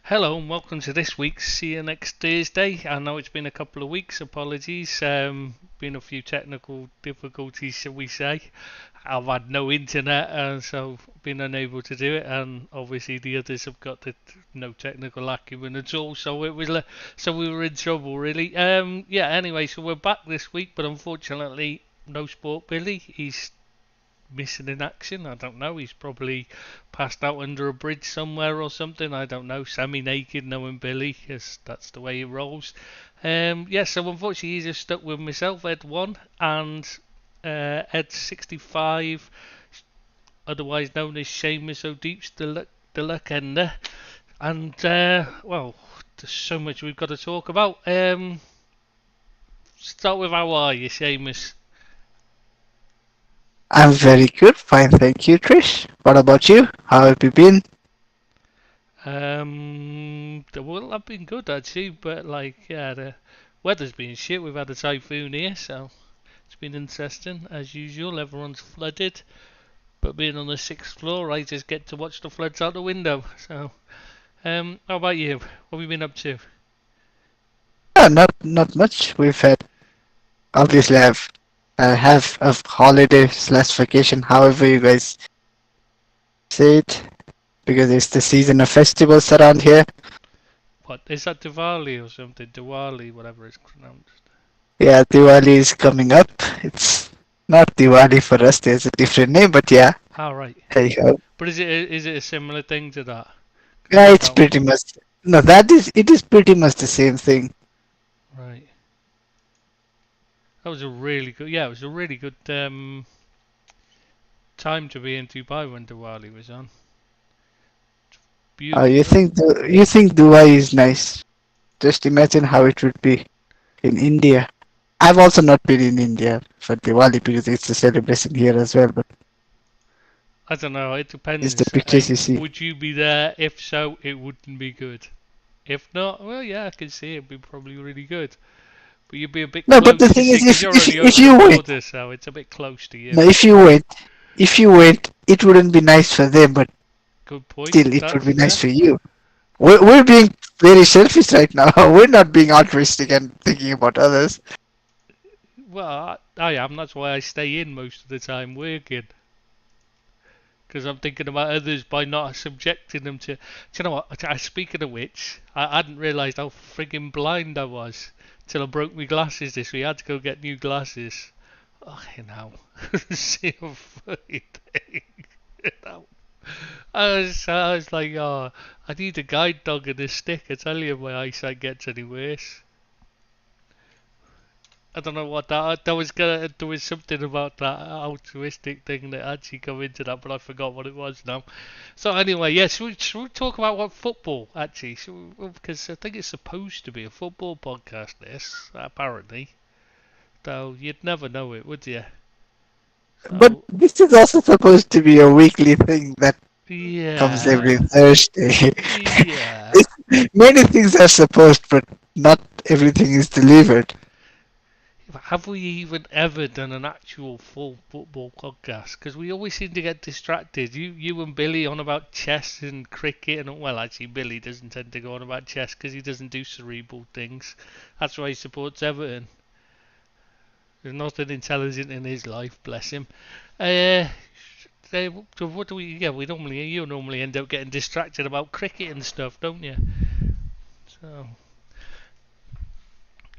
Hello and welcome to this week's See You Next Thursday. I know it's been a couple of weeks, apologies. Been a few technical difficulties, shall we say. I've had no internet, so been unable to do it, and obviously the others have got no technical acumen at all. So so we were in trouble really. Yeah. Anyway, so we're back this week, but unfortunately, no Sport Billy. He's missing in action. I don't know. He's probably passed out under a bridge somewhere or something. I don't know. Semi-naked, knowing Billy, because that's the way he rolls. Yeah. So unfortunately, he's just stuck with myself, Ed One, and Ed 65, otherwise known as Seamus O'Deep's the luck ender. And well, there's so much we've got to talk about. Start with how are you, Seamus? I'm very good, fine, thank you, Trish. What about you? How have you been? Well, I've been good actually, but yeah, the weather's been shit. We've had a typhoon here, so it's been interesting as usual. Everyone's flooded, but being on the sixth floor, I just get to watch the floods out the window. So, how about you? What have you been up to? Not much. We've had obviously have a holiday slash vacation, however you guys say it, because it's the season of festivals around here. What is that, Diwali or something? Diwali, whatever it's pronounced. Yeah, Diwali is coming up. It's not Diwali for us. There's a different name, but yeah. All right, Hey ho. but is it a similar thing to that? Because Yeah, I it's don't. pretty much. No, that is it is pretty much the same thing. Right. That was a really good. Yeah, it was a really good time to be in Dubai when Diwali was on. You Beautiful. you think Dubai is nice? Just imagine how it would be in India. I've also not been in India for Diwali because it's a celebration here as well, but I don't know. It it's the depends. pictures you see. Would you be there? If so, it wouldn't be good. If not, well, yeah, I can see it'd be probably really good. But you'd be a bit No, but the close, you thing see, is, because you're only if over the you went, border, so it's a bit close to no, you. if you went, it wouldn't be nice for them, but Good point. still, it would That's be nice fair. for you. We're being very selfish right now. We're not being altruistic and thinking about others. Well, I am. That's why I stay in most of the time working. Because I'm thinking about others by not subjecting them to. Do you know what? Speaking of which, I hadn't realised how frigging blind I was till I broke my glasses this week. I had to go get new glasses. Oh, see a funny thing. You know? I was like, oh, I need a guide dog and a stick. I tell you, my eyesight gets any worse. I don't know what that was gonna. There was something about that altruistic thing that actually come into that, but I forgot what it was now. So anyway, yeah, should we talk about what football actually? Because I think it's supposed to be a football podcast. This apparently, though you'd never know it, would you? But So this is also supposed to be a weekly thing that comes every yeah, Thursday. yeah. Many things are supposed, but not everything is delivered. Have we even ever done an actual full football podcast? Because we always seem to get distracted. You and Billy on about chess and cricket, and well, actually, Billy doesn't tend to go on about chess because he doesn't do cerebral things. That's why he supports Everton. There's nothing intelligent in his life, bless him. Uh, so what do we? Yeah, you normally end up getting distracted about cricket and stuff, don't you? So.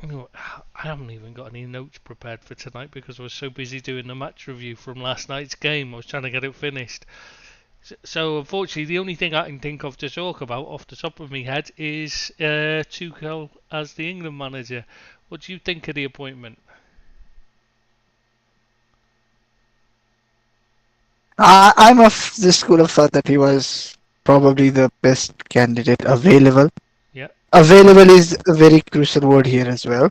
I haven't even got any notes prepared for tonight because I was so busy doing the match review from last night's game. I was trying to get it finished. So unfortunately, the only thing I can think of to talk about off the top of my head is Tuchel as the England manager. What do you think of the appointment? I'm of the school of thought that he was probably the best candidate available. Yeah, Available is a very crucial word here as well,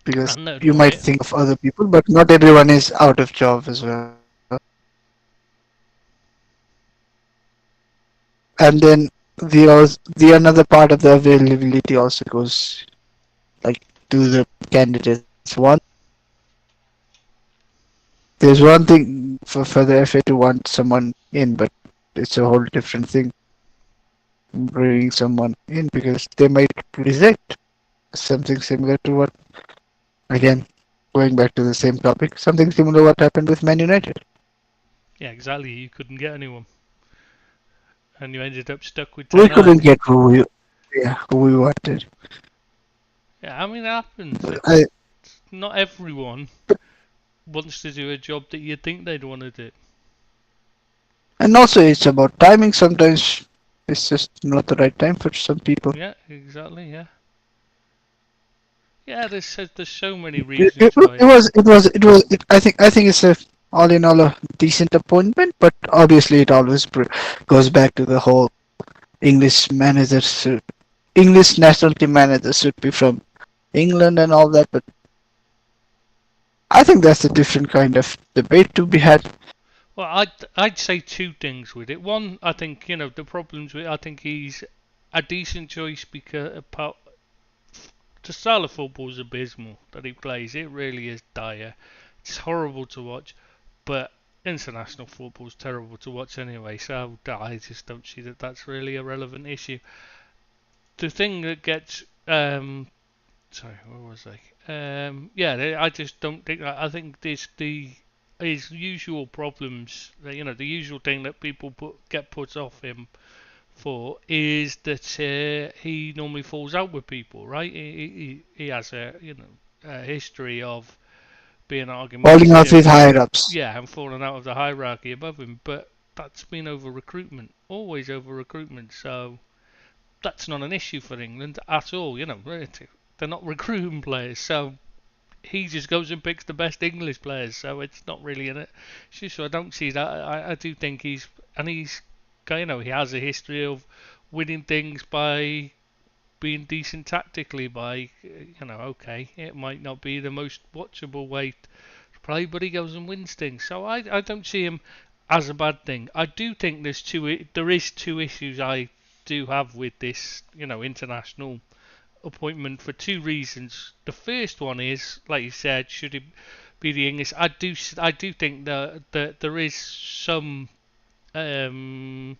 because and you might right. think of other people, but not everyone is out of job as well. And then the another part of the availability also goes like to the candidates. There's one thing for the FA to want someone in, but it's a whole different thing bringing someone in because they might reject something similar to what, again, going back to the same topic, something similar what happened with Man United. Yeah, exactly. You couldn't get anyone, and you ended up stuck with We Ten couldn't Hag. get who we wanted. Yeah, I mean, it happens. I, Not everyone wants to do a job that you'd think they'd want to do. and also, it's about timing. Sometimes it's just not the right time for some people. Yeah, exactly. Yeah, yeah. There's so many It, it, reasons why. I think it's a all in all a decent appointment, but obviously it always goes back to the whole English managers, English national team managers should be from England and all that. But I think that's a different kind of debate to be had. Well, I'd say two things with it. One, I think the problems with. I think he's a decent choice because the style of football is abysmal that he plays. It really is dire. It's horrible to watch, but international football is terrible to watch anyway. So I just don't see that that's really a relevant issue. The thing that gets sorry, where was I? Yeah, I just don't think. I think this the his usual problems. The usual thing that people get put off him for is that he normally falls out with people, right? He has a history of being Falling out argumentative with and higher ups. yeah, and falling out of the hierarchy above him. But that's been over recruitment, always over recruitment. So that's not an issue for England at all. They're not recruiting players, so he just goes and picks the best English players. So it's not really an issue. So I don't see that. I do think he's he has a history of winning things by being decent tactically. By okay, it might not be the most watchable way to play, but he goes and wins things. So I don't see him as a bad thing. I do think there is two issues I do have with this international appointment for two reasons. The first one is, like you said, should it be the English? I do think that there is um,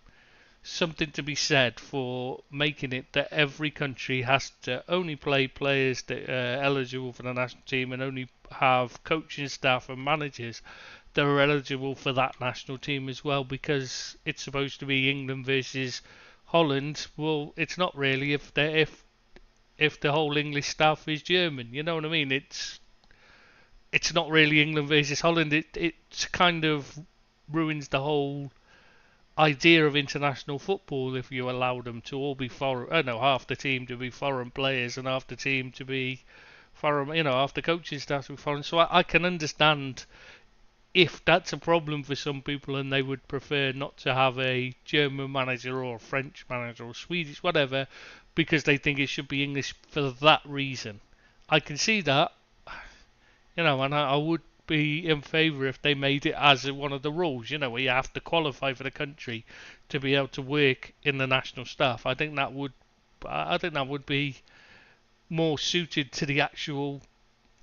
something to be said for making it that every country has to only play players that are eligible for the national team and only have coaching staff and managers that are eligible for that national team as well, because it's supposed to be England versus Holland. Well, it's not really if the whole English staff is German. You know what I mean? It's not really England versus Holland. It kind of ruins the whole idea of international football if you allow them to all be foreign. I know half the team to be foreign players and half the team to be foreign. Half the coaching staff to be foreign. So I can understand if that's a problem for some people and they would prefer not to have a German manager or a French manager or Swedish, whatever, because they think it should be English for that reason. I can see that, and I would be in favour if they made it as one of the rules, where you have to qualify for the country to be able to work in the national staff. I think that would be more suited to the actual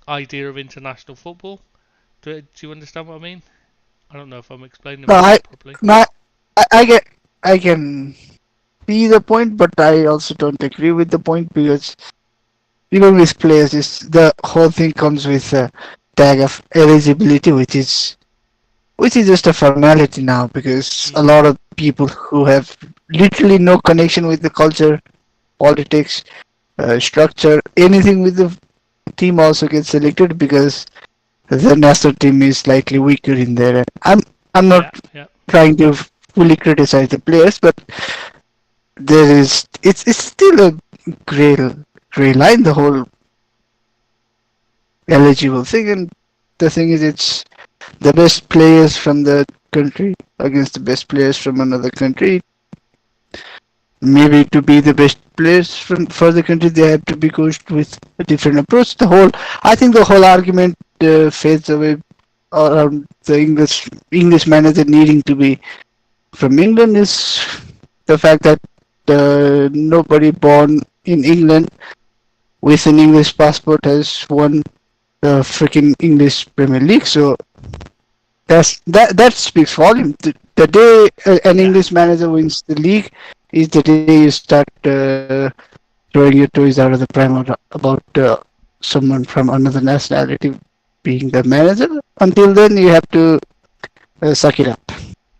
idea of international football. Do you understand what I mean? I don't know if I'm explaining No, myself properly. no, I get, I can see the point, but I also don't agree with the point because even with players, is the whole thing comes with a tag of eligibility, which is just a formality now because a Mm. lot of people who have literally no connection with the culture, politics, structure, anything with the team also gets selected because the national team is slightly weaker in there. I'm not Yeah, yeah. trying to fully criticize the players, but it's still a gray gray line, the whole eligible thing, and the thing is it's the best players from the country against the best players from another country. Maybe to be the best players from for the country, they have to be coached with a different approach. I think the whole argument fades away around the English manager needing to be from England is the fact that nobody born in England with an English passport has won the freaking English Premier League. So that speaks volume. The day an Yeah. English manager wins the league, is the day you start throwing your toys out of the pram about someone from another nationality being the manager. Until then, you have to suck it up.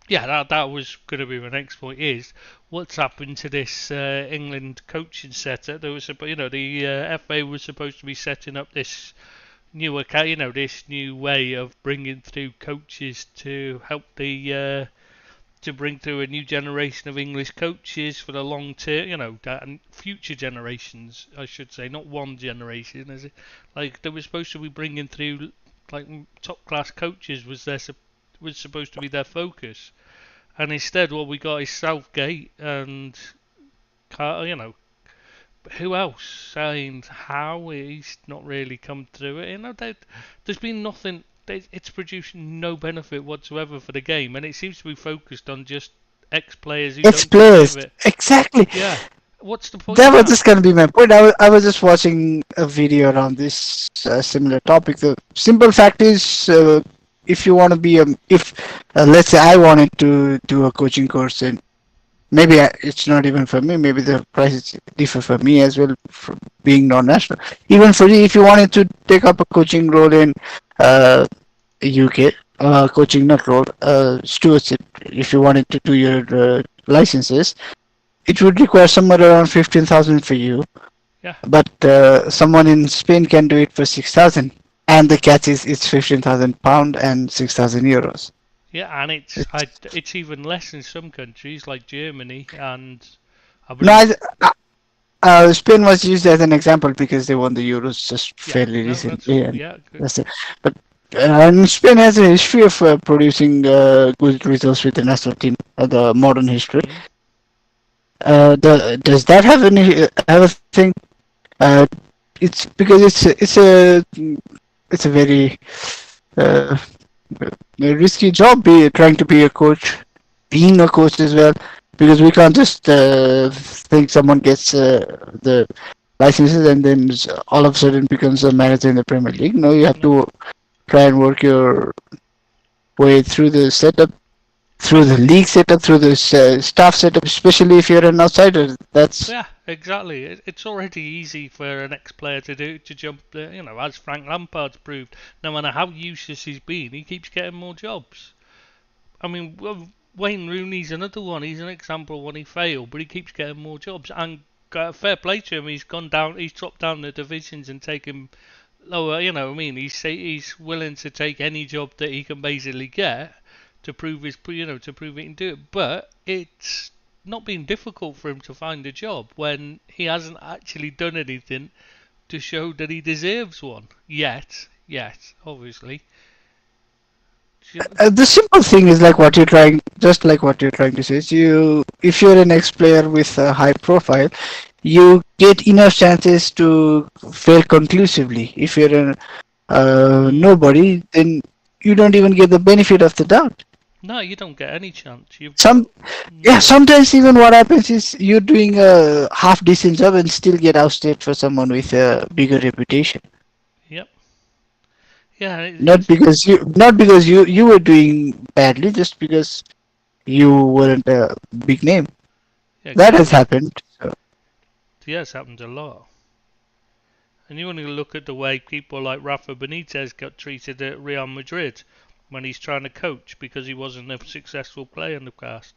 Yeah, that was going to be my next point. Is what's happened to this England coaching setup? There was, the FA was supposed to be setting up this new account, this new way of bringing through coaches to help the to bring through a new generation of English coaches for the long term, and future generations, I should say, not one generation. As it, like they were supposed to be bringing through like top class coaches was supposed to be their focus, and instead what we got is Southgate and who else? And how he's not really come through it. There's been nothing. It's produced no benefit whatsoever for the game, and it seems to be focused on just ex-players who Ex don't deserve players, it. exactly. Yeah. What's the point That of was that? just gonna be my point. I was just watching a video around this similar topic. The simple fact is, if you want to be a, if let's say I wanted to do a coaching course, and maybe it's not even for me. Maybe the prices differ for me as well, for being non-national. Even for you, if you wanted to take up a coaching role in UK, coaching not role, stewardship. If you wanted to do your licenses, it would require somewhere around 15,000 for you, Yeah. but someone in Spain can do it for 6,000. And the catch is it's 15,000 pound and 6,000 euros. Yeah, and It's, it's even less in some countries like Germany, and I no, believe. Spain was used as an example because they won the Euros just Yeah, fairly no, that's recently, all. and Yeah, good. that's it. But Spain has a history of producing good results with the national team, the modern history. Mm. Does that have any have a thing? Uh, it's because it's a very uh, risky job trying to be a coach, being a coach as well, because we can't just think someone gets the licenses and then all of a sudden becomes a manager in the Premier League. No, you have No. to try and work your way through the setup, through And the league setup, through the staff setup, especially if you're an outsider. That's yeah, exactly. It's already easy for an ex-player to jump, as Frank Lampard's proved. No matter how useless he's been, he keeps getting more jobs. I mean, Wayne Rooney's another one. He's an example when he failed, but he keeps getting more jobs. And fair play to him. He's dropped down the divisions and taken lower. He's willing to take any job that he can basically get to prove to prove he can do it. But it's not been difficult for him to find a job when he hasn't actually done anything to show that he deserves one yet. Yet, obviously. the simple thing is like what you're trying, just like what you're trying to say. Is if you're an ex-player with a high profile, you get enough chances to fail conclusively. If you're a Mm. nobody, then you don't even get the benefit of the doubt. No, you don't get any chance. You've got Some, yeah, no. sometimes even what happens is you're doing a half decent job and still get ousted for someone with a bigger reputation. Yep. Yeah, Not because you were doing badly, just because you weren't a big name. yeah, That has exactly. happened. So, Yeah, it's happened a lot. And you only look at the way people like Rafa Benitez got treated at Real Madrid when he's trying to coach because he wasn't a successful player in the past.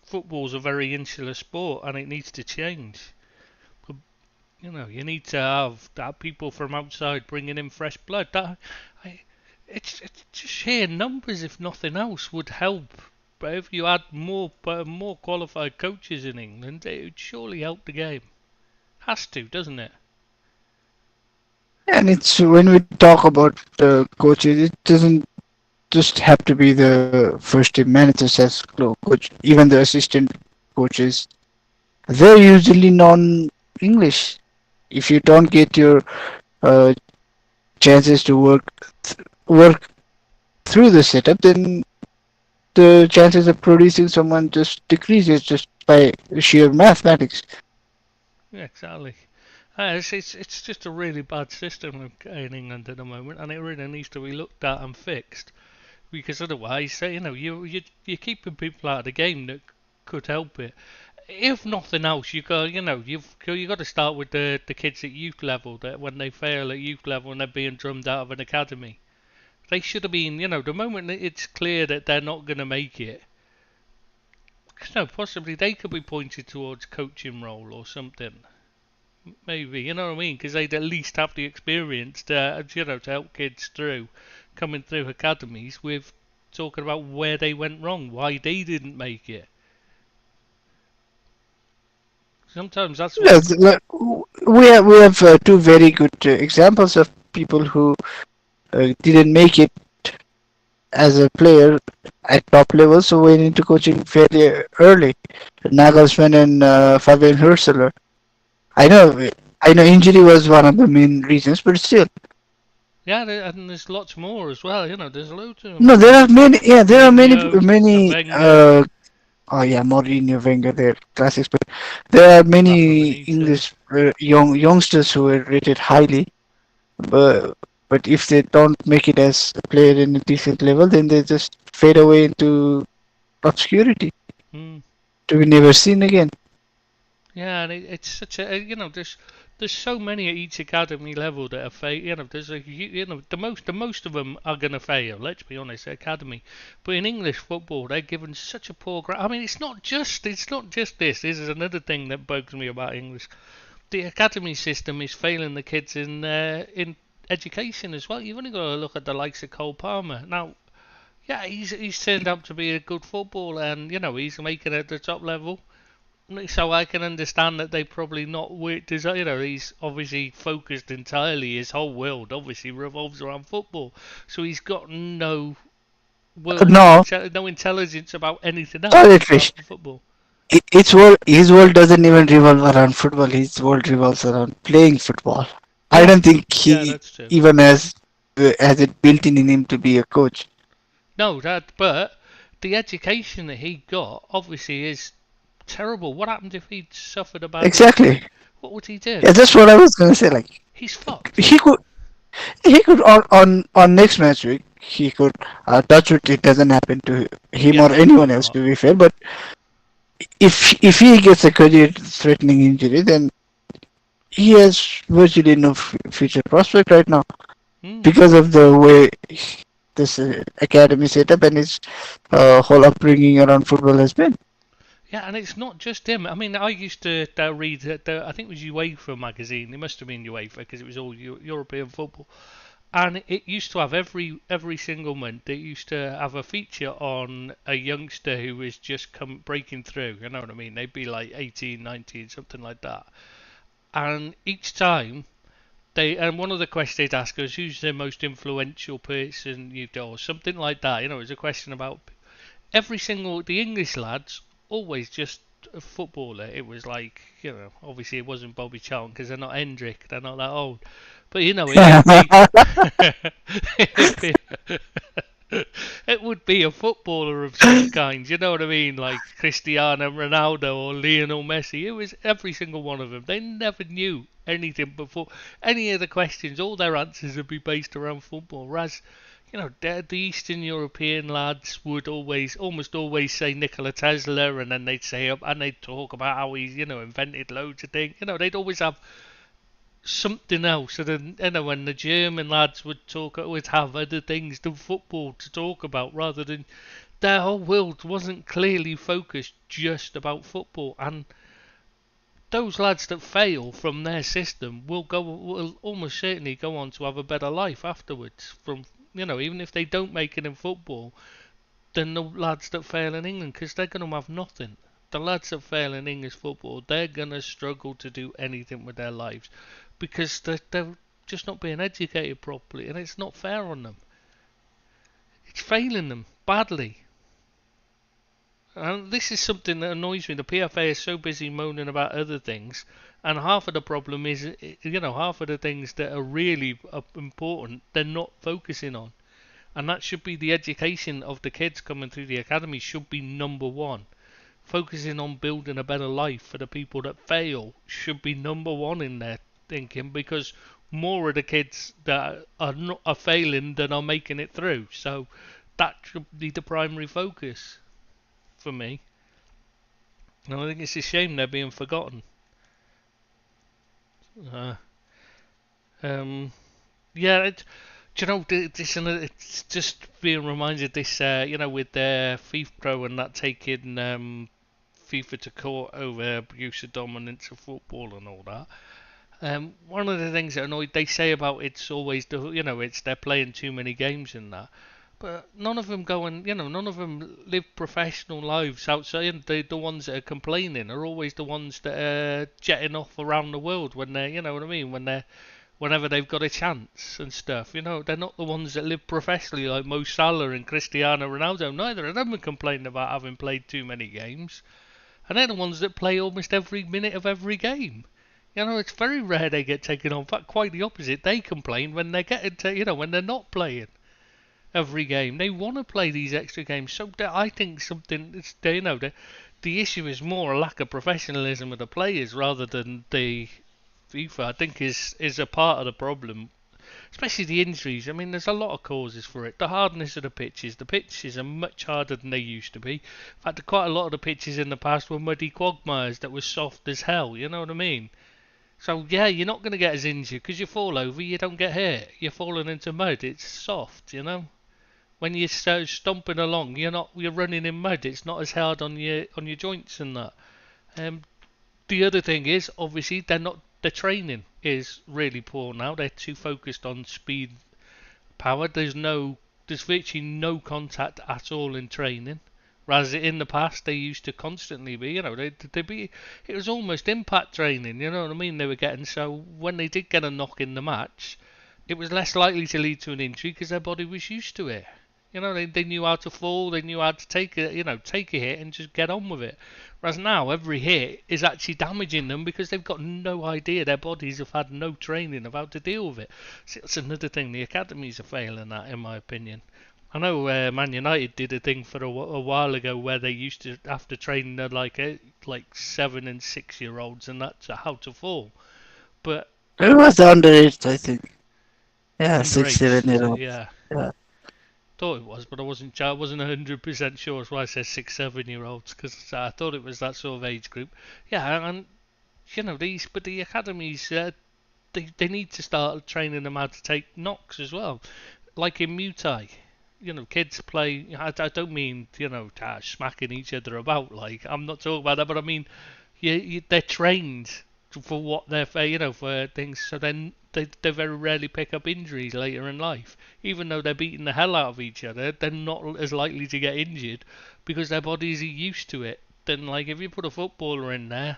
Football's a very insular sport and it needs to change. But, you need to have that people from outside bringing in fresh blood. I, it's just sheer numbers, if nothing else, would help. But if you had more qualified coaches in England, it would surely help the game. Has to, doesn't it? and it's when we talk about coaches, it doesn't just have to be the first team managers as coach. Even the assistant coaches, they're usually non-English. If you don't get your uh, chances to work through the setup, then the chances of producing someone just decreases just by sheer mathematics. Yeah, exactly. It's just a really bad system in England at the moment, and it really needs to be looked at and fixed. because otherwise, you're keeping people out of the game that could help it. If nothing else, you got to start with the kids at youth level. That when they fail at youth level and they're being drummed out of an academy, they should have been. The moment that it's clear that they're not going to make it, possibly they could be pointed towards coaching role or something. Maybe, you know what I mean? Because they'd at least have the experience to help kids through coming through academies with talking about where they went wrong, why they didn't make it. Sometimes that's what. Yes, we have two very good examples of people who didn't make it as a player at top level, so went into coaching fairly early. Nagelsmann and Fabian Hürzeler. I know, I know, injury was one of the main reasons, but still. Yeah, and there's lots more as well. There's loads of them. No, there are many. Yeah, there are many, Mourinho, many. Wenger, Oh yeah, Mourinho, Wenger, they're classics. But there are Rafa many Benitez. English youngsters who are rated highly, but if they don't make it as a player in a decent level, then they just fade away into obscurity Hmm. to be never seen again. Yeah, and it's such a there's so many at each academy level that are fail. There's the most of them are gonna fail. Let's be honest, at academy. But in English football, they're given such a poor I mean, it's not just this. This is another thing that bugs me about English. The academy system is failing the kids in education as well. You've only got to look at the likes of Cole Palmer. Now, yeah, he's turned out to be a good footballer, and he's making it at the top level. So I can understand that they probably not worked as he's obviously focused entirely. His whole world obviously revolves around football. So he's got no No, no intelligence about anything else solid apart fish. from football. His world doesn't even revolve around football. His world revolves around playing football. I Yeah, don't think yeah, he that's true. even has it built in him to be a coach. No, but the education that he got obviously is terrible. What happened if he'd suffered a bad Exactly. injury? What would he do? Yeah, that's what I was gonna say. Like He's fucked. he could on next match week he could touch wood it doesn't happen to him Yeah, or let's anyone hope else not. to be fair. But if he gets a career threatening injury, then he has virtually no future prospect right now Hmm. because of the way this academy setup and his whole upbringing around football has been. Yeah, and it's not just him. I mean, I used to read I think it was UEFA magazine. It must have been UEFA because it was all European football, and it used to have every single month. It used to have a feature on a youngster who was just come breaking through. You know what I mean? They'd be like 18, 19, something like that. And each time and one of the questions they'd ask us, who's the most influential person you know, or something like that. It was a question about the English lads always just a footballer. It was like, obviously it wasn't Bobby Charlton because they're not Hendrick, they're not that old. But it would be, it would be, it would be a footballer of some kind. You know what I mean? Like Cristiano Ronaldo or Lionel Messi. It was every single one of them. They never knew anything before any of the questions. All their answers would be based around football. Whereas the Eastern European lads would almost always say Nikola Tesla, and then they'd talk about how he's, invented loads of things. They'd always have something else. And then, when the German lads would have other things than football to talk about, rather than their whole world wasn't clearly focused just about football. And those lads that fail from their system will almost certainly go on to have a better life afterwards. Even if they don't make it in football, than the lads that fail in England, because they're going to have nothing. The lads that fail in English football, they're going to struggle to do anything with their lives because they're just not being educated properly, and it's not fair on them. It's failing them badly. And this is something that annoys me. The PFA is so busy moaning about other things, and half of the problem is, half of the things that are really important, they're not focusing on. And that should be the education of the kids coming through the academy should be number one. Focusing on building a better life for the people that fail should be number one in their thinking, because more of the kids that are failing than are making it through. So that should be the primary focus for me. And I think it's a shame they're being forgotten. Uh, yeah, do you know, it's just being reminded this, with the FIFA Pro and that taking FIFA to court over abuse of dominance of football and all that. One of the things that annoyed they say about it's always it's they're playing too many games and that, but none of them go and none of them live professional lives outside. The ones that are complaining are always the ones that are jetting off around the world when they're what I mean, whenever they've got a chance and stuff. They're not the ones that live professionally like Mo Salah and Cristiano Ronaldo. Neither of them are complaining about having played too many games, and they're the ones that play almost every minute of every game. It's very rare they get taken on. In fact, quite the opposite. They complain when they're when they're not playing every game. They want to play these extra games. So I think the issue is more a lack of professionalism of the players rather than the FIFA. I think is a part of the problem, especially the injuries. I mean, there's a lot of causes for it. The hardness of the pitches. The pitches are much harder than they used to be. In fact, quite a lot of the pitches in the past were muddy quagmires that were soft as hell. You know what I mean? So yeah, you're not going to get as injured because you fall over, you don't get hurt. You're falling into mud. It's soft. When you're stomping along, you're running in mud. It's not as hard on your joints and that. The other thing is obviously the training is really poor now. They're too focused on speed, power. There's virtually no contact at all in training. Whereas in the past they used to constantly be, it was almost impact training, you know what I mean? They were getting, so when they did get a knock in the match, it was less likely to lead to an injury because their body was used to it. They knew how to fall, they knew how to take a hit and just get on with it. Whereas now every hit is actually damaging them because they've got no idea, their bodies have had no training of how to deal with it. So that's another thing, the academies are failing at, in my opinion. I know Man United did a thing for a while ago where they used to have to train like 7 and 6 year olds, and that's how to fall. But it was underage, I think. Yeah, underage, 6, 7 year old. Yeah. Yeah. Thought it was, but I wasn't 100% sure. That's why I said 6, 7 year olds, because I thought it was that sort of age group. Yeah, and the academies, they need to start training them how to take knocks as well, like in Muay Thai. Kids play. I don't mean smacking each other about. Like, I'm not talking about that, but I mean, they're trained for what they're for things. So then they very rarely pick up injuries later in life. Even though they're beating the hell out of each other, they're not as likely to get injured because their bodies are used to it. Then, like, if you put a footballer in there,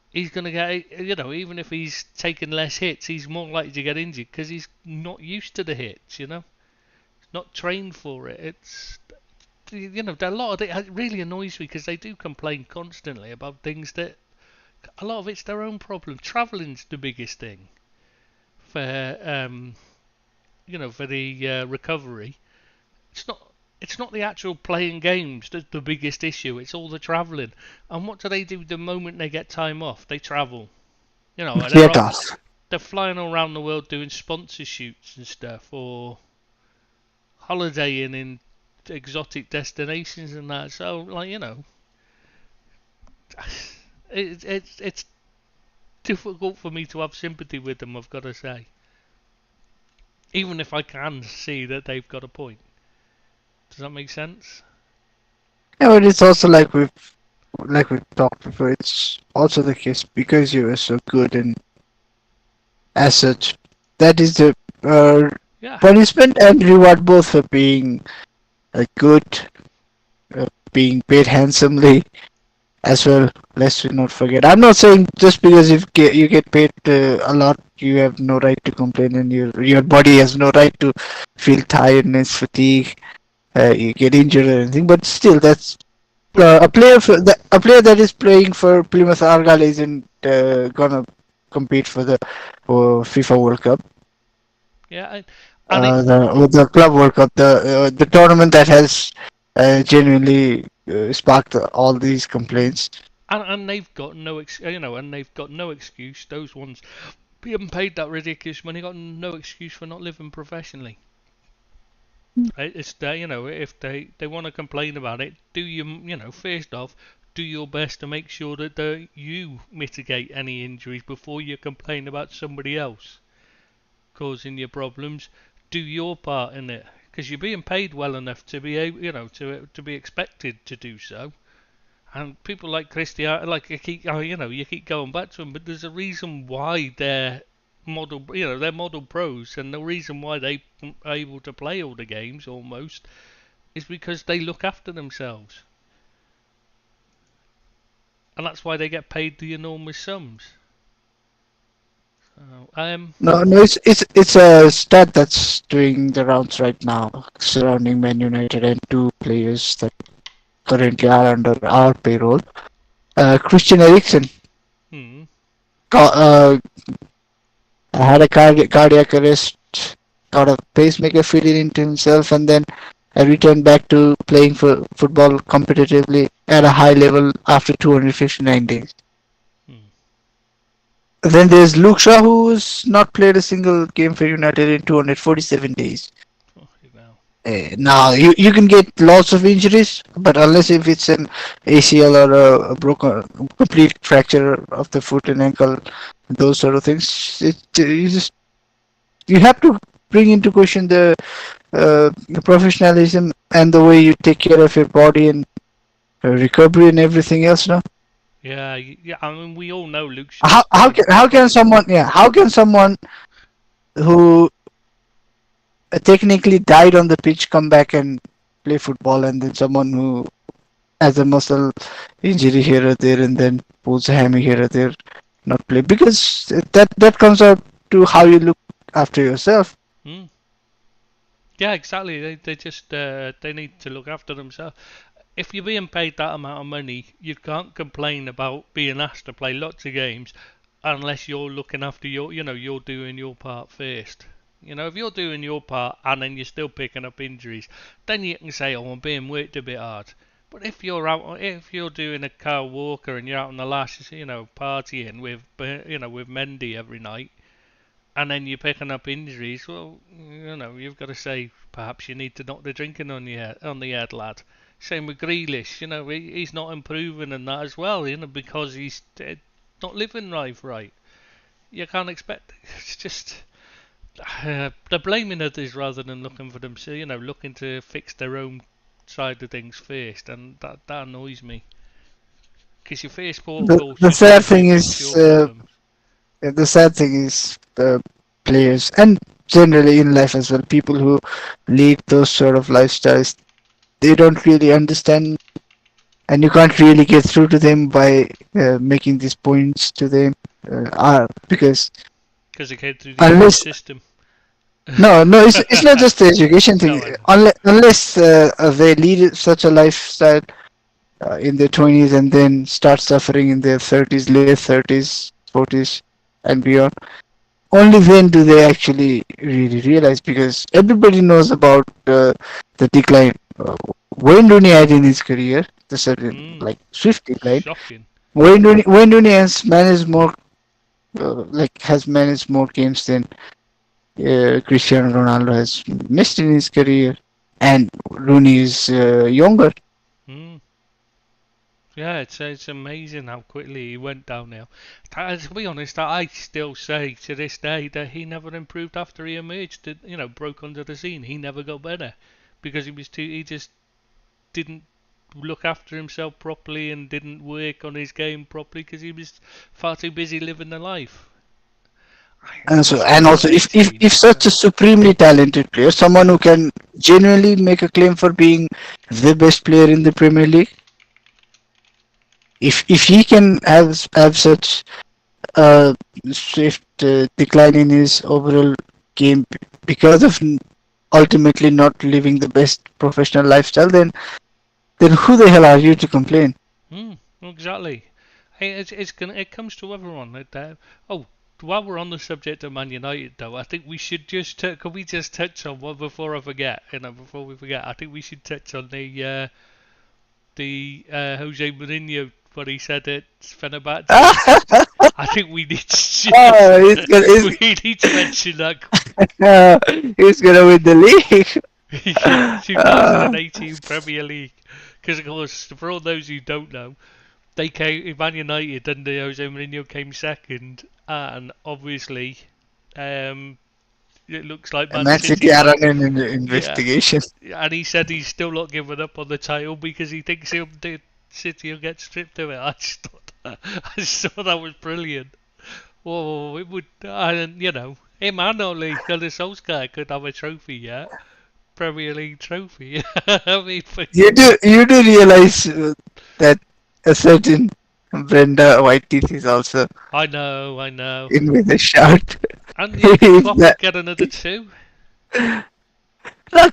he's gonna get, even if he's taking less hits, he's more likely to get injured because he's not used to the hits. Not trained for it. It's a lot of it really annoys me because they do complain constantly about things that a lot of it's their own problem. Travelling's the biggest thing for for the recovery. It's not the actual playing games that's the biggest issue. It's all the travelling. And what do they do the moment they get time off? They travel. They're flying all around the world doing sponsor shoots and stuff, or holidaying in exotic destinations and that. So, like, it's difficult for me to have sympathy with them, I've got to say. Even if I can see that they've got a point. Does that make sense? Yeah, but it's also like we've talked before. It's also the case because you are so good and as such, that is the punishment and reward both for being good, being paid handsomely as well. Let's not forget. I'm not saying just because you get paid a lot, you have no right to complain, and your body has no right to feel tiredness, fatigue, you get injured or anything. But still, that's a player that is playing for Plymouth Argyle isn't gonna compete for the FIFA World Cup. Yeah, the Club World Cup, the tournament that has genuinely sparked all these complaints. And they've got no excuse. Those ones being paid that ridiculous money got no excuse for not living professionally. It's if they want to complain about it, first off, do your best to make sure that you mitigate any injuries before you complain about somebody else causing you problems. Do your part in it, because you're being paid well enough to be able, to be expected to do so. And people like Cristiano, like you keep going back to them, but there's a reason why they're model pros, and the reason why they are able to play all the games almost is because they look after themselves, and that's why they get paid the enormous sums. No, no, it's a stat that's doing the rounds right now surrounding Man United and two players that currently are under our payroll. Christian Eriksen hmm, uh, had a cardiac arrest, got a pacemaker fitted into himself, and then returned back to playing for football competitively at a high level after 259 days. hmm. Then there's Luke Shaw, who's not played a single game for United in 247 days. Fucking hell. Now you can get lots of injuries, but unless if it's an ACL or a broken complete fracture of the foot and ankle, those sort of things, you have to bring into question the professionalism and the way you take care of your body and recovery and everything else. No, Yeah, yeah. I mean, we all know Luke Shaw's how can someone who technically died on the pitch come back and play football, and then someone who has a muscle injury here or there and then pulls a hammy here or there not play, because that comes out to how you look after yourself. Hmm. Yeah, exactly. They just they need to look after themselves. If you're being paid that amount of money, you can't complain about being asked to play lots of games unless you're looking after you're doing your part first. If you're doing your part and then you're still picking up injuries, then you can say, "Oh, I'm being worked a bit hard." But if you're doing a Kyle Walker and you're out on the lash, partying with Mendy every night, and then you're picking up injuries, well, you've got to say perhaps you need to knock the drinking on the head, lad. Same with Grealish, he's not improving in that as well, because he's not living life right. You can't expect. It's just they're blaming others rather than looking for them. So looking to fix their own side of things first, and that annoys me. Because your first port of call The should be sad to thing fix is your problems. the sad thing is players and generally in life as well, people who lead those sort of lifestyles, they don't really understand, and you can't really get through to them by making these points to them, because Because they came through the English unless system. no, it's not just the education thing. No, I know. Unless they lead such a lifestyle in their 20s and then start suffering in their 30s, late 30s, 40s, and beyond. Only then do they actually really realize, because everybody knows about the decline. Wayne Rooney had in his career, the certain Mm, like swift decline. shocking. Wayne Rooney has managed more, has managed more games than Cristiano Ronaldo has missed in his career, and Rooney is younger. Mm. Yeah, it's amazing how quickly he went downhill. To be honest, I still say to this day that he never improved after he emerged. Broke onto the scene. He never got better because he was too. He just didn't look after himself properly and didn't work on his game properly because he was far too busy living the life. And He's so, and still also, only if 18. such a supremely talented player, someone who can genuinely make a claim for being the best player in the Premier League, if he can have such a swift decline in his overall game because of ultimately not living the best professional lifestyle, then who the hell are you to complain? Exactly. Hey, it comes to everyone. Oh, while we're on the subject of Man United, though, I think we should just can we just touch on one before I forget? Before we forget, I think we should touch on the Jose Mourinho what he said at Fenerbahce. I think we need to Oh, just we need to mention that. he's gonna win the league. Uh, 2018 Premier League. Because, of course, for all those who don't know, they came, Man United under Jose Mourinho came second, and obviously, um, it looks like Man Man City City are got, on an yeah, investigation. and he said he's still not given up on the title because he thinks City will get stripped of it. I just thought that was brilliant. Oh, it would, and him and Ole Gunnar Solskjaer could have a trophy yet, Premier League trophy. I mean, You do realize that a certain Brenda Whiteteeth is also I know, in with a shout. and If Klopp will that, get another two. no,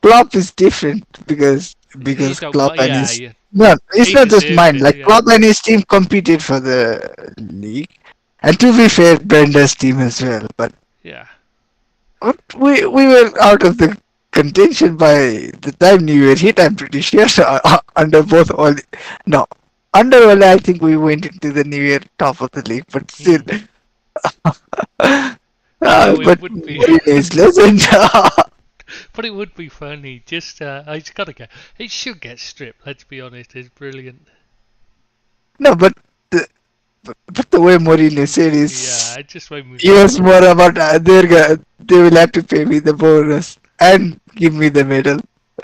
Klopp is different You because don't, Klopp and yeah, his yeah, no, it's he not just deserves mine. it, Like yeah. Klopp and his team competed for the league, and to be fair, Brenda's team as well. But Yeah. we were out of the contention by the time New Year hit. I'm pretty sure under both all. No, under Ole, I think we went into the New Year top of the league, but still. Mm. I know it But would be, Mourinho is legend. but it would be funny. Just, it's gotta get. It should get stripped. Let's be honest. It's brilliant. No, the, but the way Mourinho said is, Yeah, it just made me he was laugh. more about they will have to pay me the bonus and give me the medal.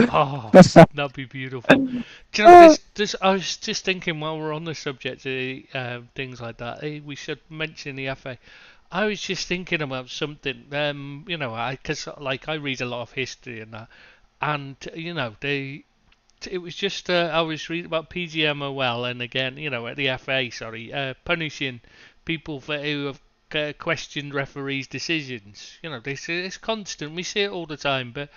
Oh, that'd be beautiful. Do you know, I was just thinking while we're on the subject of things like that, we should mention the FA. I was just thinking about something, because like I read a lot of history and that, and it was just I was reading about PGMOL and again, at the FA, sorry, punishing people who have questioned referees' decisions. It's constant. We see it all the time, but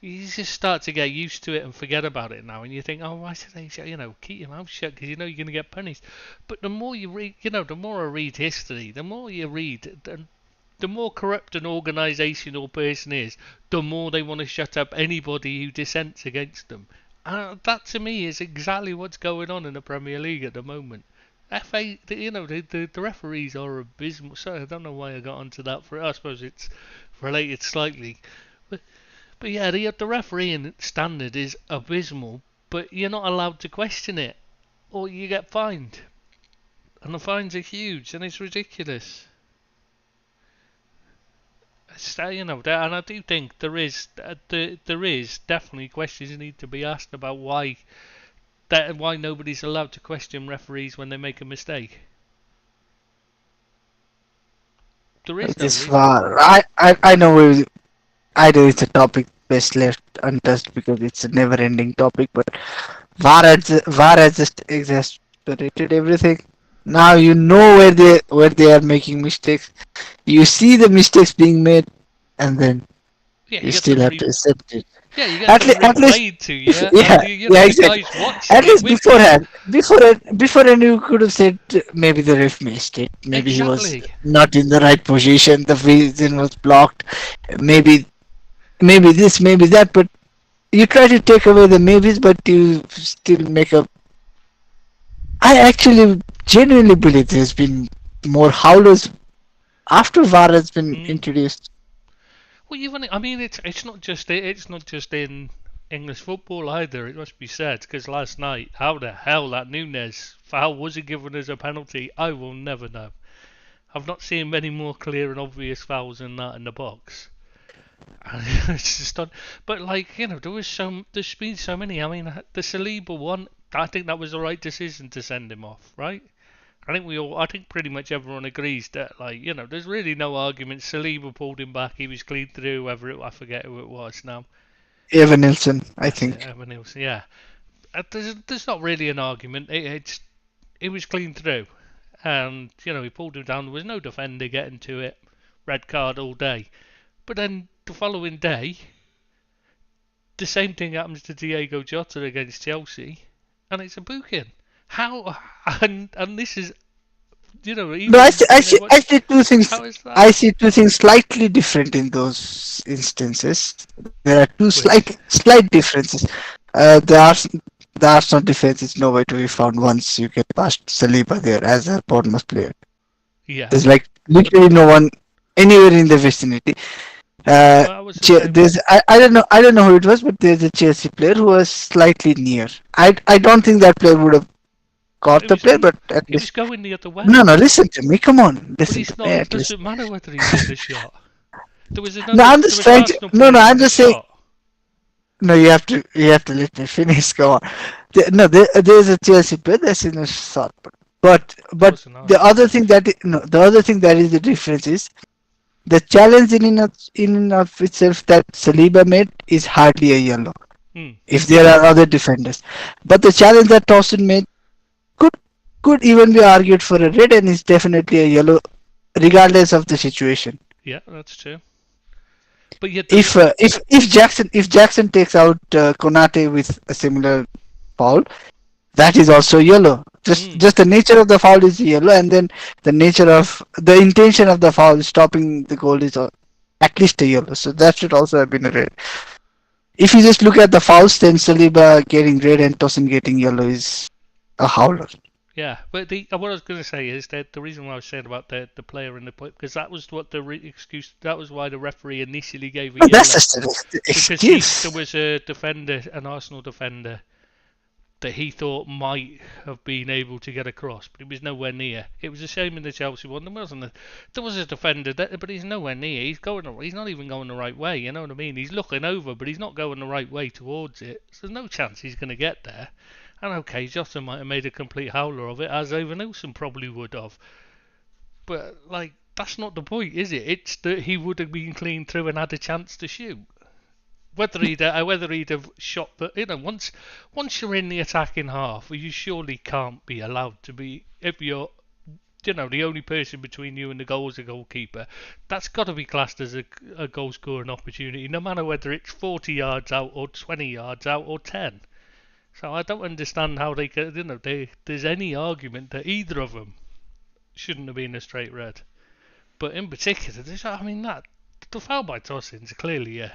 you just start to get used to it and forget about it now, and you think, oh, why should they, keep your mouth shut because you're going to get punished. But the more you read, the more I read history, the more you read, the more corrupt an organisation or person is, the more they want to shut up anybody who dissents against them. That to me is exactly what's going on in the Premier League at the moment. FA, the referees are abysmal. Sorry, I don't know why I got onto that. I suppose it's related slightly. But yeah, the refereeing standard is abysmal, but you're not allowed to question it, or you get fined. And the fines are huge, and it's ridiculous. And I do think there is definitely questions need to be asked about why nobody's allowed to question referees when they make a mistake. There is though, This isn't there? far, I know I know it's a topic best left untouched because it's a never-ending topic. But VAR has just exasperated everything. Now you know where they are making mistakes. You see the mistakes being made, and then Yeah, you you get still them have to accept it. yeah, you get At, them at least, replayed to you, and yeah, yeah, the exactly. guy's watching At it least with you. beforehand, you could have said maybe the ref missed it. Maybe he was Exactly. not in the right position. The vision was blocked. Maybe, maybe this, maybe that. But you try to take away the maybes, but you still make a. I actually genuinely believe there's been more howlers after VAR has been Mm. introduced. Well, I mean, it's not just in English football either. It must be said because last night, how the hell that Nunes foul was he given as a penalty? I will never know. I've not seen many more clear and obvious fouls than that in the box. It's just on, but like there's been so many. I mean, the Saliba one, I think that was the right decision to send him off, right? I think pretty much everyone agrees that, like, there's really no argument. Saliba pulled him back. He was clean through. I forget who it was now. Evan Nilsson, I That's it, think. Evan Nielsen. Yeah, there's not really an argument. It was clean through, and he pulled him down. There was no defender getting to it. Red card all day. But then the following day, the same thing happens to Diego Jota against Chelsea, and it's a booking. How and this is No, even I see two things. how is that? I see two things slightly different in those instances. There are two Which slight differences. The Arsenal defense is nowhere to be found once you get past Saliba there as a Bournemouth player. yeah There's like literally no one anywhere in the vicinity. That was the same. There's I don't know who it was, but there's a Chelsea player who was slightly near. I don't think that player would have caught It the was player, but at it was least going the other way. no, listen to me. Come on, But listen to it's not. me It at least. doesn't matter whether he hit the shot. There was No, another. I'm There just was trying to. Arsenal No, player no, who I'm had a just saying. shot. No, you have to let me finish. Go on. There's a Chelsea player that's in a shot, That but was an the Arsenal other player. thing the other thing that is the difference is the challenge in and of itself that Saliba made is hardly a yellow. Hmm. If there are other defenders, but the challenge that Towson made could could even be argued for a red and is definitely a yellow, regardless of the situation. Yeah, that's true. But yet the If Jackson takes out Konate with a similar foul, that is also yellow. Just the nature of the foul is yellow, and then the nature of the intention of the foul stopping the goal is at least a yellow. So that should also have been a red. If you just look at the fouls, then Saliba getting red and Tosin getting yellow is a howler. yeah. But what I was going to say is that the reason why I was saying about the player in the point because that was what the excuse. That was why the referee initially gave a But yellow that's just an because excuse. there was a defender, an Arsenal defender, that he thought might have been able to get across, but he was nowhere near. It was a shame in the Chelsea one. There was a defender, but he's nowhere near. He's not even going the right way. You know what I mean? He's looking over, but he's not going the right way towards it. So there's no chance he's going to get there. And okay, Jota might have made a complete howler of it, as Evanilson probably would have. But like, that's not the point, is it? It's that he would have been clean through and had a chance to shoot. Whether he'd have shot the once you're in the attacking half, you surely can't be allowed to be if you're the only person between you and the goal is a goalkeeper. That's got to be classed as a goal scoring opportunity, no matter whether it's 40 yards out or 20 yards out or 10. So I don't understand how they could, there's any argument that either of them shouldn't have been a straight red. But in particular, that the foul by Tosin's clearly a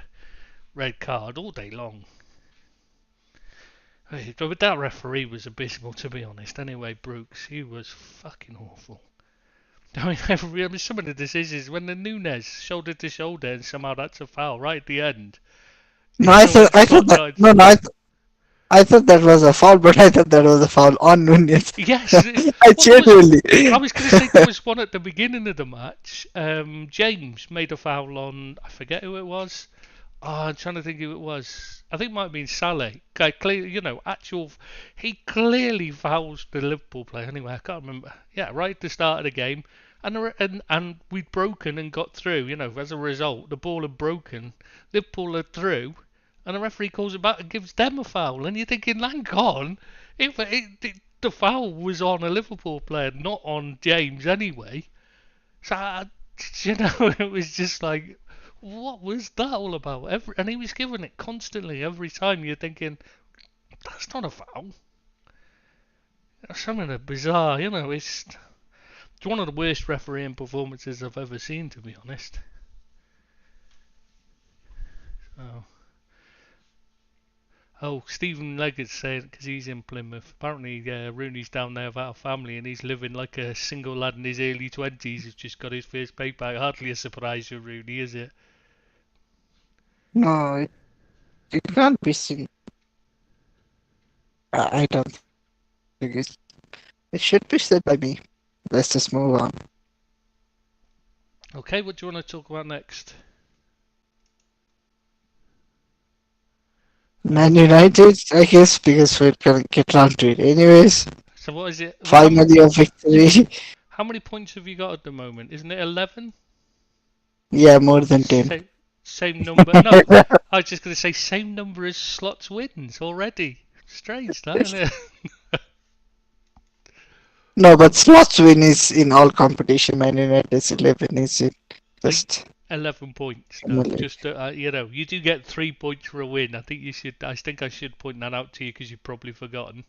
red card all day long. But that referee was abysmal, to be honest. Anyway, Brooks, he was fucking awful. I mean, some of the decisions when the Nunes shoulder to shoulder and somehow that's a foul right at the end. No, I thought that was a foul, but I thought that was a foul on Nunez. Yes, I genuinely. I was going to say there was one at the beginning of the match. James made a foul on, I forget who it was. Oh, I'm trying to think who it was. I think it might have been Saleh. He clearly fouls the Liverpool player. Anyway, I can't remember. Yeah, right at the start of the game, and we'd broken and got through. As a result, the ball had broken. Liverpool had through, and the referee calls it back and gives them a foul. And you're thinking, hang on, the foul was on a Liverpool player, not on James anyway. So it was just like, what was that all about? And he was giving it constantly every time. You're thinking, that's not a foul. That's something bizarre, It's one of the worst refereeing performances I've ever seen, to be honest. Stephen Leggett's saying, because he's in Plymouth, apparently Rooney's down there without a family and he's living like a single lad in his early 20s who's just got his first pay back. Hardly a surprise for Rooney, is it? No, it can't be seen. I don't think it should be said by me. Let's just move on. Okay, what do you want to talk about next? Man United, I guess, because we're gonna get round to it anyways. So what is it? Finally a victory. How many points have you got at the moment? Isn't it 11? Yeah, more than 10. Same number. No, I was just going to say same number as Slots wins already. Strange, that, isn't it? No, but Slots win is in all competition. Man United's 11 is in just 11 points. No, just you do get 3 points for a win. I think I should point that out to you because you've probably forgotten.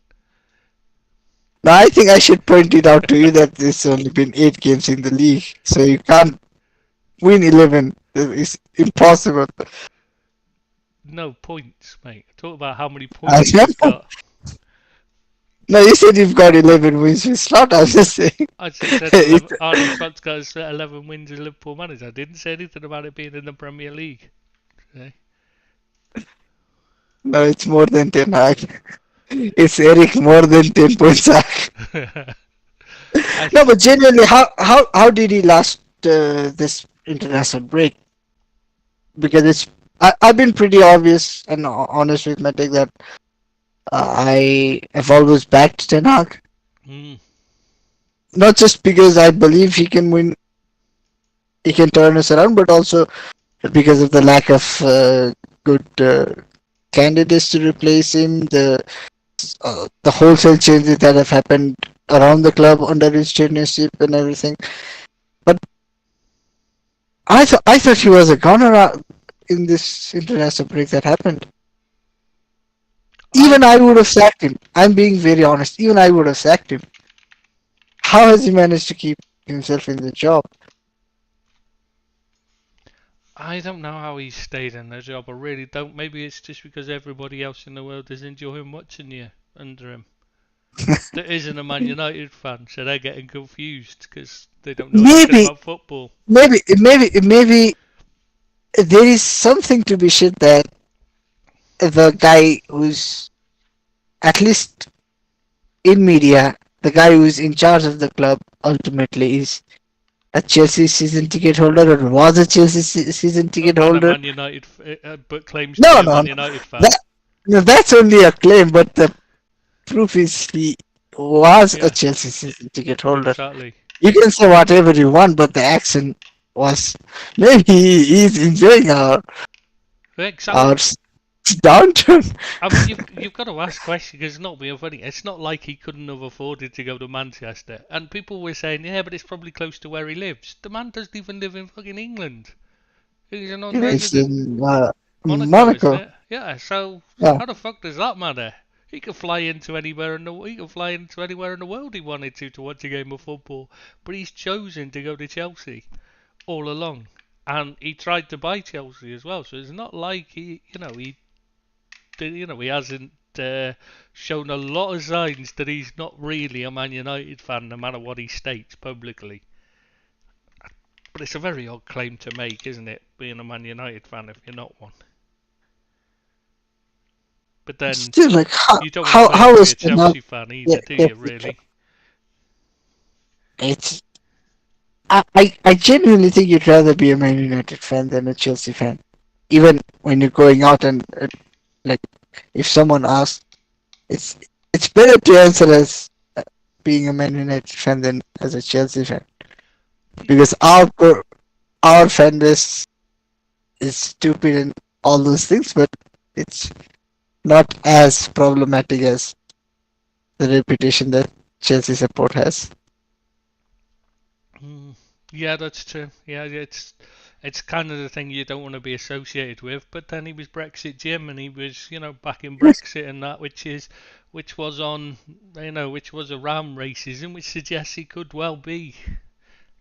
No, I think I should point it out to you that there's only been 8 games in the league, so you can't win 11. It's impossible. No points, mate. Talk about how many points you've got. No, you said you've got 11 wins with Slot. I was just saying. I just said It's, 11, Arne Slot's got 11 wins as Liverpool manager. I didn't say anything about it being in the Premier League. Okay. no, it's more than 10 Hag. It's Eric more than 10 points Hag. I, No, but genuinely, how did he last this international break? Because I've been pretty obvious and honest with my take that I have always backed Ten Hag. mm, Not just because I believe he can win, he can turn us around, but also because of the lack of good candidates to replace him, the wholesale changes that have happened around the club under his chairmanship and everything. But I thought he was a goner in this international break that happened. I Even I would have sacked him. I'm being very honest. Even I would have sacked him. How has he managed to keep himself in the job? I don't know how he stayed in the job. I really don't. Maybe it's just because everybody else in the world is enjoying watching you under him. That isn't a Man United fan, so they're getting confused because they don't know anything Maybe, about football. maybe there is something to be said that the guy who's at least in media, the guy who's in charge of the club ultimately is a Chelsea season ticket holder or was a Chelsea season ticket And a holder. Man United, but claims to No, be a no, Man no. United fan. That, no, that's only a claim, but the proof is he was a Yeah, Chelsea season ticket holder. exactly. You can say whatever you want, but the action was maybe he's enjoying our Exactly. downturn. I mean, you've got to ask questions because it's not being funny. It's not like he couldn't have afforded to go to Manchester. And people were saying, yeah, but it's probably close to where he lives. The man doesn't even live in fucking England. He's a It's non-resident. in Monaco, isn't Monaco. it? Yeah. So Yeah, how the fuck does that matter? He could fly into anywhere in the he could fly into anywhere in the world he wanted to watch a game of football. But he's chosen to go to Chelsea all along. And he tried to buy Chelsea as well. So it's not like he hasn't shown a lot of signs that he's not really a Man United fan, no matter what he states publicly. But it's a very odd claim to make, isn't it? Being a Man United fan if you're not one. But then still like you don't want to claim how to be is a the not? Chelsea fan Yeah, either, do yeah, you? yeah. Really? It's I genuinely think you'd rather be a Man United fan than a Chelsea fan. Even when you're going out and like if someone asks, it's it's better to answer as being a Man United fan than as a Chelsea fan because our fan base is stupid and all those things, but it's not as problematic as the reputation that Chelsea support has. Mm, yeah, that's true. Yeah, it's kind of the thing you don't want to be associated with. But then he was Brexit Jim, and he was backing Brexit and that, which was on which was around racism, which suggests he could well be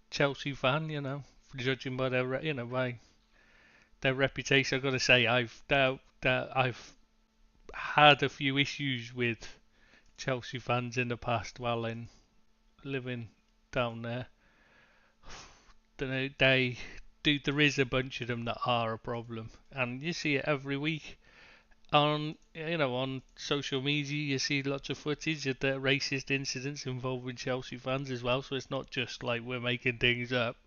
Chelsea fan. Judging by by their reputation. I've got to say I've had a few issues with Chelsea fans in the past while in living down there. They do. There is a bunch of them that are a problem, and you see it every week on social media. You see lots of footage of the racist incidents involving Chelsea fans as well. So it's not just like we're making things up.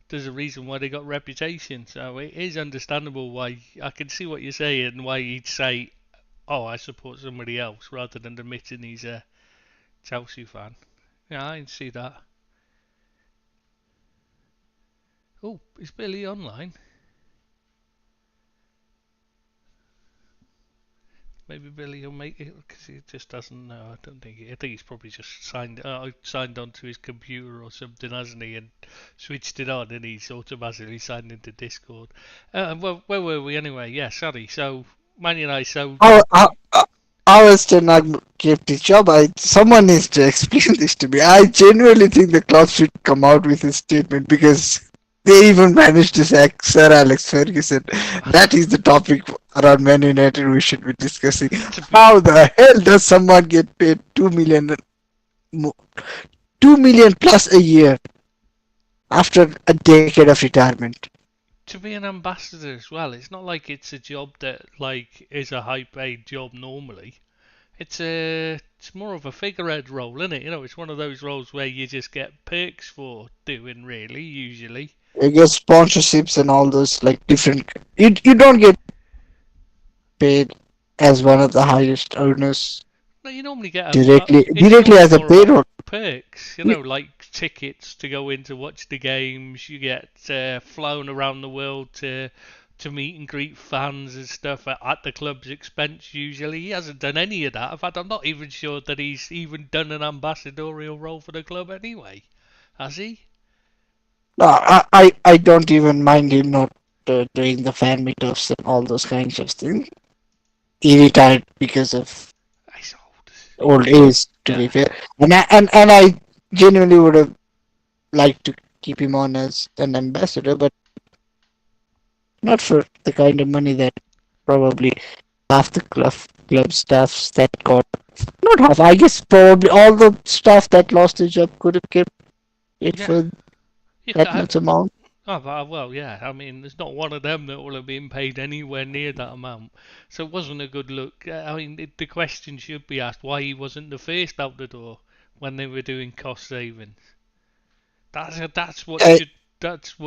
There's a reason why they got reputation. So it is understandable why I can see what you're saying. Why you'd say, "Oh, I support somebody else," rather than admitting he's a Chelsea fan. Yeah, I can see that. Oh, is Billy online? Maybe Billy will make it because he just doesn't know. I don't think. I think he's probably just signed onto his computer or something, hasn't he? And switched it on, and he's automatically signed into Discord. Where were we anyway? Yeah, sorry. So Man United. So How has Ten Hag kept his job? Someone needs to explain this to me. I genuinely think the club should come out with a statement because They even managed to sack Sir Alex Ferguson. That is the topic around Man United we should be discussing. To be How the hell does someone get paid 2 million, 2 million plus a year after a decade of retirement? to be an ambassador as well, it's not like it's a job that like is a high paid job normally. It's more of a figurehead role, isn't it? You know, it's one of those roles where you just get perks for doing really usually. You get sponsorships and all those like different. You don't get paid as one of the highest earners No, you normally get it's directly normally as a more about payroll. perks, you You- know, like tickets to go in to watch the games. You get flown around the world to meet and greet fans and stuff at the club's expense. Usually, he hasn't done any of that. In fact, I'm not even sure that he's even done an ambassadorial role for the club anyway. Has he? No, I don't even mind him not doing the fan meetups and all those kinds of things. He retired because of He's old. old age, to be Yeah. fair. And I genuinely would have liked to keep him on as an ambassador, but not for the kind of money that probably half the club staffs that got. Not half, I guess probably all the staff that lost their job could have kept it Yeah. for You that ca much amount. Oh, well, yeah. I mean, there's not one of them that will have been paid anywhere near that amount. So it wasn't a good look. I mean, the question should be asked why he wasn't the first out the door when they were doing cost savings. That's what Uh,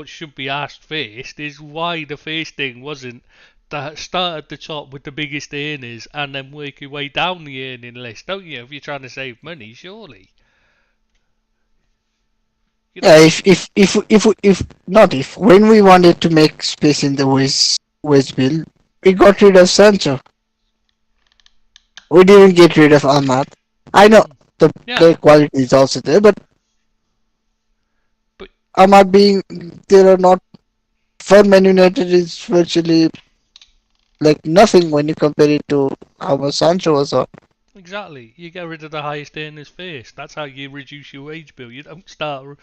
should be asked first. Is why the first thing wasn't that start at the top with the biggest earners and then work your way down the earning list, don't you? If you're trying to save money, surely. You yeah, know, if not if when we wanted to make space in the West Bill, we got rid of Sancho. We didn't get rid of Ahmad. I know the yeah, play quality is also there, but but Ahmad being there are not for Man United is virtually like nothing when you compare it to how much Sancho was on. exactly. You get rid of the highest earners first. That's how you reduce your wage bill. You don't start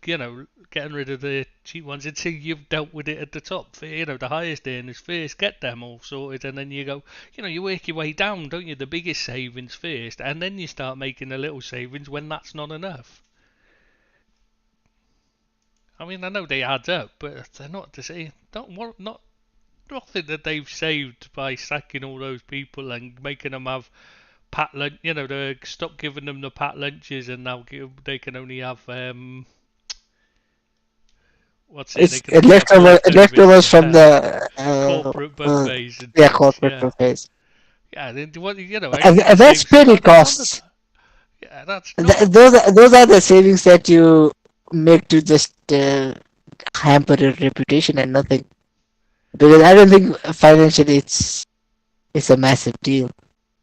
getting rid of the cheap ones until you've dealt with it at the top. The highest earners first, get them all sorted, and then you go. You work your way down, don't you? The biggest savings first, and then you start making the little savings when that's not enough. I mean, I know they add up, but they're not the same. Not nothing that they've saved by sacking all those people and making them have pat lunch. They stop giving them the pat lunches, and now they can only have what's it? They It's can only have leftovers leftovers, from the corporate uh, buffets and yeah, things. corporate Yeah, buffets. yeah. Anything to That's save petty staff. It's not the. costs. Yeah, that's not. Those are the savings that you make to just hamper your reputation and nothing. Because I don't think financially it's a massive deal.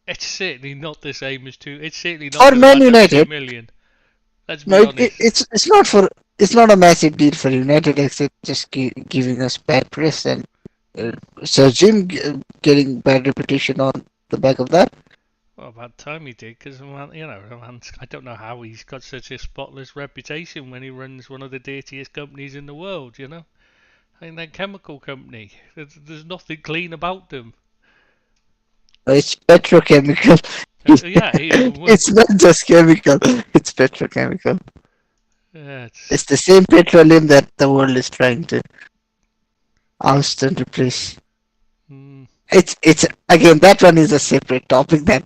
It's certainly not the same as two. It's certainly not For the Man lack of two United, million. Let's no, be honest. it's not a massive deal for United except just giving us bad press and uh, Sir Jim getting bad reputation on the back of that. Well, about time he did, because I don't know how he's got such a spotless reputation when he runs one of the dirtiest companies in the world. I mean, they're a chemical company. There's nothing clean about them. It's petrochemical. Yeah, even It's not just chemical. It's petrochemical. yeah, It's the same petroleum that the world is trying to oust and replace. mm, It's again that one is a separate topic that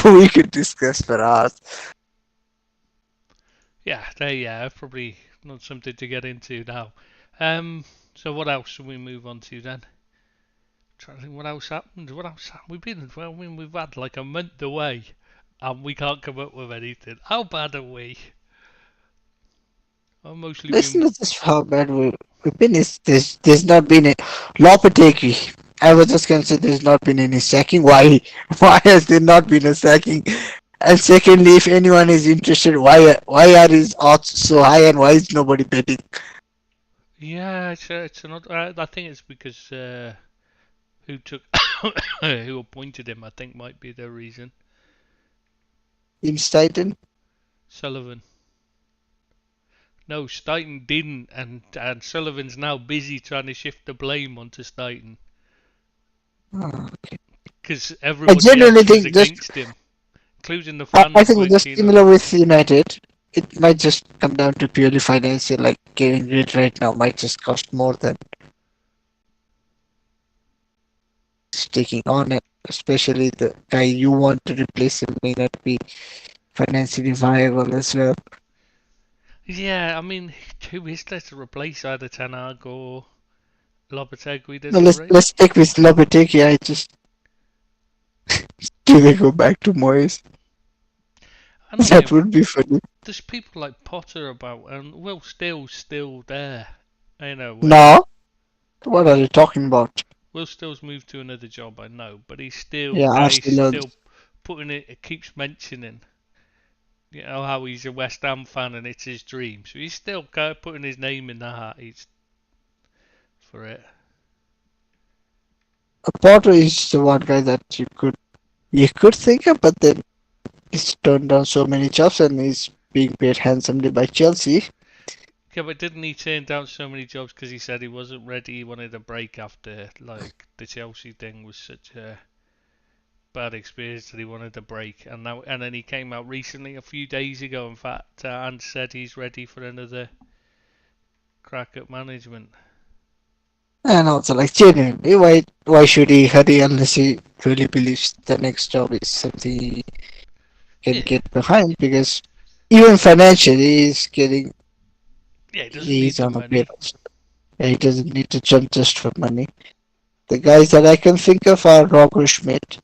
we could discuss for hours. yeah, probably not something to get into now. So what else should we move on to then? Trying to think what else happened. What else? Well, I mean, we've had like a month away, and we can't come up with anything. How bad are we? I've mostly It's been. not just how bad we've been. There's not been a Lopetegui. I was just gonna say there's not been any sacking. Why? Why has there not been a sacking? And secondly, if anyone is interested, why are his odds so high and why is nobody betting? Yeah, it's another. I think it's because who took who appointed him. I think might be the reason. In Titan? Sullivan. No, Stuyton didn't, and Sullivan's now busy trying to shift the blame onto Stuyton Oh. because I everybody genuinely else was think just against him, including the I fans think weren't just keen on similar him. with United, it might just come down to purely financial. Like getting rid right now might just cost more than sticking on it. Especially the guy you want to replace him may not be financially viable as well. Yeah, I mean, who is there to replace either Ten Hag or Lopetegui? No, There's let's already. let's take with Lopetegui. I just do they go back to Moyes? I know, yeah, That but would be funny. there's people like Potter about, and Will Still's still there. You know, No, what are you talking about? Will Still's moved to another job, I know, but he's still Yeah, there. He's Arsenal. still putting it. It keeps mentioning, you know, how he's a West Ham fan and it's his dream. So he's still kind of putting his name in the hat. He's for it. Potter is the one guy that you could think of, but then he's turned down so many jobs and he's being paid handsomely by Chelsea. Yeah, but didn't he turn down so many jobs because he said he wasn't ready? He wanted a break after like the Chelsea thing was such a bad experience that he wanted a break, and then he came out recently, a few days ago, in fact, and said he's ready for another crack at management. And also, like, genuinely, why should he hurry unless he really believes the next job is something he can Yeah, get behind? Because even financially, yeah, he doesn't need he's the on a money. payroll. He doesn't need to jump just for money. The guys that I can think of are Roger Schmidt,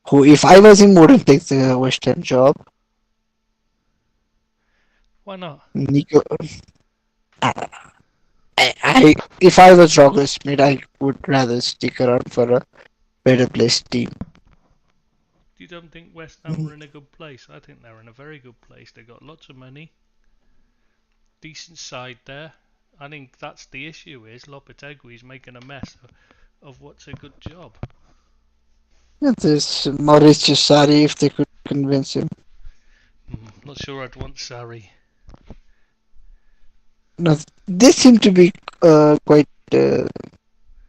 who, if I was him, wouldn't take the West Ham job. Why not? Nico, I, if I was Roger Schmidt, I would rather stick around for a better placed team. You don't think West Ham are in a good place? I think they're in a very good place. They got lots of money, decent side there. I think that's the issue. Is Lopetegui's making a mess of what's a good job. Yeah, there's Mauricio Sarri if they could convince him. Not sure I'd want Sarri. No, they seem to be quite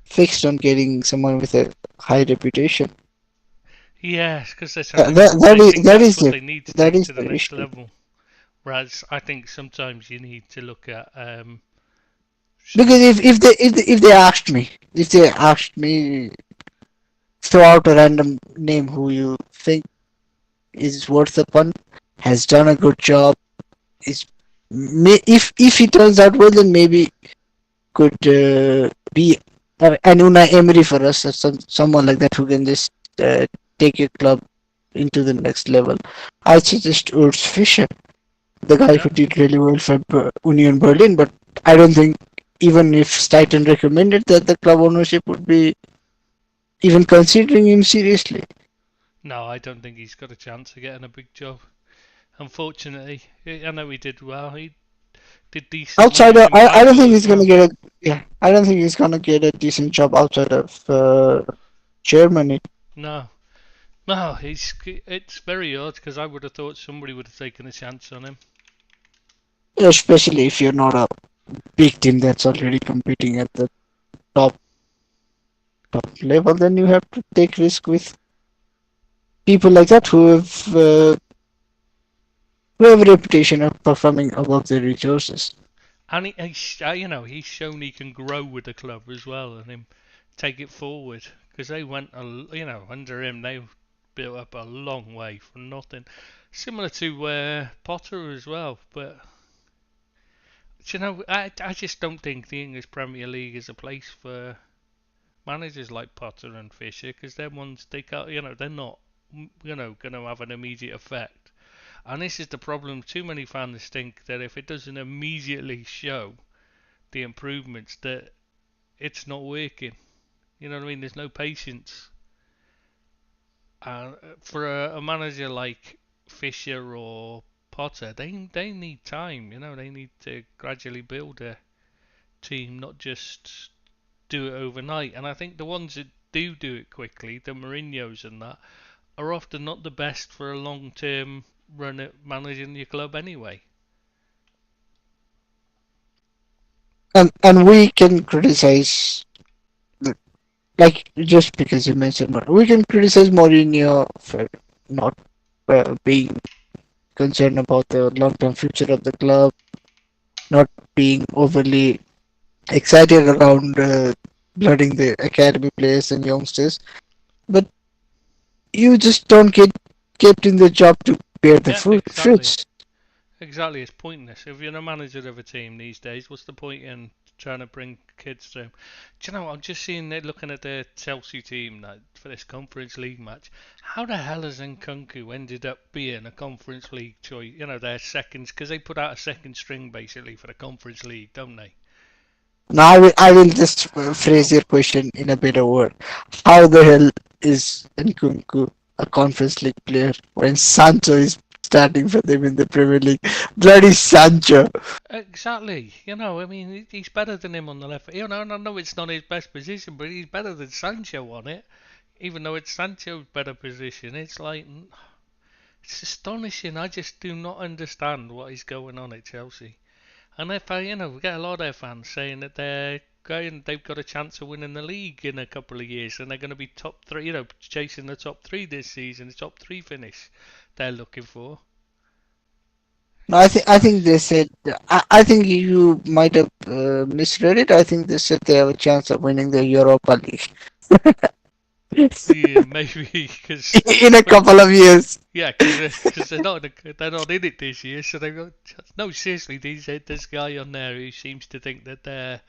fixed on getting someone with a high reputation. Yes, because they're Uh, trying to. that, that They is think that that's is what the they need to that take is to the the next issue. level. Whereas I think sometimes you need to look at Because someone. if they asked me, throw out a random name who you think is worth a punt, has done a good job, is if he turns out well, then maybe could be an Unai Emery for us, or someone like that who can just take your club into the next level. I suggest Urs Fischer, the guy who Yeah, did really well for Union Berlin, but I don't think even if Stuyton recommended that the club ownership would be even considering him seriously. no, I don't think he's got a chance of getting a big job. Unfortunately, I know he did well. He did decent Outside managing I don't Basel think as he's gonna well. get a yeah. I don't think he's gonna get a decent job outside of Germany. No, no, it's very odd because I would have thought somebody would have taken a chance on him. Especially if you're not a big team that's already competing at the top top level, then you have to take risk with people like that who have a reputation of performing above their resources. And you know, he's shown he can grow with the club as well, and him take it forward because they went, you know, under him they built up a long way from nothing. Similar to Potter as well, but you know, I just don't think the English Premier League is a place for managers like Potter and Fisher because they're ones they can't, you know, they're not, you know, going to have an immediate effect. And this is the problem. Too many fans think that if it doesn't immediately show the improvements, that it's not working. You know what I mean? There's no patience. For a manager like Fisher or Potter, they need time. You know, they need to gradually build a team, not just do it overnight. And I think the ones that do it quickly, the Mourinho's and that, are often not the best for a long term run at managing your club anyway. And we can criticize, like just because you mentioned, but we can criticize Mourinho for not being concerned about the long-term future of the club, not being overly excited around blooding the academy players and youngsters. But you just don't get kept in the job to bear the Yeah, exactly. fruits. Exactly, it's pointless. If you're a manager of a team these days, what's the point in trying to bring kids through? Do you know, I'm just seeing it looking at the Chelsea team now for this Conference League match. How the hell has Nkunku ended up being a Conference League choice? You know, their seconds, because they put out a second string basically for the Conference League, don't they? Now I will just phrase How? your question in a better word. How the hell is Nkunku a Conference League player when Sancho is starting for them in the Premier League? Bloody Sancho! Exactly. You know, I mean, he's better than him on the left. You know, and I know it's not his best position, but he's better than Sancho on it. Even though it's Sancho's better position, it's like it's astonishing. I just do not understand what is going on at Chelsea. And if I, you know, we get a lot of their fans saying that they've got a chance of winning the league in a couple of years, and they're going to be top three, you know, chasing the top three this season, the top three finish they're looking for. No, I think they said I think you might have misread it. I think they said they have a chance of winning the Europa League Yeah, maybe because, in a but couple of years. yeah, because they're not in it this year, so they got no seriously. There's this guy on there who seems to think that they're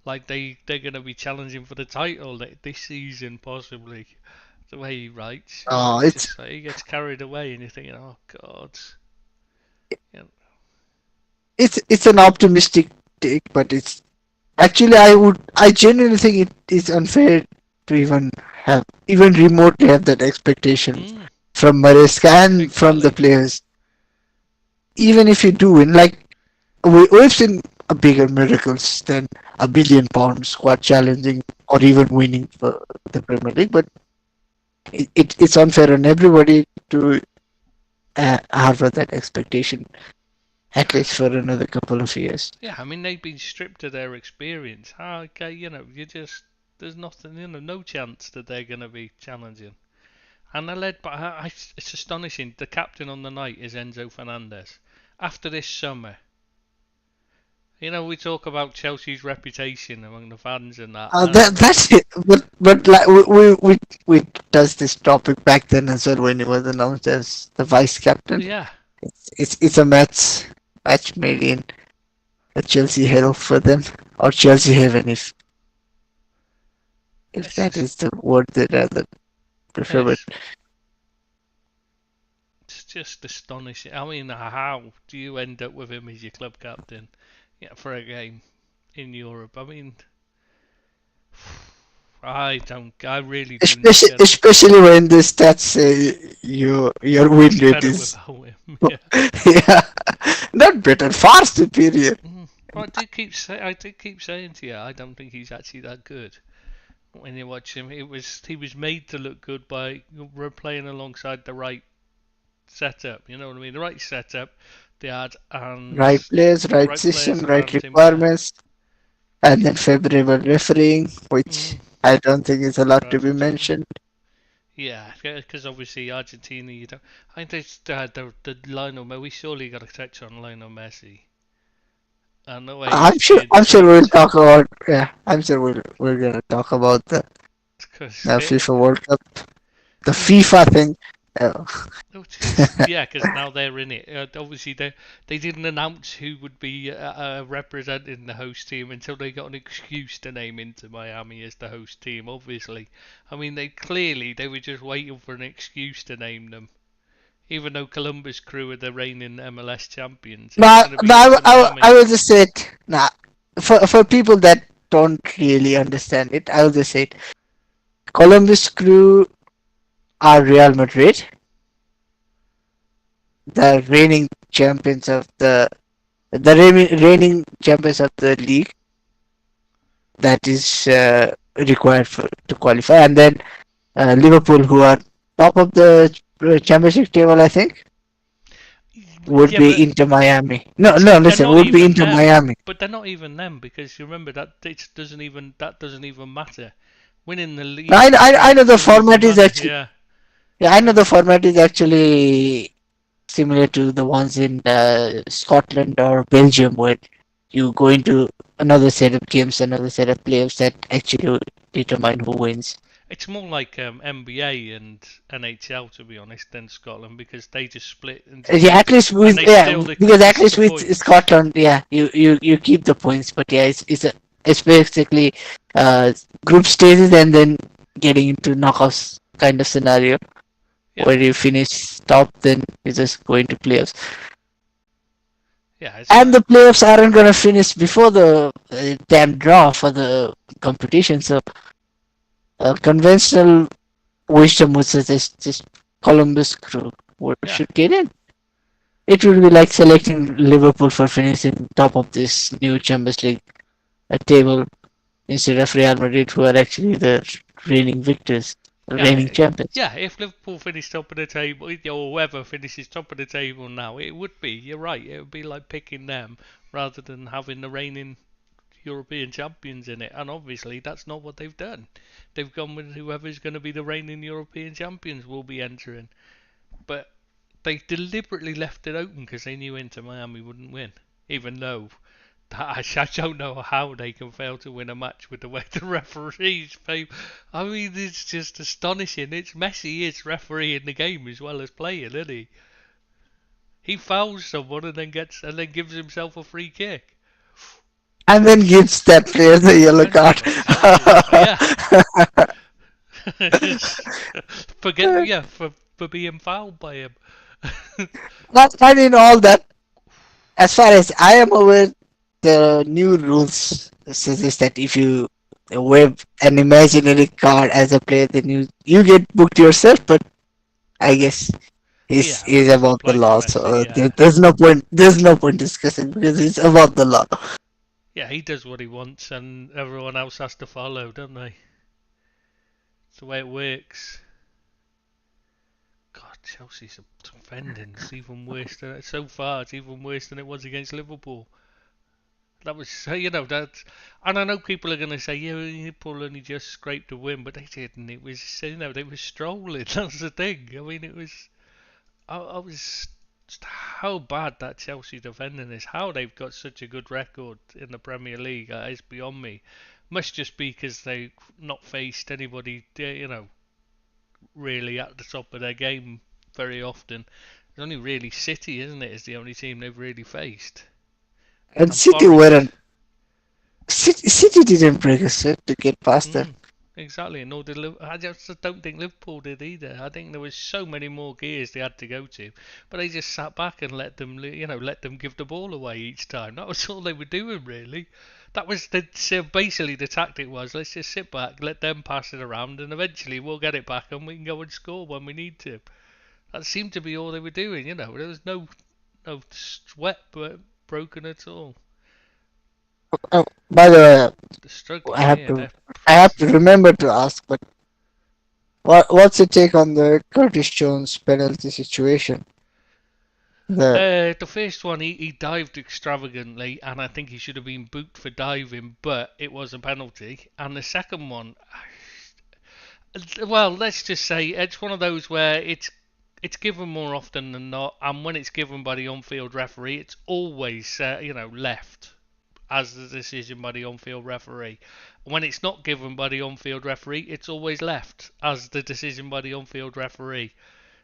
going to be challenging for the title this season possibly. The way he writes, you know, Oh, it's it's just like he gets carried away, and you're thinking, oh God, you know, it's an optimistic take, but it's actually I genuinely think it is unfair to even remotely have that expectation mm, from Maresca and from the exactly. players. Even if you do win, like we've seen a bigger miracles than £1 billion squad challenging or even winning for the Premier League, but it's unfair on everybody to have that expectation at least for another couple of years. Yeah, I mean they've been stripped of their experience. How, okay, you know, you just there's nothing, you know, no chance that they're going to be challenging. And they're led by, it's astonishing. The captain on the night is Enzo Fernandez. After this summer, you know, we talk about Chelsea's reputation among the fans and that, and That's it. But like we touched this topic back then as well when he was announced as the vice captain. yeah, It's a match made in a Chelsea hell for them or Chelsea heaven if it's that just, is the word that I rather prefer. But it's, it's just astonishing. I mean, how do you end up with him as your club captain, yeah, for a game in Europe? I mean, I really do not get it. especially when the stats say your win It's rate better is without him. Yeah. yeah not better, far superior. But I do keep saying to you, I don't think he's actually that good. When you watch him, he was made to look good by playing alongside the right setup. You know what I mean? The right setup they had, and Right players, the right right system, players right around him. Yeah. requirements, and then favorable refereeing, which Mm, I don't think is allowed for to be Argentina. mentioned. Yeah, because obviously Argentina, you don't. I think the Lionel Messi. We surely got to touch on Lionel Messi and the way I'm this sure. kid I'm sure we'll treats. talk about. Yeah, I'm sure we're gonna talk about the Because FIFA World Cup, the he's FIFA thing. Uh, yeah, because now they're in it. Obviously, they didn't announce who would be representing the host team until they got an excuse to name Inter Miami as the host team. Obviously, I mean they were just waiting for an excuse to name them. Even though Columbus Crew are the reigning MLS champions, it's now, going to be Inter I Miami. will just say it. Now, for people that don't really understand it, I will just say it. Columbus Crew are Real Madrid, the reigning champions of the reigning champions of the league that is required to qualify, and then Liverpool, who are top of the championship table, I think. would Yeah, be but Inter Miami. No, it's no, they're listen, not would be even Inter them. Miami. But they're not even them because you remember that it doesn't even matter. Winning the No, league I know the doesn't even format is matter. actually. Yeah, Yeah, I know yeah, the format is actually similar to the ones in Scotland or Belgium, where you go into another set of games, another set of playoffs that actually determine who wins. it's more like NBA and NHL to be honest than Scotland because they just split into Yeah, at leagues least and with they yeah, steal because at least the with points. Scotland, yeah, you keep the points, but yeah, it's basically uh group stages and then getting into knockouts kind of scenario Yeah, where you finish top, then you just go into playoffs. yeah, it's And the playoffs aren't gonna finish before the damn draw for the competition. So conventional wisdom would suggest just Columbus Crew yeah. should get in. It will be like selecting Liverpool for finishing top of this new Champions League table instead of Real Madrid, who are actually the reigning victors, reigning Yeah, champions. yeah. If Liverpool finish top of the table, or whoever finishes top of the table now, it would be. You're right. It would be like picking them rather than having the reigning European champions in it. And obviously, that's not what they've done. They've gone with whoever's going to be the reigning European champions will be entering. But they deliberately left it open because they knew Inter Miami wouldn't win, even though I don't know how they can fail to win a match with the way the referees play. I mean, it's just astonishing. It's Messi is refereeing the game as well as playing, isn't he? He fouls someone and then gives himself a free kick. And then gives that player the yellow And card. give a penalty. Yeah. Yeah, for being fouled by him. I mean, all that. As far as I am aware, the new rules suggest that if you wave an imaginary card as a player, then you get booked yourself. But I guess Yeah, that is doesn't about the apply to law, so Messi. Yeah. there's no point. There's no point discussing because it's about the law. Yeah, he does what he wants and everyone else has to follow, don't they? It's the way it works. God, Chelsea's defending is even worse than so far. It's even worse than it was against Liverpool. That was that, and I know people are going to say, yeah, Liverpool only just scraped a win, but they didn't. It was they were strolling. That's the thing. I mean, it was I was just how bad that Chelsea defending is. How they've got such a good record in the Premier League is beyond me. Must just be because they've not faced anybody, really at the top of their game very often. It's only really City, isn't it? Is the only team they've really faced. And And Forest. City didn't break a sweat to get past them. Exactly, and nor did Liverpool. I just don't think Liverpool did either. I think there was so many more gears they had to go to, but they just sat back and let them, let them give the ball away each time. That was all they were doing, really. That was basically the tactic was let's just sit back, let them pass it around, and eventually we'll get it back and we can go and score when we need to. That seemed to be all they were doing. There was no sweat broken at all. Oh, by the way, They're I struggling have here. to I have to remember to ask, but what's your take on the Curtis Jones penalty situation? The The first one, he dived extravagantly, and I think he should have been booked for diving, but it was a penalty. And the second one, well, let's just say it's one of those where it's given more often than not, and when it's given by the on-field referee, it's always left as the decision by the on-field referee. When it's not given by the on-field referee, it's always left as the decision by the on-field referee.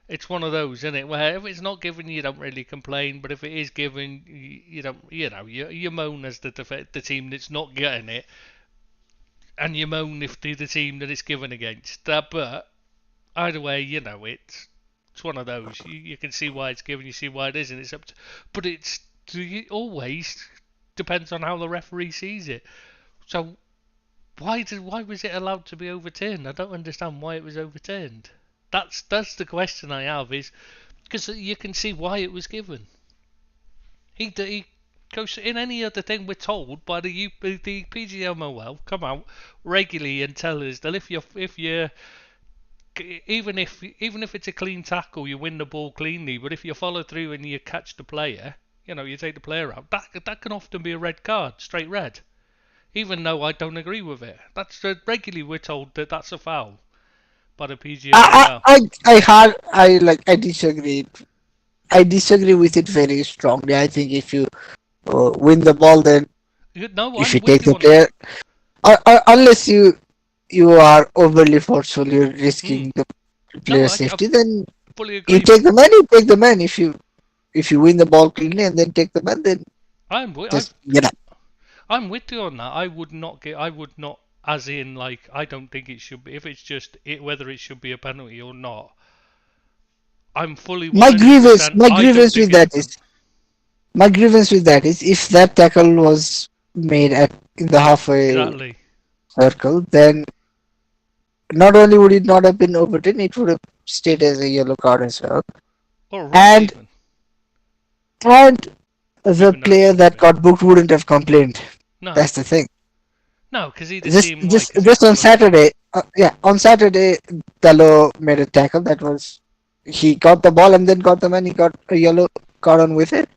It's one of those, isn't it? Where if it's not given, you don't really complain, but if it is given, you don't. You moan as the team that's not getting it, and you moan if the team that it's given against. But either way, it's one of those. You can see why it's given, you see why it isn't. It's up to, but it always depends on how the referee sees it. So why was it allowed to be overturned? I don't understand why it was overturned. That's the question I have, is because you can see why it was given. He goes in any other thing we're told by the PGMOL come out regularly and tell us that if you're even if it's a clean tackle, you win the ball cleanly. But if you follow through and you catch the player, you take the player out. That can often be a red card, straight red. Even though I don't agree with it, that's regularly we're told that that's a foul by the PGMOL. I disagree. I disagree with it very strongly. I think if you win the ball, then No, if I'm you with take you the on that. player, unless you are overly forceful, you're Hmm. risking the No, player I safety. Then fully you agree take with the you. man. You take the man. If you win the ball cleanly and then take the man, then I'm with, just get up. I'm with you on that. I would not, as in like, I don't think it should be. If it's just whether it should be a penalty or not, I'm fully My grievance, 100%. my I don't grievance think with it's a that penalty. is, my grievance with that is, if that tackle was made at in the halfway Exactly. circle, then not only would it not have been overturned, it would have stayed as a yellow card as well. Or red And even. and the Even though it player shouldn't that be. got booked wouldn't have complained. No. That's the thing. No, because he'd have Just seemed just like as he just on followed through. Saturday, on Saturday, Dallo made a tackle that was he got the ball and then got the man. He got a yellow card on with it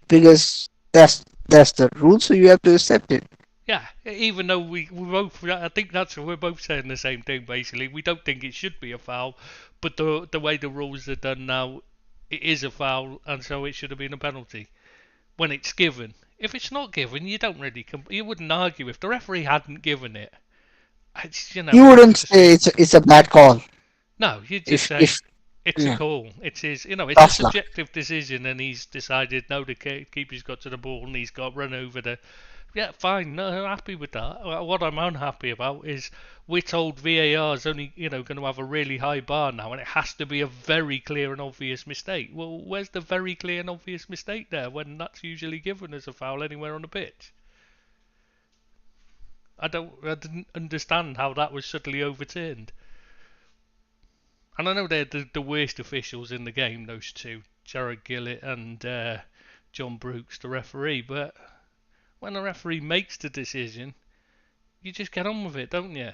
because that's the rule. So you have to accept it. Yeah, even though we both, I think we're both saying the same thing basically. We don't think it should be a foul, but the way the rules are done now, it is a foul, and so it should have been a penalty when it's given. If it's not given, you don't really you wouldn't argue if the referee hadn't given it. It's You it's wouldn't just say it's a bad call no. You just if say it's a yeah, call. It's his, it's a tough luck. subjective decision, and he's decided no. The keeper's got to the ball, and he's got run over the. Yeah, fine. No, I'm happy with that. What I'm unhappy about is we're told VAR is only, going to have a really high bar now, and it has to be a very clear and obvious mistake. Well, where's the very clear and obvious mistake there when that's usually given as a foul anywhere on the pitch? I didn't understand how that was suddenly overturned. And I know they're the worst officials in the game, those two, Jared Gillett and John Brooks, the referee. But when a referee makes the decision, you just get on with it, don't you?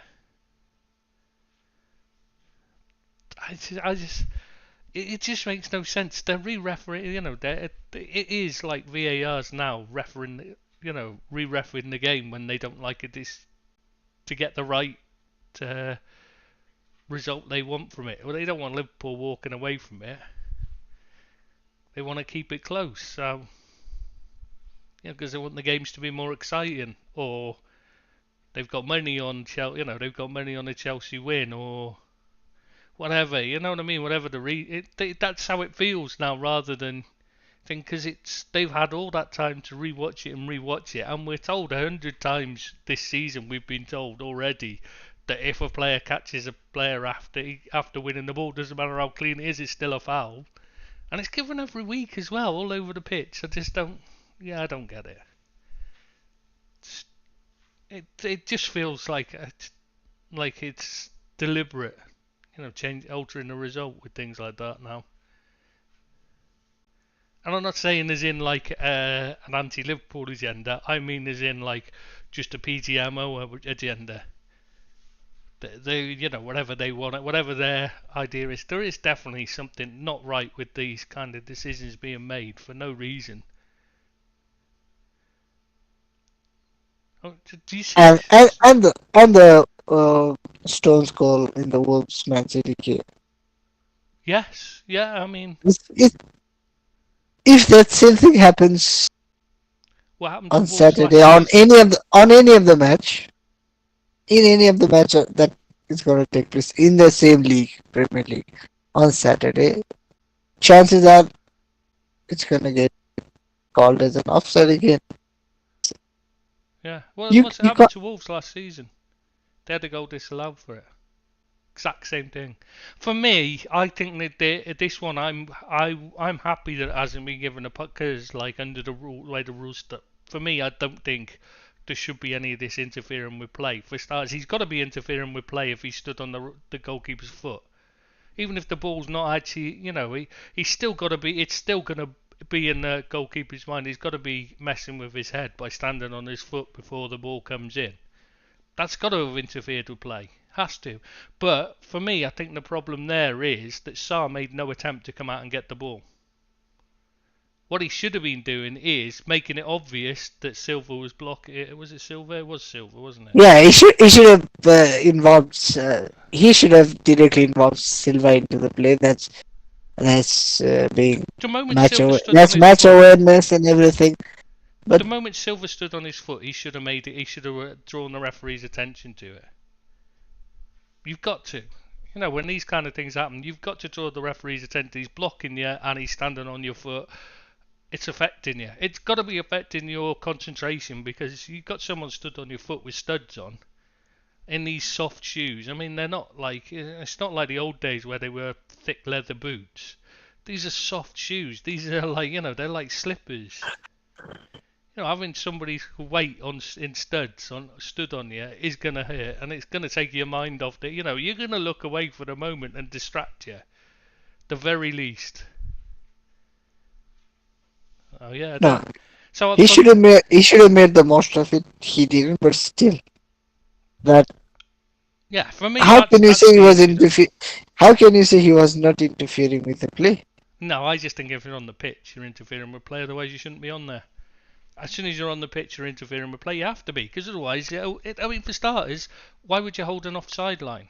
I just it just makes no sense. They're re-refereeing, it is like VAR's now refereeing, re-refereeing the game when they don't like it to get the right uh, result they want from it. Well, they don't want Liverpool walking away from it. They want to keep it close. So, because they want the games to be more exciting, or they've got money on they've got money on a Chelsea win, or whatever. You know what I mean? Whatever that's how it feels now, rather than think because they've had all that time to rewatch it, and we're told 100 times this season. We've been told already that if a player catches a player after winning the ball, doesn't matter how clean it is, it's still a foul, and it's given every week as well, all over the pitch. I just don't. Yeah, I don't get it. It just feels like it's deliberate, altering the result with things like that now. And I'm not saying as in like an anti-Liverpool agenda. I mean as in like just a PGMO agenda. They, whatever they want, whatever their idea is, there is definitely something not right with these kind of decisions being made for no reason. Oh, do you see? And the Stones goal in the Wolves Man City game. Yes, yeah. I mean, If that same thing happens what happened to on Wolves Saturday last season? on any of the match, in any of the match that is going to take place in the same league, Premier League, on Saturday, chances are it's going to get called as an offside again. Yeah. Well, You what's you happened can't. to Wolves last season? They had a goal disallowed for it. Exact same thing. For me, I think that this one, I'm happy that it hasn't been given a puck because, like, under the rule, like the rules. For me, I don't think there should be any of this interfering with play. For starters, he's got to be interfering with play if he stood on the goalkeeper's foot. Even if the ball's not actually, he's still got to be. It's still gonna be in the goalkeeper's mind. He's got to be messing with his head by standing on his foot before the ball comes in. That's got to have interfered with play. Has to. But for me, I think the problem there is that Sarr made no attempt to come out and get the ball. What he should have been doing is making it obvious that Silva was blocking. Was it Silva? It was Silva, wasn't it? Yeah, he should have involved. He should have directly involved Silva into the play. That's being The moment Silva stood on that's his match foot, awareness and everything. But the moment Silva stood on his foot, he should have made it. He should have drawn the referee's attention to it. You've got to. You know, when these kind of things happen, you've got to draw the referee's attention. He's blocking you and he's standing on your foot. It's affecting you. It's got to be affecting your concentration because you've got someone stood on your foot with studs on in these soft shoes. I mean, they're not like, it's not like the old days where they were thick leather boots. These are soft shoes. These are like, they're like slippers. Having somebody's weight in studs stood on you is gonna hurt, and it's gonna take your mind off the. You're gonna look away for a moment and distract you, the very least. Oh yeah. no, So he should have made the most of it. He didn't, but still, that. Yeah, for me. How can you say he was How can you say he was not interfering with the play? No, I just think if you're on the pitch, you're interfering with play. Otherwise, you shouldn't be on there. As soon as you're on the pitch, you're interfering with play. You have to be, because otherwise, for starters, why would you hold an offside line?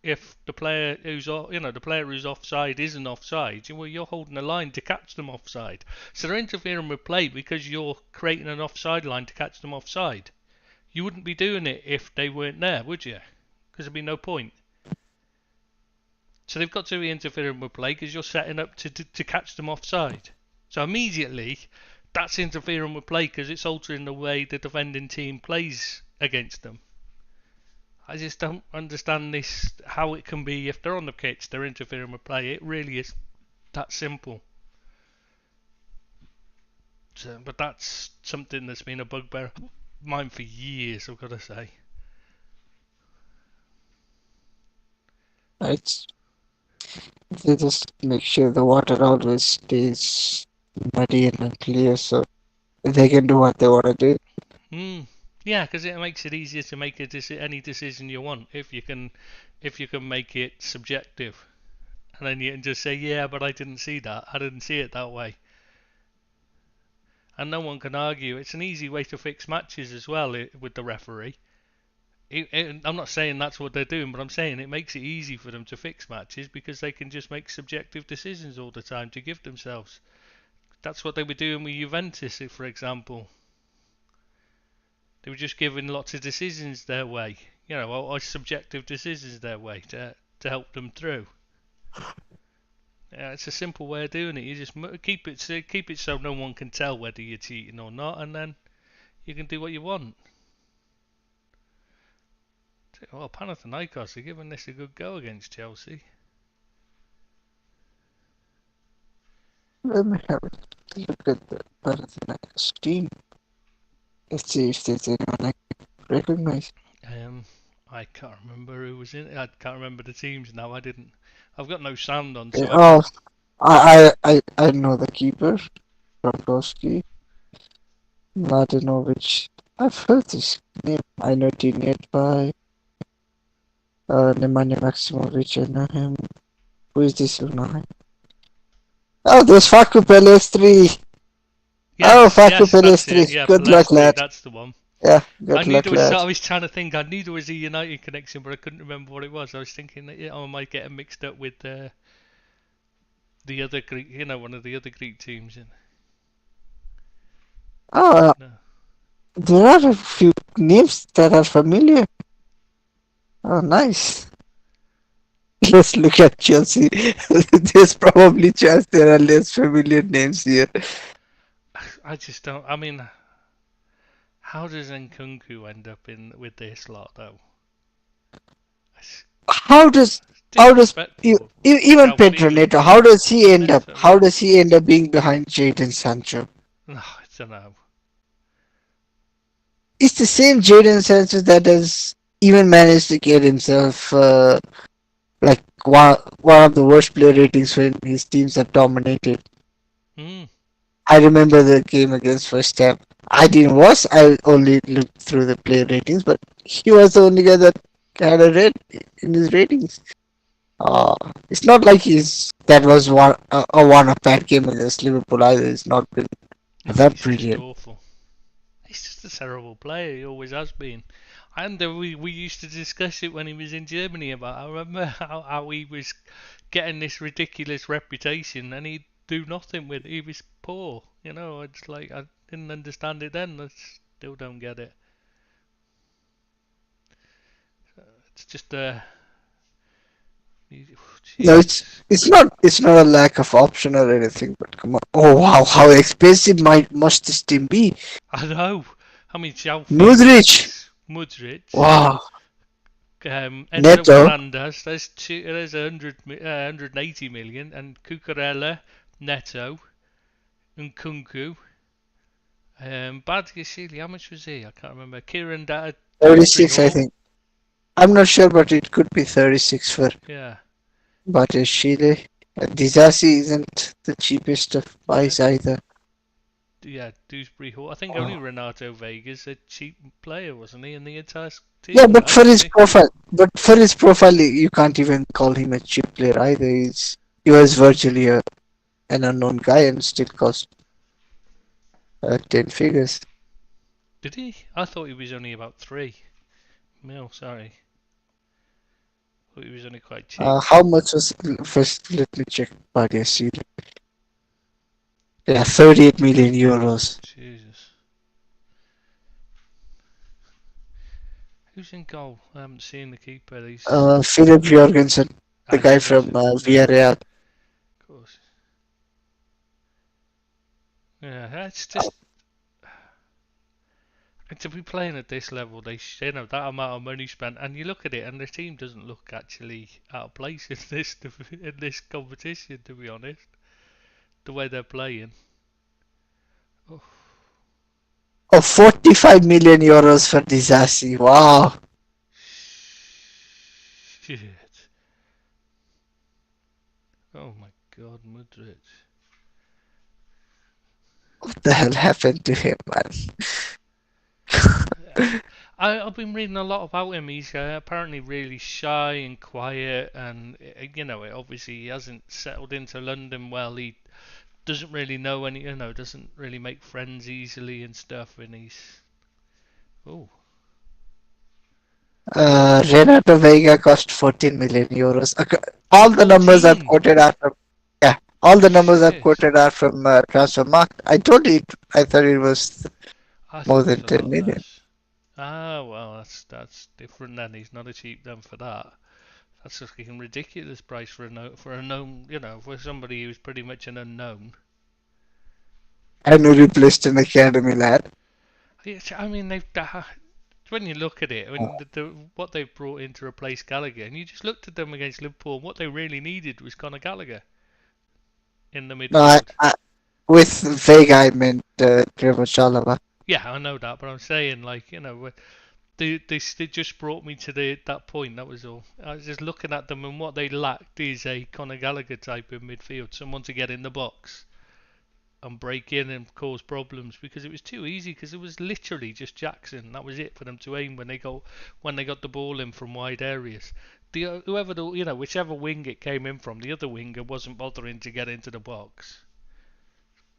If the player who's offside isn't offside, you're holding a line to catch them offside. So they're interfering with play because you're creating an offside line to catch them offside. You wouldn't be doing it if they weren't there, would you? Because there'd be no point. So they've got to be interfering with play because you're setting up to catch them offside. So immediately, that's interfering with play because it's altering the way the defending team plays against them. I just don't understand this, how it can be if they're on the pitch, they're interfering with play. It really is that simple. So, but that's something that's been a bugbear of mine for years, I've got to say. Right. They just make sure the water always stays muddy and unclear, so they can do what they want to do. Yeah, because it makes it easier to make any decision you want if you can make it subjective, and then you can just say, yeah, but I didn't see that. I didn't see it that way, and no one can argue. It's an easy way to fix matches as well with the referee. I'm not saying that's what they're doing, but I'm saying it makes it easy for them to fix matches because they can just make subjective decisions all the time to give themselves. That's what they were doing with Juventus, for example. They were just giving lots of decisions their way, or subjective decisions their way to help them through. Yeah, it's a simple way of doing it. You just keep it so no one can tell whether you're cheating or not, and then you can do what you want. Well, Panathinaikos are giving this a good go against Chelsea. Let me have a look at the Panathinaikos team. Let's see if there's anyone I can recognize. I can't remember who was in it. I can't remember the teams now. I've got no sound on. So I know the keeper, Frankowski, Mladenovic. I've heard this name. I know T-Net by Nemanja Maksimovic. I know him. Who is this? Oh, there's Facu Pelestri. Yes, Facu Pelestri. Yeah, good luck, lad. That's the one. Yeah, good luck, lad. I was trying to think. I knew there was a United connection, but I couldn't remember what it was. I was thinking that I might get it mixed up with the other Greek, one of the other Greek teams. No. There are a few names that are familiar. Oh, nice. Let's look at Chelsea. There's probably chance there are less familiar names here. I just don't. I mean, how does Nkunku end up with this lot though? How does even Pedro Neto? How does he end up? How does he end up being behind Jadon Sancho? No, I don't know. It's the same Jadon Sancho that has even managed to get himself like one of the worst player ratings when his teams have dominated. I remember the game against West Ham. I didn't watch. I only looked through the player ratings, but he was the only guy that had a red in his ratings. Uh, it's not like that was one of bad game against Liverpool either. It's not been No, that he's just brilliant. awful. He's just a terrible player. He always has been. And we used to discuss it when he was in Germany about. I remember how he was getting this ridiculous reputation and he'd do nothing with it. He was poor. You know, it's like I didn't understand it then. I still don't get it. It's just No, Jesus. it's not a lack of option or anything. But come on, oh wow, how expensive must this team be? I know. I mean, João Mudrich, Felix, Mudryk, wow, Enzo Neto, Fernandez. There's 180 million, and Cucurella, Neto, and Kunku. Badiashile, how much was he? I can't remember. Kieran Dewsbury 36, I Hall. think. I'm not sure, but it could be 36 for Yeah, Chile. Disasi isn't the cheapest of yeah, buys either. yeah. Dewsbury Hall. I think only Oh. Renato Vega's a cheap player, wasn't he? In the entire Yeah, team, but for his actually. profile, you can't even call him a cheap player either. He was virtually an unknown guy and still cost 10 figures. Did he? I thought he was only about 3 mil. Sorry, thought he was only quite cheap. How much was first? Let me check. Badiashile. Yeah, 38 million euros. Jesus. Who's in goal? I haven't seen the keeper. Philip Jorgensen, the guy from Jorgensen. Yeah, Villarreal. of course. Yeah, that's just. And to be playing at this level, that amount of money spent, and you look at it, and the team doesn't look actually out of place in this competition. To be honest, the way they're playing. Oh, Oh, 45 million euros for Disasi. Wow. shit! Oh my God, Madrid. What the hell happened to him, man? I've been reading a lot about him. He's apparently really shy and quiet, and obviously he hasn't settled into London well. He doesn't really know any, doesn't really make friends easily and stuff. And he's oh, Renato Vega cost 14 million euros. All the numbers I've 14. quoted are from, yeah, all the numbers I've Shit. quoted are from Transfermarkt. I thought it was I more thought it than was a 10 lot million. less. Ah, well, that's different then. He's not a cheap then for that. That's a fucking ridiculous price for a known, for somebody who's pretty much an unknown. And we replaced an academy lad. I mean, when you look at it, Uh, when what they've brought in to replace Gallagher, and you just looked at them against Liverpool, and what they really needed was Conor Gallagher in the no, midfield. with Vega, I meant Trevor Chalobah. Yeah, I know that, but I'm saying they just brought me to that point. That was all. I was just looking at them, and what they lacked is a Conor Gallagher type in midfield, someone to get in the box and break in and cause problems because it was too easy because it was literally just Jackson. That was it for them to aim when they got the ball in from wide areas. Whichever wing it came in from, the other winger wasn't bothering to get into the box.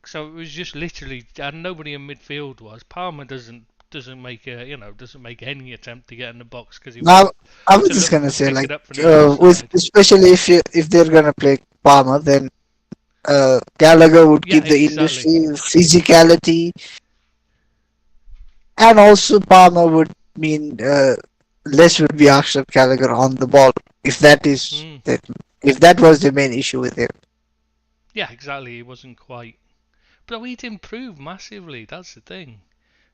So it was just literally, and nobody in midfield was. Palmer doesn't make any attempt to get in the box because he Now, wants I was to just look gonna to say, pick like, it up from the with inside. especially if they're gonna play Palmer, then Gallagher would Yeah, give the exactly. industry physicality, and also Palmer would mean less would be asked of Gallagher on the ball if Mm. if that was the main issue with him. Yeah, exactly. He wasn't quite. But he'd improved massively. That's the thing.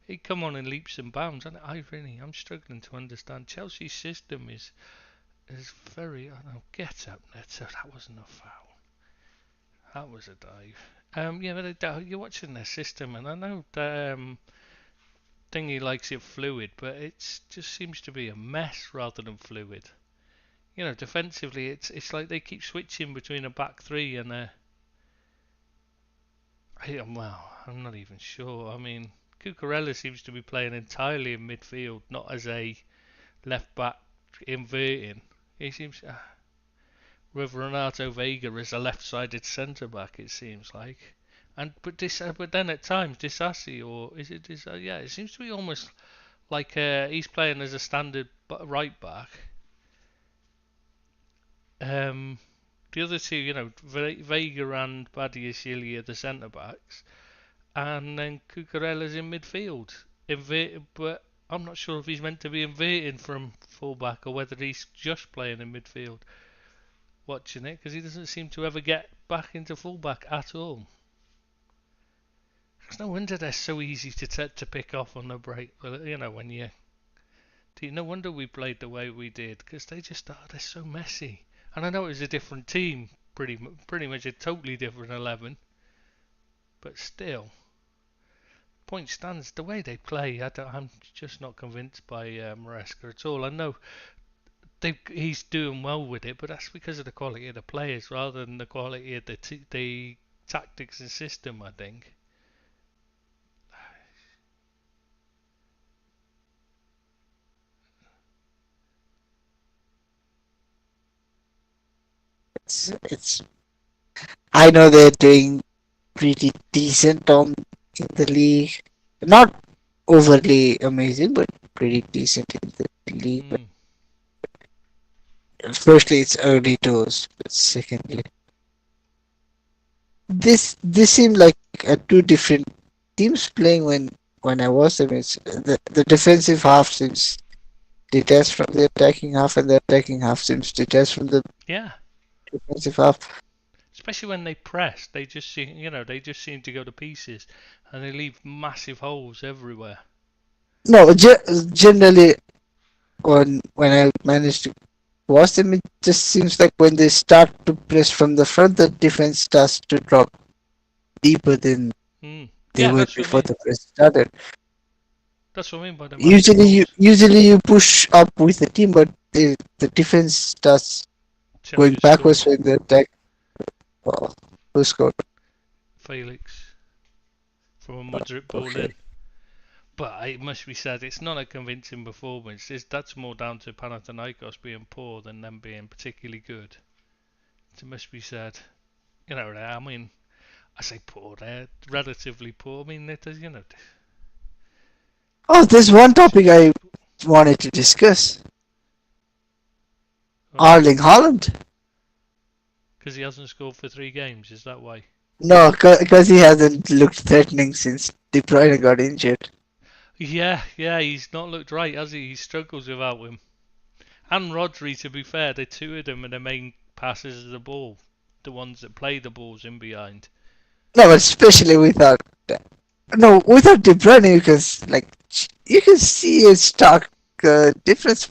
He'd come on in leaps and bounds, and I'm struggling to understand. Chelsea's system is very. I don't know. Get up, Neto. That wasn't a foul. That was a dive. Yeah, but you're watching their system, and I know Thingy likes it fluid, but it just seems to be a mess rather than fluid. Defensively, it's like they keep switching between a back three and a. Well, I'm not even sure. I mean, Cucurella seems to be playing entirely in midfield, not as a left back inverting. He seems with Renato Vega as a left-sided centre back. It seems like, but then at times Disasi, or is it Disasi? Yeah, it seems to be almost like he's playing as a standard right back. The other two, Vega and Badiashile are the centre backs, and then Cucurella's in midfield, inverted. But I'm not sure if he's meant to be inverting from fullback or whether he's just playing in midfield. Watching it, because he doesn't seem to ever get back into fullback at all. It's no wonder they're so easy to pick off on the break. Well, when you no wonder we played the way we did, because they're so messy. And I know it was a different team, pretty much a totally different 11, but still, point stands the way they play. I'm just not convinced by Maresca at all. I know he's doing well with it, but that's because of the quality of the players rather than the quality of the tactics and system, I think. It's. I know they're doing pretty decent in the league. Not overly amazing, but pretty decent in the league. But firstly, it's early doors. But secondly, this seemed like two different teams playing when I watched them. It's the defensive half seems detached from the attacking half, and the attacking half seems detached from the defensive half. Especially when they press, they just seem to go to pieces, and they leave massive holes everywhere. No, generally, when I manage to watch them, it just seems like when they start to press from the front, the defense starts to drop deeper than they were before the press started. That's what I mean by the usually you push up with the team, but the defense starts going backwards when the attack. Well, who scored? Felix from a Mudryk ball in. But it must be said, it's not a convincing performance. That's more down to Panathinaikos being poor than them being particularly good. It must be said. I mean, I say poor, they're relatively poor. I mean, Oh, there's one topic I wanted to discuss. Erling Haaland. Because he hasn't scored for 3 games, is that why? No, because he hasn't looked threatening since De Bruyne got injured. Yeah, he's not looked right, has he? He struggles without him. And Rodri, to be fair, the two of them are the main passers of the ball. The ones that play the balls in behind. No, but especially without De Bruyne, because you can see a stark difference.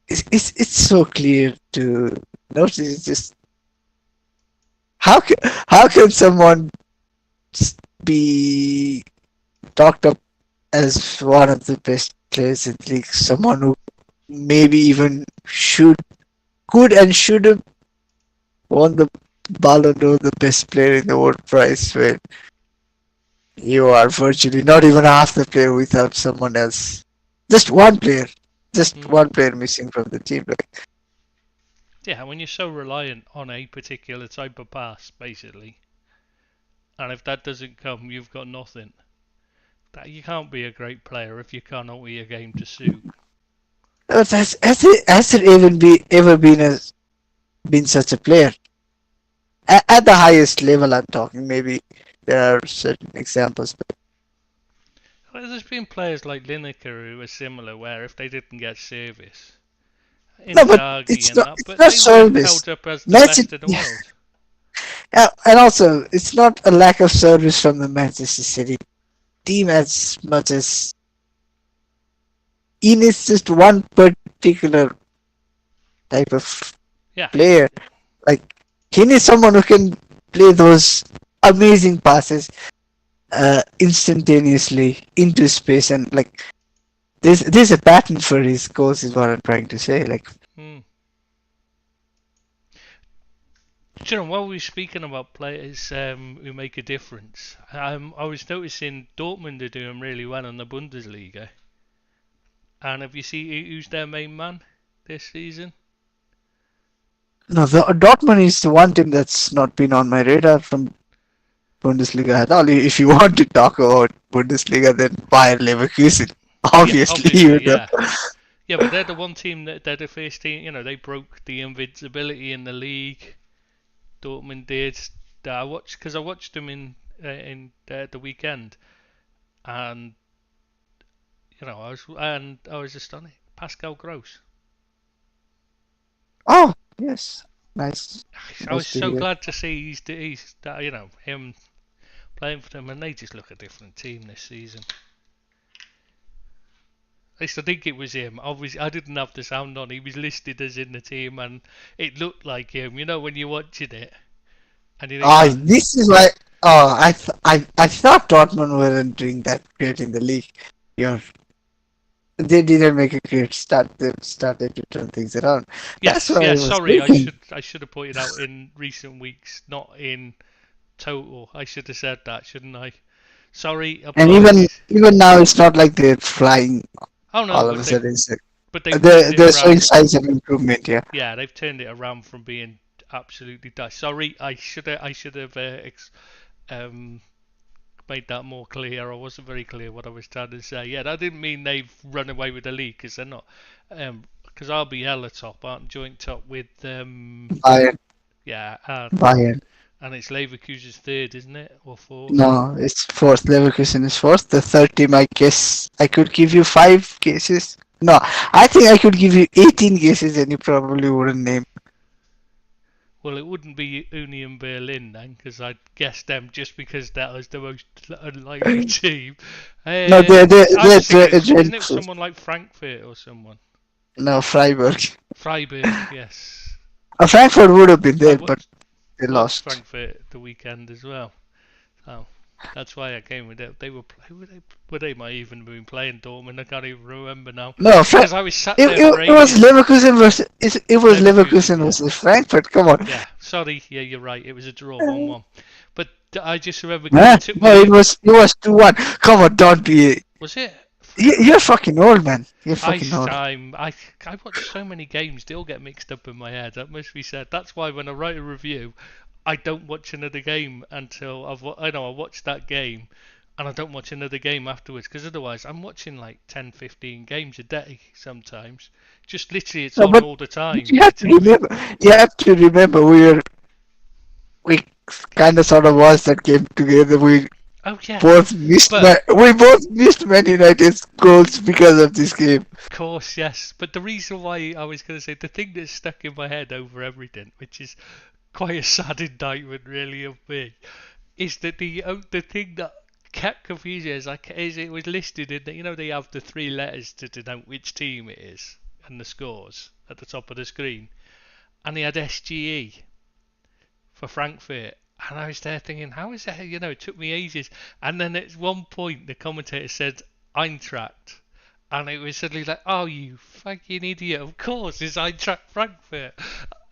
It's so clear to notice. It's just how can someone be talked up as one of the best players in the league? Someone who maybe even could and should have won the Ballon d'Or, the best player in the world prize, when you are virtually not even half the player without someone else. Just one player missing from the team. Yeah, when you're so reliant on a particular type of pass, basically, and if that doesn't come, you've got nothing. You can't be a great player if you can't alter your game to suit. Has it ever been such a player? At the highest level, I'm talking. Maybe there are certain examples, but there's been players like Lineker who are similar, where if they didn't get service, no, but it's not service. Held up as the best in the world. Yeah, and also it's not a lack of service from the Manchester City team as much as he needs just one particular type of player. Like, he needs someone who can play those amazing passes instantaneously into space, and there's a pattern for his goals, is what I'm trying to say. Do you know, while we're speaking about players who make a difference, I was noticing Dortmund are doing really well in the Bundesliga. And have you seen who's their main man this season? No, the Dortmund is the one team that's not been on my radar from Bundesliga at all. If you want to talk about Bundesliga, then Bayer Leverkusen. Yeah, Obviously, you obviously, know. yeah. Yeah, but they're the one team they're the first team. You know, they broke the invincibility in the league. Dortmund did. I watched them in the weekend, and I was astonished. Pascal Gross. Oh, yes. Nice. I was Nice to so hear. glad to see he's him playing for them, and they just look a different team this season. I used to think it was him. Obviously, I didn't have the sound on. He was listed as in the team, and it looked like him. You know, when you're watching it, and you think, Ah, oh, this is why. Oh, I thought Dortmund weren't doing that great in the league. You're, they didn't make a great start. They started to turn things around. That's yes, what I yes. was Sorry, thinking. I should have pointed out in recent weeks, not in total. I should have said that, shouldn't I? Sorry, And even apologies. even now, it's not like they're flying Oh no, all of a sudden. but they've They're turned it they're showing around. signs of improvement. Yeah. Yeah, they've turned it around from being absolutely dust. Sorry, I should have um, made that more clear. I wasn't very clear what I was trying to say. Yeah, that didn't mean they've run away with the league because they're not. Because RBL are top, aren't joint top with Bayern. yeah, Bayern. and it's Leverkusen's third, isn't it, or fourth? No, it's fourth. Leverkusen is fourth. The third team, I guess, I could give you 5 guesses. No, I think I could give you 18 guesses, and you probably wouldn't name. Well, it wouldn't be Union Berlin then, because I'd guessed them just because that was the most unlikely team. No, I was thinking, isn't it dreadful. someone like Frankfurt or someone? No, Freiburg. Freiburg, yes. Frankfurt would have been I there, but they watched lost. Frankfurt the weekend as well. So that's why I came with it. Were they might even been playing Dortmund? I can't even remember now No, because I was sat it, there for it, it was ages. Leverkusen versus it was Leverkusen, Leverkusen yeah. versus Frankfurt. Come on. Yeah, sorry. Yeah, you're right. It was a draw, 1-1. But I just remember because Nah, it took no, me. it was 2-1. Come on, don't be. Was it? You're fucking old, man. You're I fucking old. I watch so many games, they all get mixed up in my head. That must be said. That's why when I write a review, I don't watch another game until I watched that game, and I don't watch another game afterwards because otherwise I'm watching like 10, 15 games a day sometimes. Just literally, it's No, on all the time. but you have to remember. You have to remember we kind of sort of was that game together. Oh yeah, We both missed Man United's goals because of this game. of course, yes. But the reason why I was going to say the thing that's stuck in my head over everything, which is quite a sad indictment really of me, is that the thing that kept confusing is it was listed in that they have the three letters to denote which team it is and the scores at the top of the screen, and they had SGE for Frankfurt. And I was there thinking, how is that? It took me ages. And then at one point, the commentator said Eintracht. And it was suddenly like, oh, you fucking idiot. Of course, it's Eintracht Frankfurt.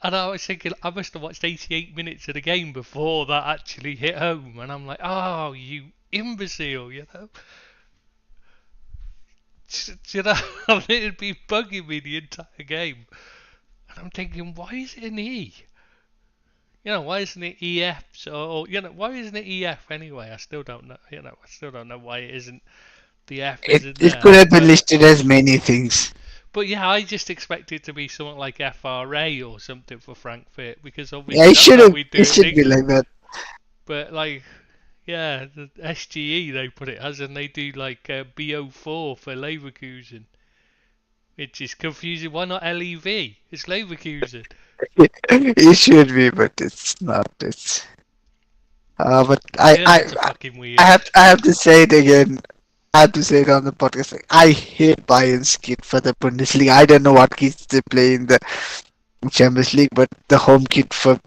And I was thinking, I must have watched 88 minutes of the game before that actually hit home. And I'm like, oh, you imbecile. It'd be bugging me the entire game. And I'm thinking, why is it an E? Why isn't it EF? So, why isn't it EF anyway? I still don't know. I still don't know why it isn't. The F isn't It there. could have been listed as many things. But yeah, I just expect it to be something like FRA or something for Frankfurt because Yeah, obviously it that's should how have. we do It it in should be like England. that. But like, yeah, the SGE they put it as, and they do like BO4 for Leverkusen, which is confusing. Why not LEV? It's Leverkusen. It should be, but it's not. It's. But Germans are fucking weird. I have to say it again. I have to say it on the podcast. Like, I hate Bayern's kit for the Bundesliga. I don't know what kits they play in the Champions League, but the home kit for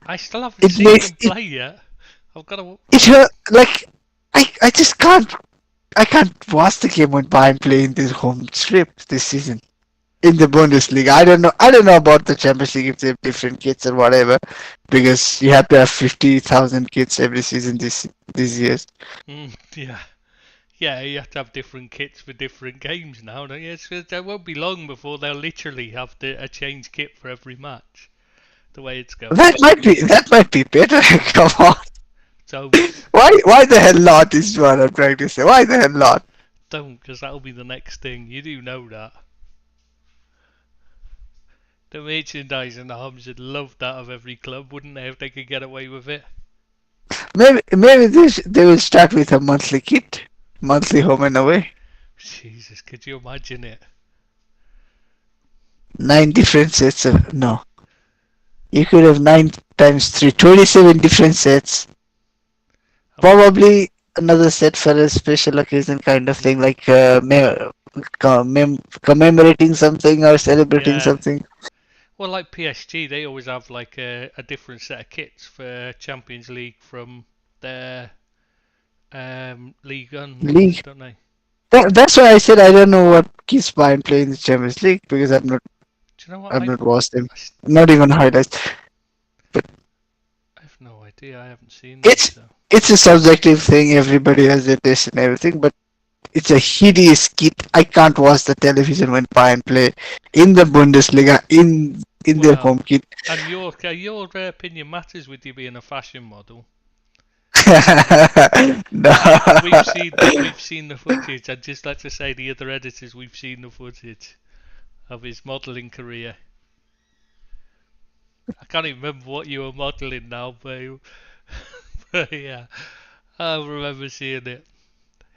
I still haven't seen them play yet. I've got to. it hurt. Like I just can't. I can't watch the game when Bayern playing this home strip this season. in the Bundesliga. I don't know. I don't know about the Champions League if they have different kits or whatever, because you have to have 50,000 kits every season these years. Yeah. Yeah, you have to have different kits for different games now. Don't you? It won't be long before they'll literally have a change kit for every match. The way it's going. That might be better. Come on. So Why the hell not is what I'm trying to say. Why the hell not? don't, because that'll be the next thing. You do know that. The merchandising arms would love that of every club, wouldn't they, if they could get away with it? Maybe they will start with a monthly kit, monthly home and away. Jesus, could you imagine it? 9 different sets of no. You could have 9 times 3, 27 different sets. Probably another set for a special occasion kind of thing, like commemorating something or celebrating Yeah. something. Well, like PSG, they always have like a different set of kits for Champions League from their League One, League. don't they? That's why I said I don't know what keeps Bayern playing in the Champions League because Do you know what? I've not watched them. I Not even highlights. have no idea. I haven't seen them. So. It's a subjective thing. Everybody has their taste and everything, but it's a hideous kit. I can't watch the television when Bayern play in the Bundesliga in their home kit. And your opinion matters with you being a fashion model. No. We've seen the footage. I'd just like to say the other editors, we've seen the footage of his modelling career. I can't even remember what you were modelling now, but yeah, I remember seeing it.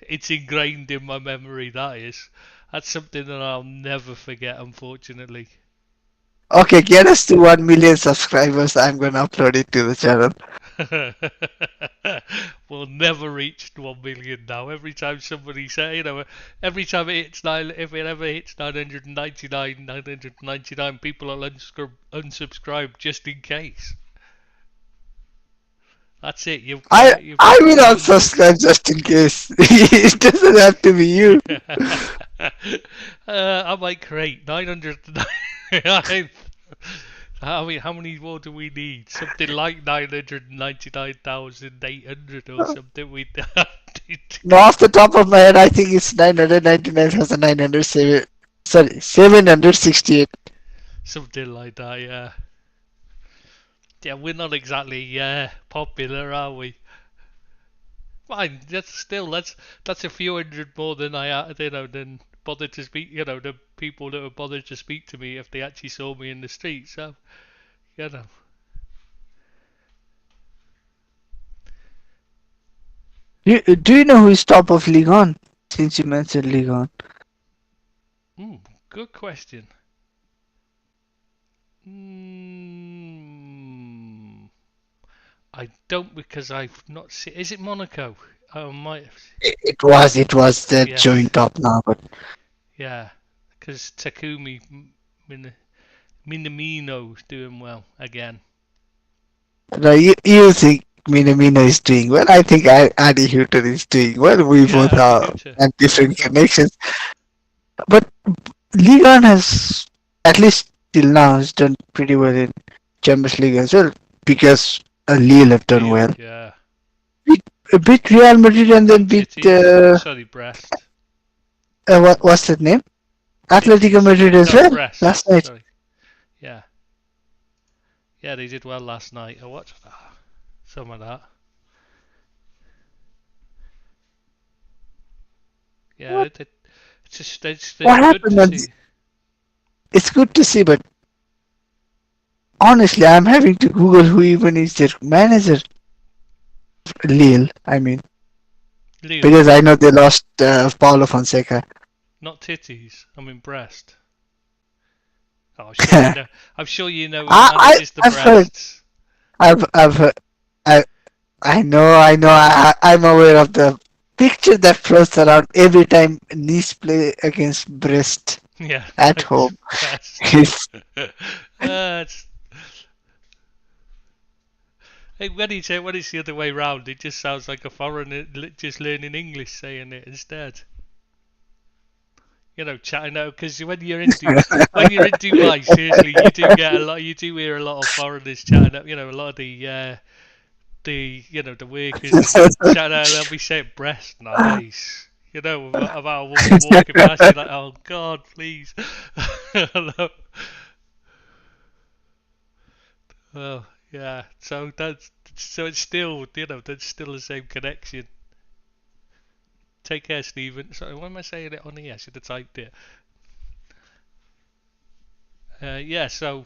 It's ingrained in my memory. That's something that I'll never forget, unfortunately. Okay, get us to 1 million subscribers. I'm gonna upload it to the channel. We'll never reach 1 million now. Every time somebody say, every time if it ever hits 999, people will unsubscribe just in case. That's it. I will unsubscribe just in case. It doesn't have to be you. I might create 999. How many more do we need? Something like 999,800 or something. We No, off the top of my head, I think it's 999,907. Sorry, 768. Something like that, yeah. Yeah, we're not exactly popular, are we? Fine, that's a few hundred more than than bothered to speak. The people that would bother to speak to me if they actually saw me in the street. So, you know. Do you know who is top of Ligue 1? Since you mentioned Ligue 1. Good question. I don't because I've not seen. Is it Monaco? I might. It was the Yes. joint top now, but Yeah, because Takumi Minamino's doing well again. no, you think Minamino is doing well. I think Adi Hutter is doing well. We both have different connections. But Ligue 1 has, at least till now, has done pretty well in Champions League as well because Lille have done well. Yeah. Beat Real Madrid and then beat. Brest. What's that name? Atletico Madrid as well last night. Sorry. Yeah. Yeah, they did well last night. I watched some of that. Yeah, it's what happened? It's good to see, but honestly, I'm having to Google who even is their manager. Lille, I mean. Lille. Because I know they lost Paulo Fonseca. Not Titties, I mean Brest. Oh, I'm sure you know. I've heard. I've heard. I know. I'm aware of the picture that floats around every time Nice play against Brest. Yeah. At home. Hey, when it's the other way round, it just sounds like a foreigner just learning English saying it instead. chatting out because when you're in Dubai, seriously, you do get a lot. You do hear a lot of foreigners chatting up. A lot of the workers and that chatting out. They'll be saying breast nice. About a woman walking past you like, oh God, please. Hello. Well, yeah. So it's still that's still the same connection. Take care, Stephen. Sorry, why am I saying it on here? I should have typed it. Yeah. So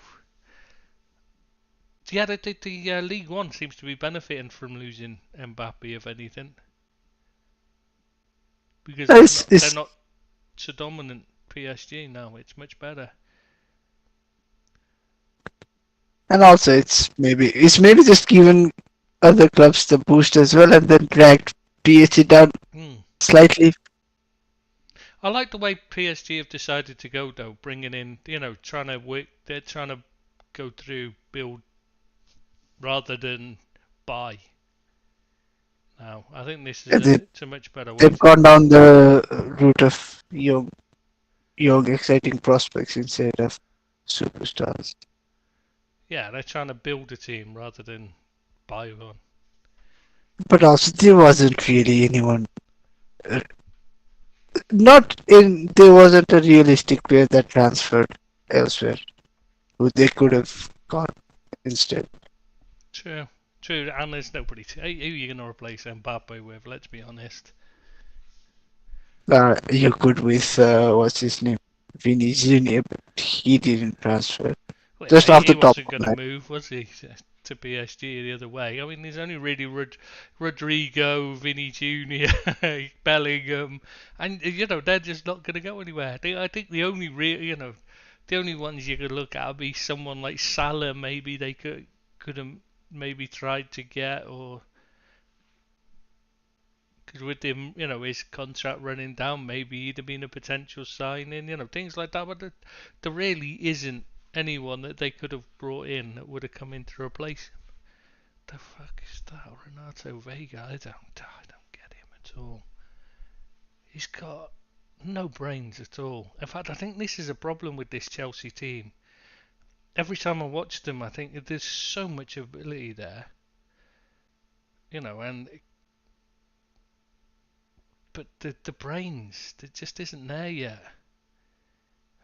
yeah, the League One seems to be benefiting from losing Mbappe, if anything, because they're It's not so dominant. PSG now, it's much better. and also it's maybe just given other clubs the boost as well, and then dragged PSG down slightly. I like the way PSG have decided to go though, bringing in, trying to work. They're trying to go through build rather than buy. Now, I think this is They, it's a much better way. they've gone down the route of young, exciting prospects instead of superstars. Yeah, they're trying to build a team rather than buy one. But also, there wasn't really anyone. uh, Not in. There wasn't a realistic player that transferred elsewhere who they could have gone instead. True, true, and there's nobody. Who are you going to replace Mbappe with? Let's be honest. You could with what's his name, Vinny Junior, but he didn't transfer. Well, Just off he the top wasn't of going my to head. move, was he, to PSG the other way? I mean, there's only really Rodrigo, Vinny Junior, Bellingham, and they're just not going to go anywhere. I think the only the only ones you could look at would be someone like Salah. Maybe they could have maybe tried to get, or because with him, his contract running down, maybe he'd have been a potential signing. Things like that. But there really isn't anyone that they could have brought in that would have come in to replace him. The fuck is that, Renato Vega? I don't get him at all. He's got no brains at all. In fact, I think this is a problem with this Chelsea team. Every time I watch them, I think there's so much ability there. And but the brains, there just isn't there yet.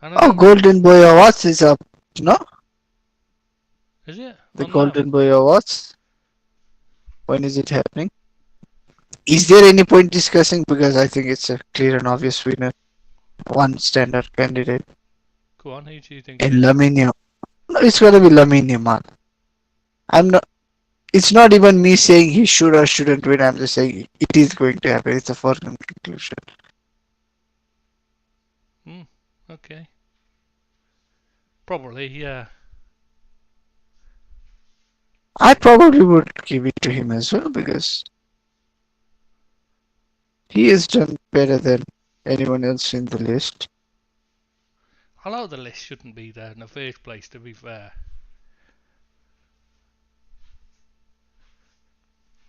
Oh, Golden Boy Awards is up, no? Is it? The Oh no. Golden Boy Awards. When is it happening? Is there any point discussing? Because I think it's a clear and obvious winner. One standard candidate. Go on, who do you think? In Lamine Yamal. No, it's gonna be Lamine Yamal. I'm not. It's not even me saying he should or shouldn't win. I'm just saying it is going to happen. It's a foregone conclusion. Okay. Probably, yeah. I probably would give it to him as well because he has done better than anyone else in the list. I know the list shouldn't be there in the first place, to be fair.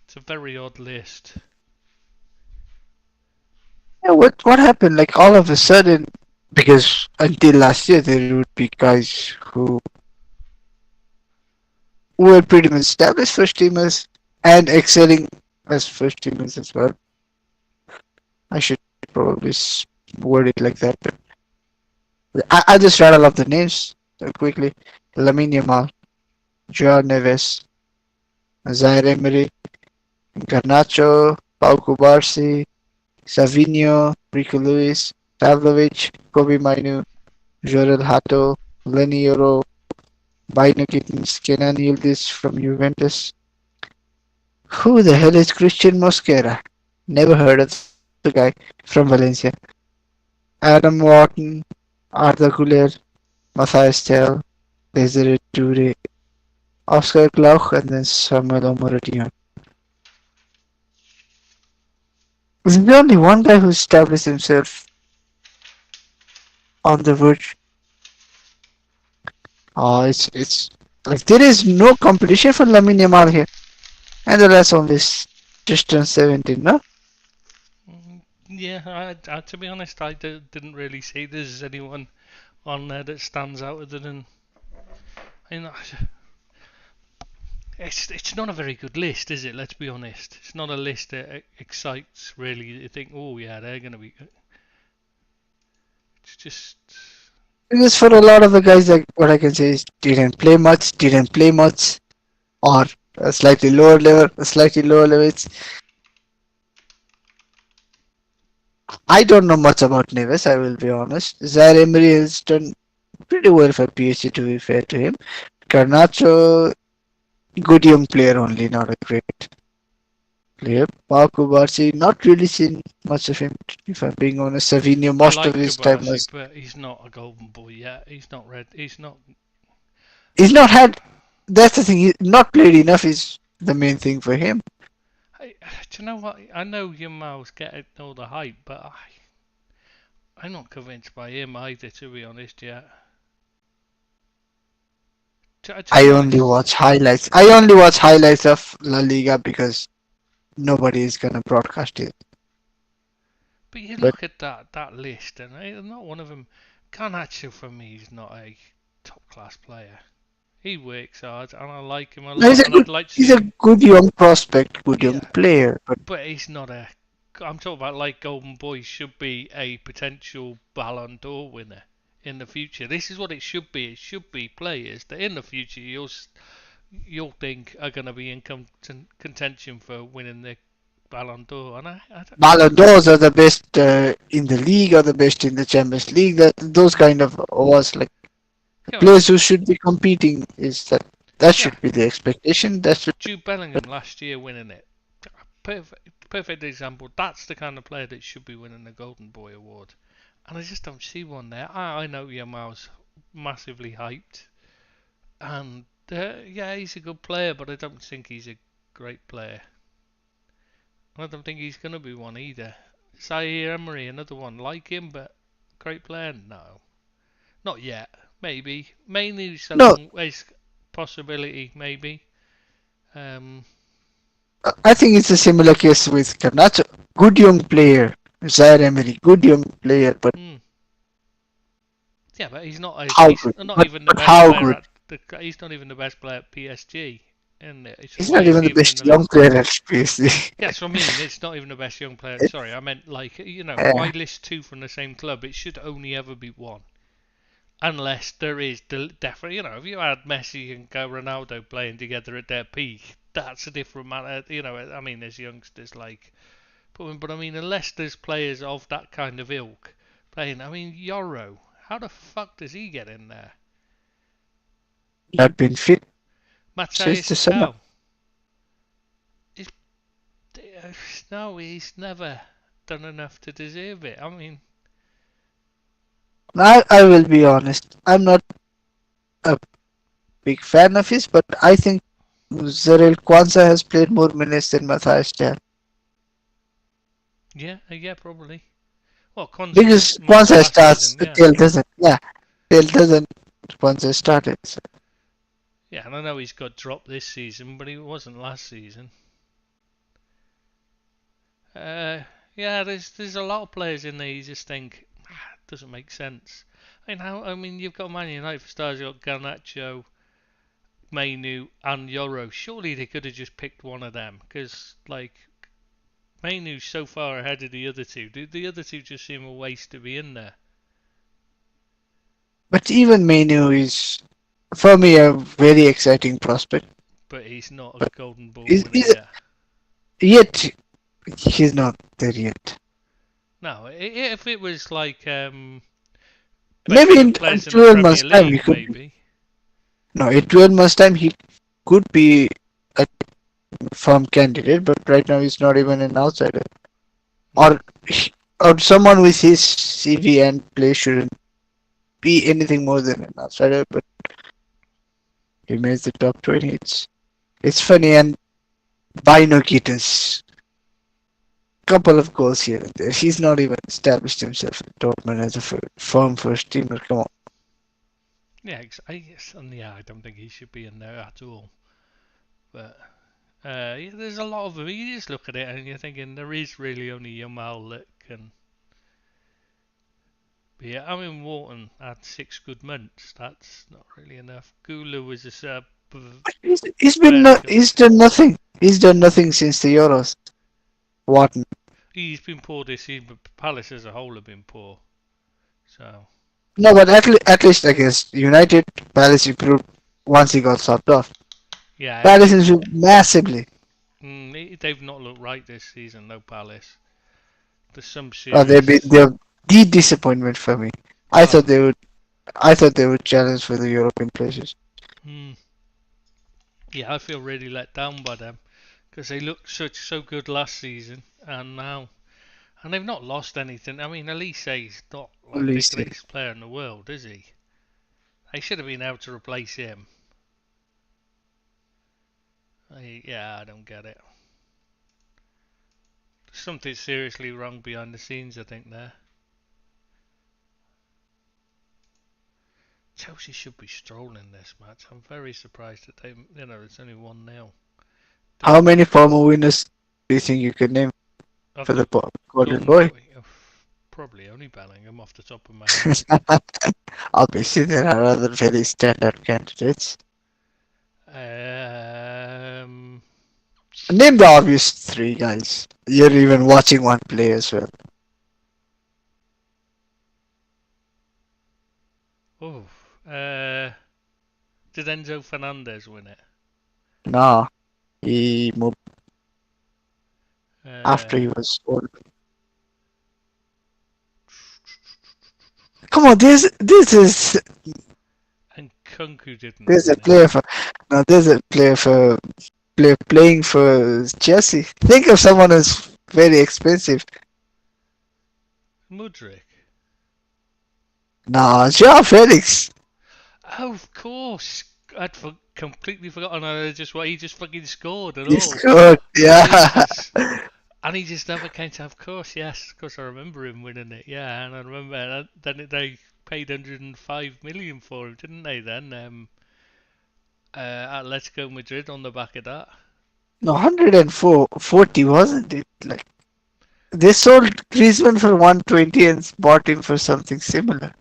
It's a very odd list. Yeah, what happened? Like all of a sudden, because until last year there would be guys who were pretty much established first teamers and excelling as first teamers as well. I should probably word it like that, but I just rattle off the names quickly. Lamine Yamal, Joao Neves, Zaire Emery, Garnacho, Pau Cubarsí, Savinho, Rico Lewis, Pavlovic, Kobe Mainu, Jorel Hato, Lenny Yoro, Bino Gittins, Kenan Yildiz from Juventus. Who the hell is Christian Mosquera? Never heard of the guy from Valencia. Adam Wharton, Arda Güler, Matthias Tell, Desiree Toure, Oscar Glauch, and then Samuel Omoradion. There's only one guy who established himself on the verge. Oh, it's like there is no competition for Lamine Yamal here, and the rest only just turned 17, no? Yeah, to be honest, I didn't really see there's anyone on there that stands out other than. You know, it's not a very good list, is it? Let's be honest. It's not a list that excites really. You think, oh yeah, they're gonna be. It's just. Because for a lot of the guys, like what I can say is didn't play much, or a slightly lower level, a slightly lower level. I don't know much about Neves, I will be honest. Zaire Emery has done pretty well for PSG, to be fair to him. Garnacho, good young player only, not a great player. Pau Cubarsí, not really seen much of him, if I'm being honest. Savinho, I most of like his time Kubasi, was. but he's not a golden boy yet. He's not red. He's not. He's not had. That's the thing, he's not played enough, is the main thing for him. Do you know what? I know Yamal's getting all the hype, but I'm not convinced by him either, to be honest. Yet. To I be only honest. watch highlights. I only watch highlights of La Liga because nobody is gonna broadcast it. But you But look at that list, and not one of them. Garnacho for me is not a top class player. He works hard, and I like him a no, lot, and I'd like to he's see a him. good young prospect, good young Yeah, player. But but he's not a. I'm talking about like Golden Boy should be a potential Ballon d'Or winner in the future. This is what it should be. It should be players that in the future you'll think are going to be in contention for winning the Ballon d'Or, and I don't. Ballon d'Ors are the best in the league, or the best in the Champions League. That those kind of awards, like Yeah, players who should be competing, is that yeah. should be the expectation. That should. Jude Bellingham last year winning it. Perfect example. That's the kind of player that should be winning the Golden Boy award. And I just don't see one there. I know Yamal's massively hyped. And yeah, he's a good player, but I don't think he's a great player. I don't think he's going to be one either. Zaire Emery, another one like him, but great player? No. Not yet. Maybe. Mainly it's a No, long ways possibility, maybe. Um, I think it's a similar case with Garnacho. Good young player, Zaire Emery, good young player, but hmm. Yeah, but he's not. how He's good? not even the But best how player good? at. He's not even the best player at PSG. And so He's why not is even he the even in best the young list? player at PSG. Yeah, that's what I mean. It's not even the best young player. It- Sorry, I meant like why uh, list two from the same club? It should only ever be one, unless there is definitely. If you had Messi and Ronaldo playing together at their peak, that's a different matter. I mean, there's youngsters like, but I mean, unless there's players of that kind of ilk playing. I mean, Yoro, how the fuck does he get in there? not been fit since Matthias the summer. Tell. He's, no, he's never done enough to deserve it. I mean, I will be honest. I'm not a big fan of his, but I think Zarel Kwanzaa has played more minutes than Matthias Tel. yeah, probably. Well, Kwanzaa was Because most of Kwanzaa last starts, season, yeah. Tel doesn't. Yeah, Tel doesn't. Kwanzaa started. So. Yeah, and I know he's got dropped this season, but he wasn't last season. Uh, yeah, there's a lot of players in there you just think it doesn't make sense. I mean, you've got Man United for stars. You've got Garnacho, Mainu, and Yoro. Surely they could have just picked one of them, because like Mainu's so far ahead of the other two. The other two just seem a waste to be in there. But even Menu is, for me, a very exciting prospect. But he's not a But golden ball is, winner is, yet. yet, he's not there yet. No, if it was like best Maybe young in players in the 12 Premier months' time, he League, could. maybe. No, in 12 months' time, he could be a firm candidate, but right now he's not even an outsider. Or, or someone with his CV and play shouldn't be anything more than an outsider, but he makes the top 20. It's funny, and Bino Gittins, couple of goals here and there. He's not even established himself in Dortmund as a firm first teamer. Come on. Yeah, I guess, and yeah, I don't think he should be in there at all. But Yeah, there's a lot of them. You just look at it and you're thinking there is really only Yamal that can. But yeah, I mean Wharton had 6 good months. That's not really enough. Gula was a sub. He's done nothing. He's done nothing since the Euros. Wharton. He's been poor this season, but Palace as a whole have been poor. So No, but at least against United, Palace improved once he got subbed off. yeah, Palace improved massively. they've not looked right this season, though. Palace. There's some Oh, serious. they're the disappointment for me. I Oh, thought they would. I thought they would challenge for the European places. mm, yeah, I feel really let down by them because they looked so good last season, and they've not lost anything. I mean, Elise's not At like the least, greatest player in the world, is he? They should have been able to replace him. Yeah, I don't get it. There's something seriously wrong behind the scenes, I think, there. Chelsea should be strolling this match. I'm very surprised that it's only 1-0. how many former winners do you think you could name Of for the the Golden Golden Boy? Boy? Probably only Bellingham off the top of my head. Obviously, there are other very standard candidates. Um, Name the obvious three guys. You're even watching one play as well. oh, uh, did Enzo Fernandez win it? No, he moved after Uh, he was old. Come on, and Kunku didn't there's a win it. player for no, there's a player for playing for Chelsea. Think of someone who's very expensive. Mudryk. No, Joao Felix. Oh, of course. Completely forgotten. He just fucking scored and He all. scored. Yeah. Jesus. And he just never came to. Of course, yes. Of course, I remember him winning it. Yeah, and I remember they paid 105 million for him, didn't they? Then Atletico Madrid on the back of that. No, 140 wasn't it? Like they sold Griezmann for 120 and bought him for something similar.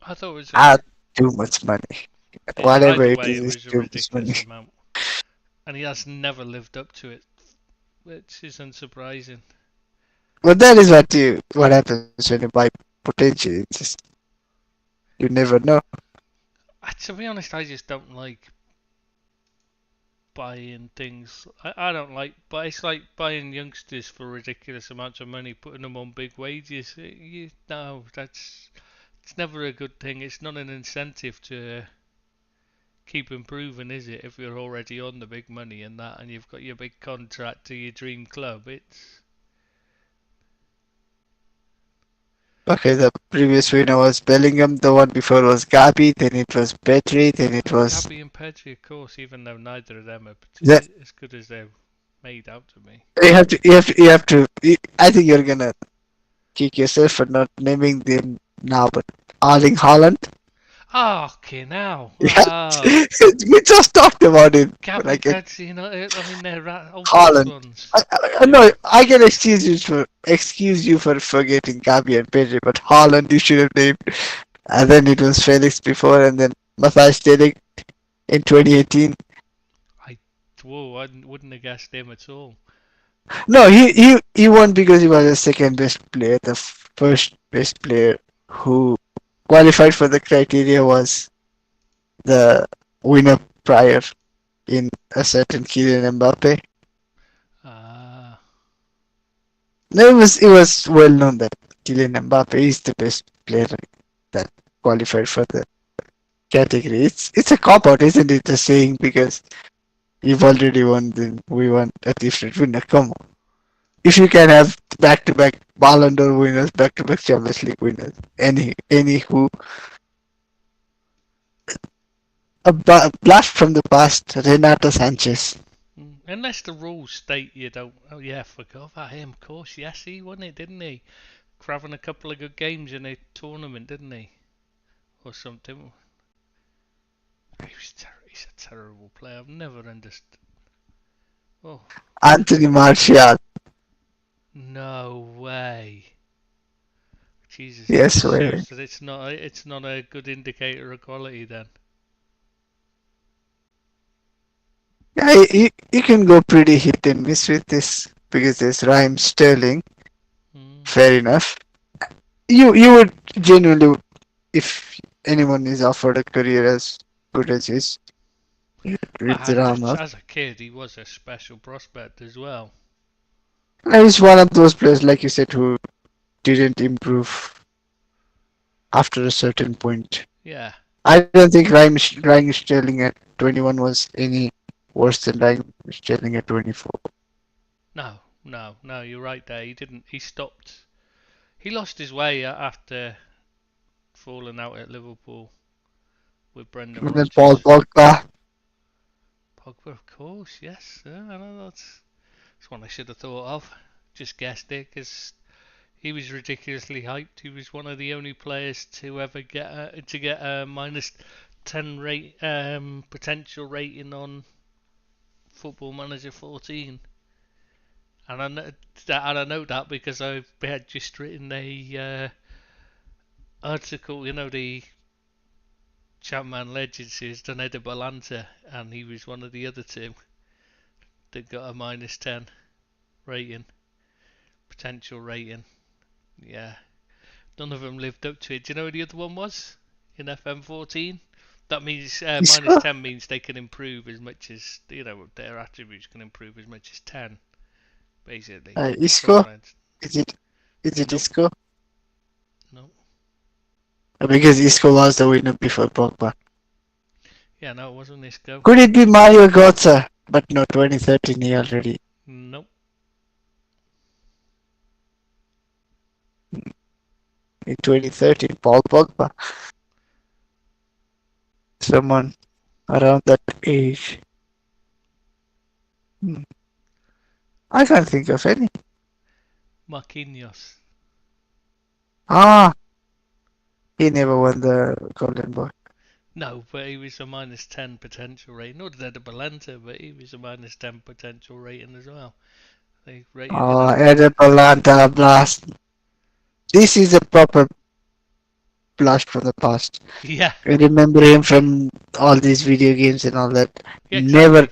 I thought it was Ah, too much money. Whatever either it way, is, it it's was a too much money. ridiculous amount, and he has never lived up to it, which is unsurprising. But that is what happens when you buy potential. It's just you never know. To be honest, I just don't like buying things. I don't like, but it's like buying youngsters for ridiculous amounts of money, putting them on big wages. No, it's never a good thing. It's not an incentive to keep improving, is it? If you're already on the big money and that, and you've got your big contract to your dream club, it's Okay, the previous winner was Bellingham. The one before was Gabi. Then it was Petri. Then it was Gabby and Pedri, of course. Even though neither of them are that. as good as they're made out to be. I think you're gonna kick yourself for not naming them now, but Erling Haaland. Oh, okay, now. Yeah, Wow. we just talked about it. Gabby, Like Pedri, I mean, they're obvious Haaland. ones. I know I can excuse you for forgetting Gabi and Pedri, but Haaland you should have named. And then it was Felix before, and then Matthias Delik in 2018. I wouldn't have guessed him at all. No, he won because he was the second best player. The first best player who qualified for the criteria was the winner prior in a certain Kylian Mbappe. Ah, No, it was well known that Kylian Mbappe is the best player that qualified for the category. It's a cop out, isn't it? The saying because you've already won, then we want a different winner. Come on. If you can have back-to-back Ballon d'Or winners, back-to-back Champions League winners, any who a blast from the past, Renato Sanchez. unless the rules state you don't. Oh yeah, forgot about him. Of course, yes, he won it, didn't he? Having a couple of good games in a tournament, didn't he? Or something. He's a terrible player. I've never understood. Oh, Anthony Martial. no way. Jesus, that Yes, just way. shows that it's not a good indicator of quality then. Yeah, you can go pretty hit and miss with this because there's Raheem Sterling. Mm. Fair enough. You would genuinely, if anyone is offered a career as good as his, you'd Well, rip the arm off. as a kid, he was a special prospect as well. And he's one of those players, like you said, who didn't improve after a certain point. Yeah. I don't think Raheem Sterling at 21 was any worse than Raheem Sterling at 24. No, you're right there. He didn't. He stopped. He lost his way after falling out at Liverpool with Brendan And then Paul Rodgers. Pogba. Pogba, of course, yes. Yeah, I know that's one I should have thought of. Just guessed it because he was ridiculously hyped. He was one of the only players to ever get a -10 potential rating on Football Manager 14. And I know that because I had just written a article, the Chapman Legends is Doneda Balanta, and he was one of the other two that got a -10 rating, potential rating. Yeah, none of them lived up to it. Do you know who the other one was in FM14? That means Isco? -10 means they can improve as much as their attributes can improve as much as 10, basically. Isco? Right. Is it Nope, Isco? nope. Because Isco was the winner before Pogba. Yeah, no, it wasn't this go. Could it be Mario Götze? But no, 2013 he already. Nope. In 2013, Paul Pogba. Someone around that age. Hmm. I can't think of any. Marquinhos. Ah, he never won the Golden Boy. No, but he was a -10 potential rating. Nor did Balanta, but he was a -10 potential rating as well. They rated it Oh, up. Eder Balanta blast. This is a proper blast from the past. Yeah, I remember him from all these video games and all that. yeah, Never. exactly.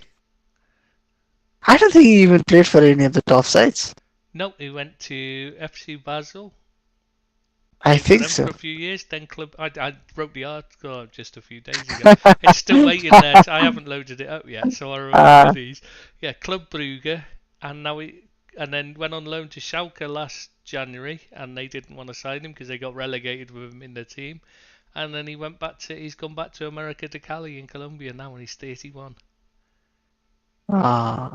I don't think he even played for any of the top sides. No, he went to FC Basel. I Played for think them for so. a few years. Then club. I wrote the article just a few days ago. It's still waiting there. I haven't loaded it up yet, so I remember uh, these. Yeah, Club Brugge, and and then went on loan to Schalke last January, and they didn't want to sign him because they got relegated with him in the team. And then he's gone back to America to Cali in Colombia now, and he's 31,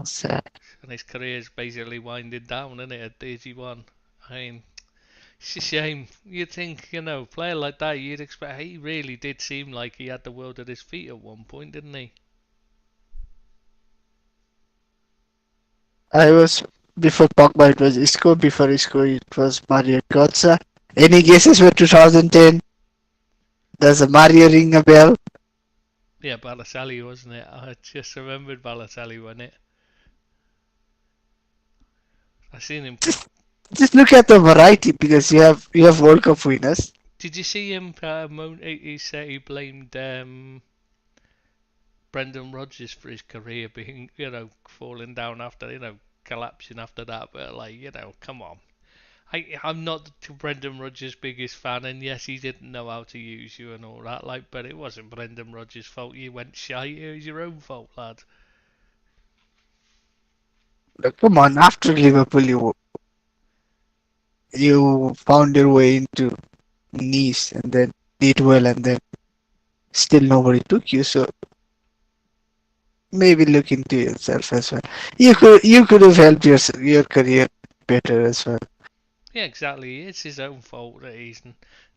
sad. and his career's basically winding down, isn't it? At 31. I mean, it's a shame. You'd think, player like that, you'd expect. He really did seem like he had the world at his feet at one point, didn't he? I was before Pogba. It was Isco. Before Isco, it was Mario Götze. Any guesses for 2010? Does a Mario ring a bell? Yeah, Balotelli, wasn't it? I just remembered Balotelli, wasn't it? I seen him. Just look at the variety because you have World Cup winners. Did you see him? He said he blamed Brendan Rodgers for his career being, falling down after, collapsing after that. But come on. I'm not Brendan Rodgers' biggest fan, and yes, he didn't know how to use you and all that. But it wasn't Brendan Rodgers' fault. You went shy. It was your own fault, lad. Look, come on, after Liverpool, you found your way into Nice and then did well, and then still nobody took you. So maybe look into yourself as well. You could have helped your career better as well. Yeah, exactly. It's his own fault that he's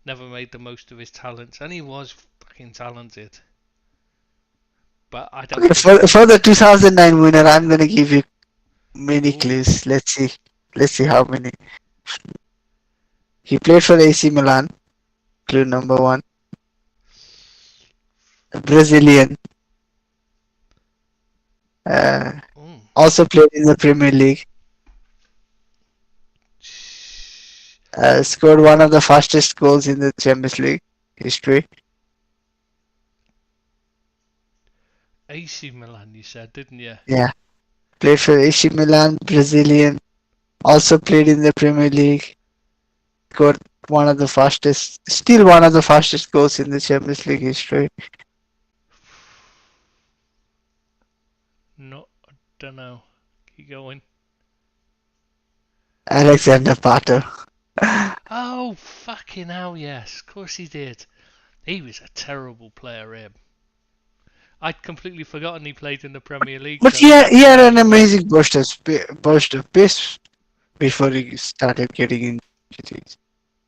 never made the most of his talents, and he was fucking talented. But I don't Okay, think. for the 2009 winner, I'm gonna give you many Ooh, clues. Let's see how many. He played for AC Milan. Clue number one. Brazilian. Uh, ooh. Also played in the Premier League. Scored one of the fastest goals in the Champions League history. AC Milan, you said, didn't you? Yeah. Played for AC Milan, Brazilian. Also played in the Premier League. Scored still one of the fastest goals in the Champions League history. No, I don't know. Keep going. Alexander Pato. Oh, fucking hell, yes. Of course he did. He was a terrible player, him. I'd completely forgotten he played in the Premier League. But So he had yeah, an you're right. amazing burst of pace before he started getting injuries.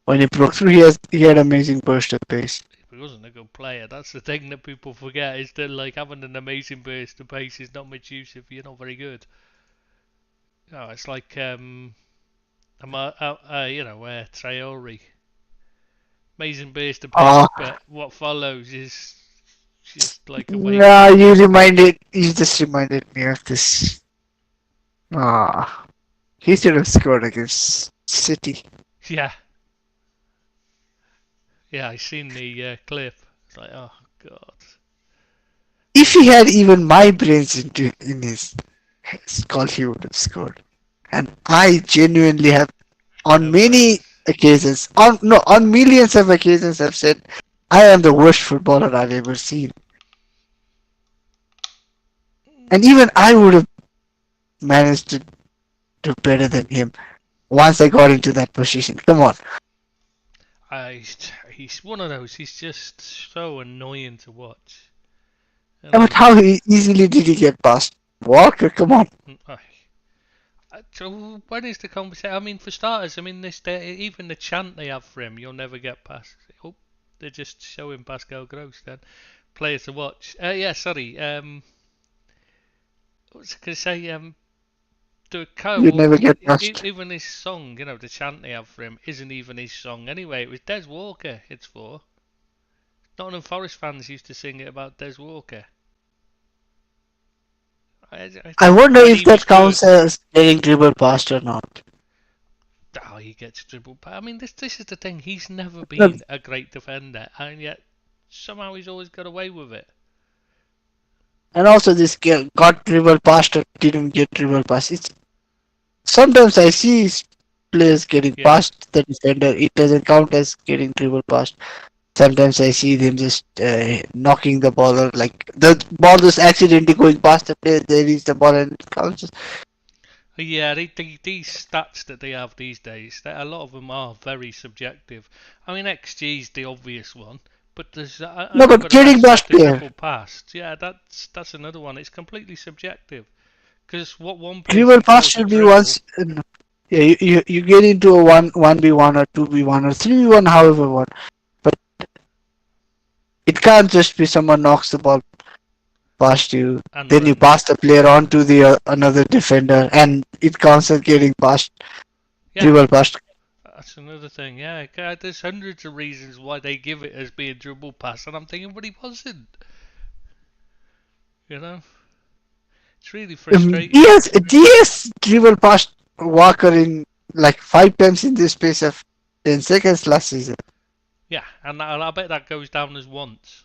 When he broke through, he had amazing burst of pace. He wasn't a good player. That's the thing that people forget is that like having an amazing burst of pace is not much use if you're not very good. No, it's like Traore. Amazing burst of pace, Ah, but what follows is just like a waste. no, you just reminded me of this. Ah, he should have scored against City. Yeah, yeah, I seen the clip. It's like, oh god. If he had even my brains in his skull, he would have scored. And I genuinely have, on No brains. many occasions, on millions of occasions, I've said, I am the worst footballer I've ever seen. And even I would have managed to do better than him once I got into that position. Come on. He's one of those. He's just so annoying to watch. You But know, how easily did he get past Walker? Come on. So when is the conversation? I mean, for starters, I mean, even the chant they have for him, you'll never get past. Oh, they're just showing Pascal Gross then. Player to watch. Yeah, sorry. What was I going to say? You never get past. Even his song, the chant they have for him isn't even his song anyway. It was Des Walker. It's for. Nottingham Forest fans used to sing it about Des Walker. I I think wonder when if he was that good, counts as getting dribbled past or not. oh, he gets dribbled. I mean, this is the thing. He's never No, been a great defender, and yet somehow he's always got away with it. and also this got dribbled past or didn't get dribbled past. Sometimes I see players getting Yeah. past the defender. It doesn't count as getting dribbled past. Sometimes I see them just knocking the ball out, like the ball just accidentally going past the player. They reach the ball and it counts. Yeah, these stats that they have these days, a lot of them are very subjective. I mean, XG is the obvious one, but there's No, but another getting past aspect of player. dribble past. Yeah, that's another one. It's completely subjective because what one Dribble person past calls a should be dribble. once. Yeah, you get into a 1v1 or 2v1 or 3v1, however one. But it can't just be someone knocks the ball past you, And then you runs. pass the player on to the another defender, and it counts as getting past, Yeah, dribble past. that's another thing. Yeah, there's hundreds of reasons why they give it as being dribble pass, and I'm thinking, but he wasn't. You know, it's really frustrating. DS dribble past Walker in like 5 times in the space of 10 seconds last season. Yeah, and I bet that goes down as once,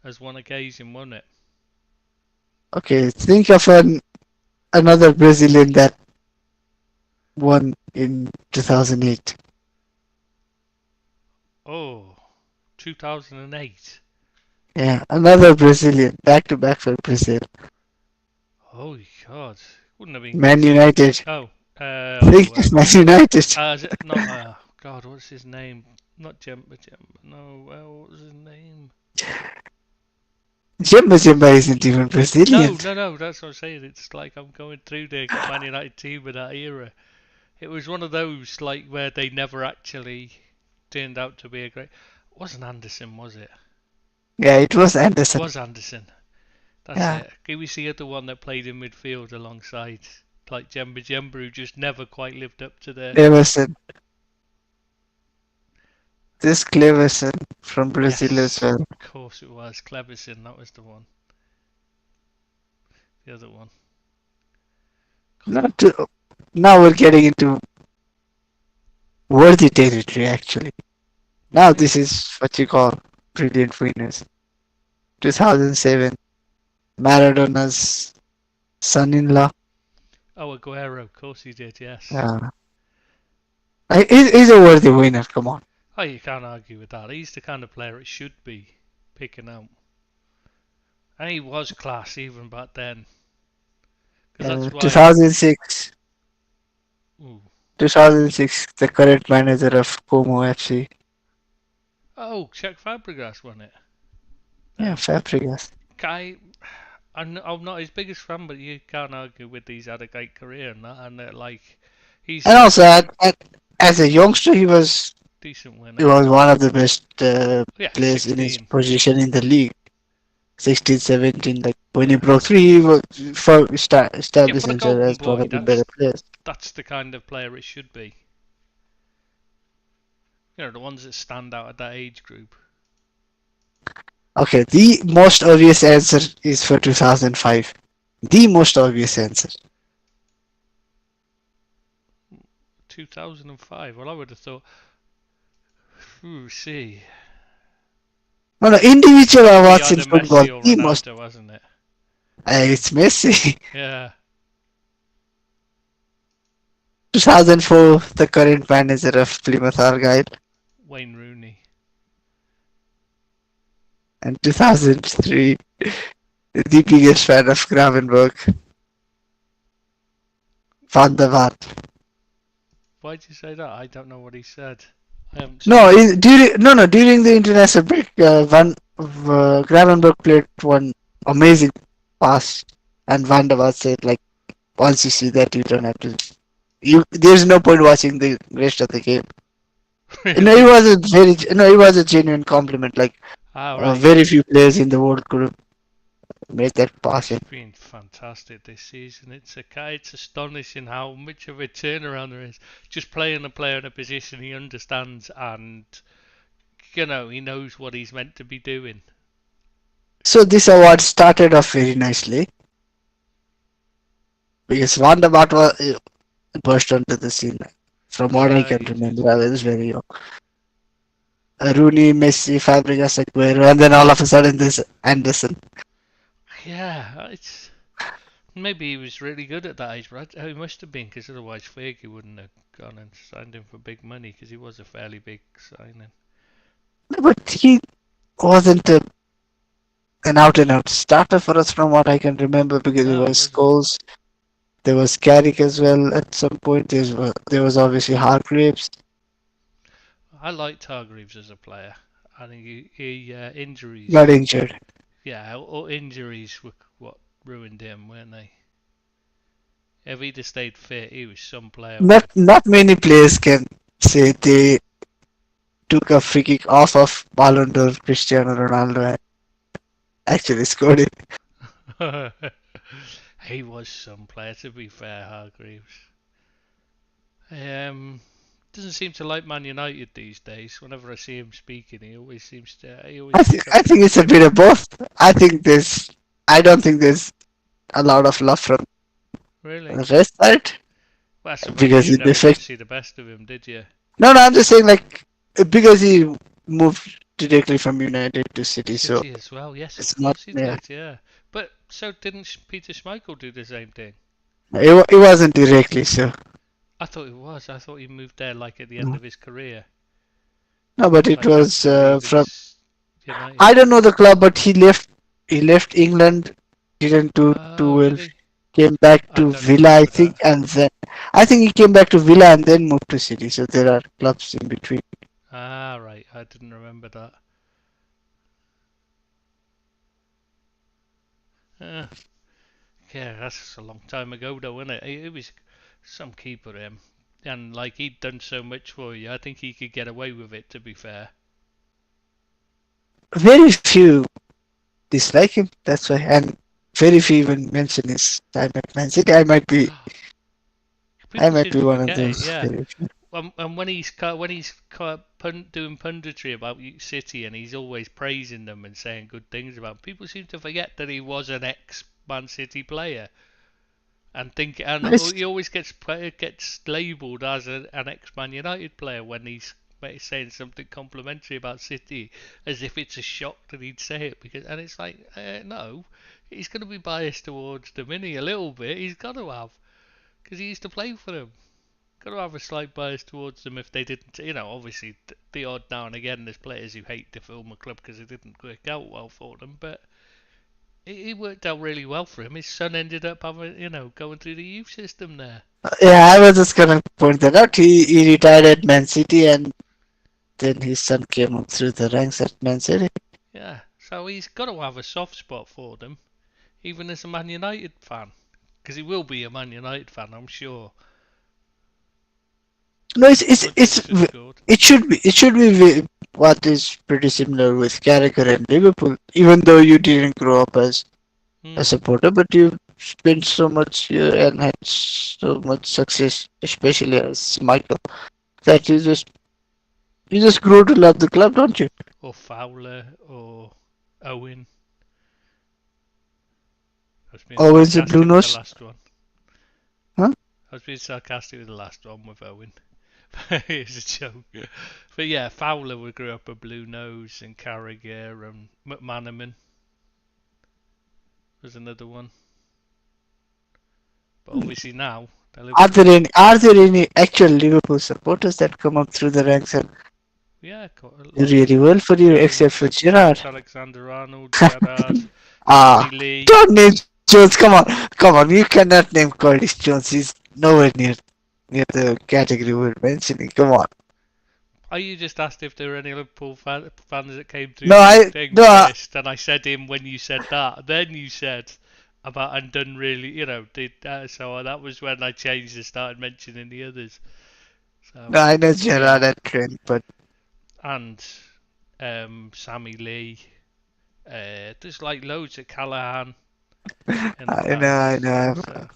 as one occasion, won't it? Okay, think of another Brazilian that won in 2008. Oh, 2008. Yeah, another Brazilian, back to back for Brazil. Holy God, wouldn't have been good Man for. United. Oh, Think of Man United. is it not? God, what's his name? Not Jemba Jemba. No, what was his name? Jemba isn't even Brazilian. No. That's what I'm saying. It's like I'm going through the Man United team of that era. It was one of those like where they never actually turned out to be a great. It wasn't Anderson, was it? Yeah, it was It Anderson. was Anderson. That's Yeah. it. He was the other one that played in midfield alongside like Jemba Jemba, who just never quite lived up to the. Cleverson. This Cleverson from Brazil as Yes, well. of course it was Cleverson. That was the one. the other one. Now we're getting into worthy territory, actually. Now Really? this is what you call brilliant winners. 2007, Maradona's son-in-law. Oh, Aguero, of course he did, yes. Uh, he's a worthy winner, come on. Oh, you can't argue with that. He's the kind of player it should be picking out. And he was class even back then. Because that's why. 2006, Ooh. 2006, the current manager of Como FC. Oh, Czech Fabregas won it. Yeah, Fabregas. I'm not his biggest fan, but you can't argue with he's had a great career and that, and like he's And also, as a youngster, he was decent winner. one of the best Yeah, players in his 16. position in the league. 16, 17, like when he broke through, he was established for a himself golden as one boy, of the better players. that's the kind of player it should be. You know, the ones that stand out at that age group. Okay, the most obvious answer is for 2005. The most obvious answer. 2005. Well, I would have thought. See. No, individual awards in Either football. Messi or The most. Ronaldo, wasn't it? It's Messi. Yeah. 2004, the current manager of Plymouth Argyle. Wayne Rooney. And 2003, the biggest fan of Gravenberg. Van der Vaart. Why'd you say that? I don't know what he said. During the international break, Gravenberg played one amazing pass, and Van der Vaart said, like, once you see that, you don't have to. There's no point watching the rest of the game. Really? No, it was a genuine compliment. Like, right. very few players in the world could have made that pass. It's been fantastic this season. It's astonishing how much of a turnaround there is. Just playing a player in a position he understands, and he knows what he's meant to be doing. So this award started off very nicely because Van der Vaart burst onto the scene. From what I can remember, I was very young. Rooney, Messi, Fabregas, Aguero, and then all of a sudden this Anderson. Yeah, maybe he was really good at that age, but he must have been, because otherwise Fergie wouldn't have gone and signed him for big money, because he was a fairly big signing. But he wasn't an out-and-out starter for us, from what I can remember, because there was Scholes, there was Carrick as well at some point. There was obviously Hargreaves. I liked Hargreaves as a player. I think he injuries. Got injured. Yeah, all injuries were what ruined him, weren't they? If he'd have stayed fit, he was some player. Not many players can say they took a free kick off of Ballon d'Or Cristiano Ronaldo and actually scored it. He was some player, to be fair, Hargreaves. Doesn't seem to like Man United these days. Whenever I see him speaking, he always seems to. I think it's a bit of both. I don't think there's a lot of love from really the rest side. Well, because you never did see the best of him, did you? No, I'm just saying, like, because he moved directly from United to City, so as well. Yes, it's of course not. Did, yeah. But so didn't Peter Schmeichel do the same thing? It wasn't directly, so. I thought it was. I thought he moved there like at the end of his career. No, but it was from. United. I don't know the club, but he left. He left England, didn't do too well. Really? Came back to Villa, I think, and then I think he came back to Villa and then moved to City. So there are clubs in between. Ah, right. I didn't remember that. Yeah, that's a long time ago, though, isn't it? He was some keeper, him, and like he'd done so much for you. I think he could get away with it. To be fair, very few dislike him. That's why, and very few even mention his time at Man City. I might be one of those. Yeah. And when he's doing punditry about City, and he's always praising them and saying good things about them, people seem to forget that he was an Man City player, and It's, he always gets labelled as an ex-Man United player when he's saying something complimentary about City, as if it's a shock that he'd say it, and it's like, no, he's going to be biased towards them, isn't he? A little bit, he's got to have, because he used to play for them. Got to have a slight bias towards them if they didn't, obviously the odd now and again there's players who hate the former club because it didn't work out well for them, but it worked out really well for him. His son ended up having, going through the youth system there. yeah, I was just gonna point that out. He retired at Man City, and then his son came up through the ranks at Man City. Yeah, so he's got to have a soft spot for them, even as a Man United fan, because he will be a Man United fan, I'm sure. No, Scored. it should be what is pretty similar with Carragher and Liverpool. Even though you didn't grow up as a supporter, but you spent so much and had so much success, especially as Michael, that you just grow to love the club, don't you? Or Fowler, or Owen. I was being Always a blue sarcastic with the nose, last one. huh? I was being sarcastic with the last one with Owen. It's a joke. But yeah, Fowler grew up a blue nose, and Carragher, and McManaman was another one. But obviously now, Are there any actual Liverpool supporters that come up through the ranks and yeah, do really well for you, except for Gerrard? Trent Alexander-Arnold, Gerrard, Ah, Sammy Lee. don't name Jones. Come on. You cannot name Curtis Jones. He's nowhere near the category we're mentioning. Come on. Oh, you just asked if there were any Liverpool fans that came through No, the I thing no. first, and I said him when you said that. Then you said about and done really, did that. So that was when I changed and started mentioning the others. So No, I know yeah, Gerrard and Trent, but and Sammy Lee. There's like loads of Callahan in the I past. know. So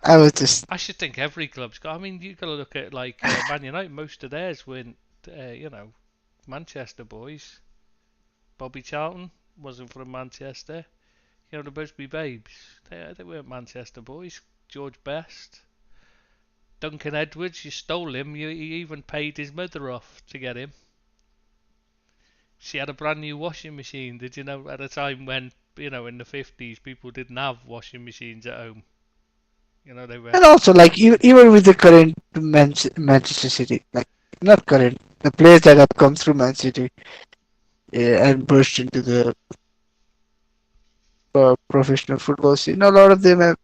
I was just I should think every club's got. I mean, you got to look at like Man United. Most of theirs weren't, Manchester boys. Bobby Charlton wasn't from Manchester. The Busby Babes. They weren't Manchester boys. George Best. Duncan Edwards, you stole him. You even paid his mother off to get him. She had a brand new washing machine. Did you know at a time when, in the 50s, people didn't have washing machines at home? They were. and also like even with the current Manchester City, like not current, the players that have come through Man City and burst into the professional football scene, a lot of them have.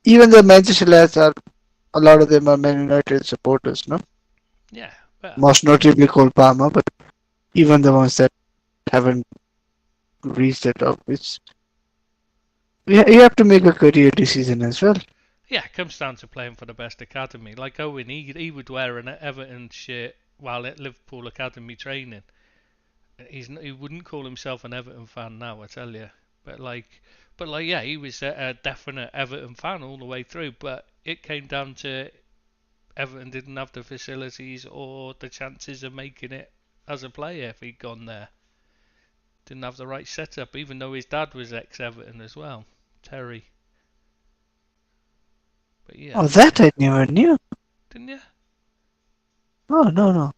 Even the Manchester lads are a lot of them are Man United supporters, no? Yeah, well, Most notably Cole Palmer, but even the ones that haven't reached the top, you have to make a career decision as well. yeah, it comes down to playing for the best academy. Like Owen, he would wear an Everton shirt while at Liverpool academy training. He wouldn't call himself an Everton fan now, I tell you. But yeah, he was a definite Everton fan all the way through. But it came down to Everton didn't have the facilities or the chances of making it as a player if he'd gone there. Didn't have the right setup, even though his dad was ex-Everton as well, Terry. But yeah, Oh, that I never knew. didn't you? Oh, no.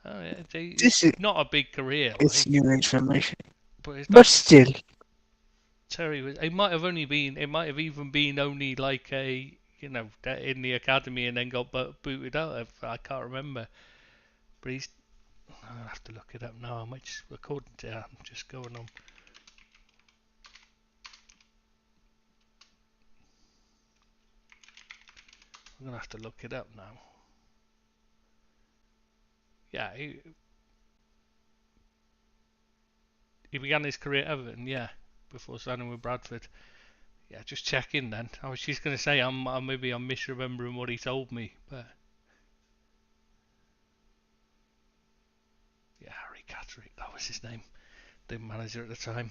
Oh yeah, This is not a big career, it's new information. but his But dad still, Terry was. It might have only been. It might have even been only like a, in the academy and then got booted out. I can't remember. But he's. I'll have to look it up now. I might just according to. I'm just going on. I'm gonna have to look it up now. Yeah, he began his career at Everton. Yeah, before signing with Bradford. Yeah, just check in then. I was just gonna say maybe I'm misremembering what he told me, but yeah, Harry Catterick, that was his name, the manager at the time.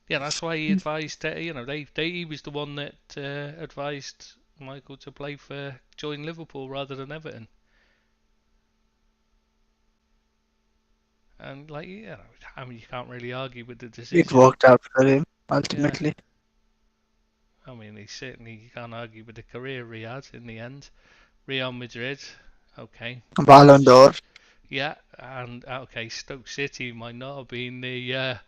Yeah, that's why he advised. He was the one that advised Michael to join Liverpool rather than Everton. And like, I mean, you can't really argue with the It decision. worked out for him Yeah, ultimately. I mean, you can't argue with the career he had in the end. Real Madrid, okay, Ballon d'Or. yeah, and okay, Stoke City might not have been the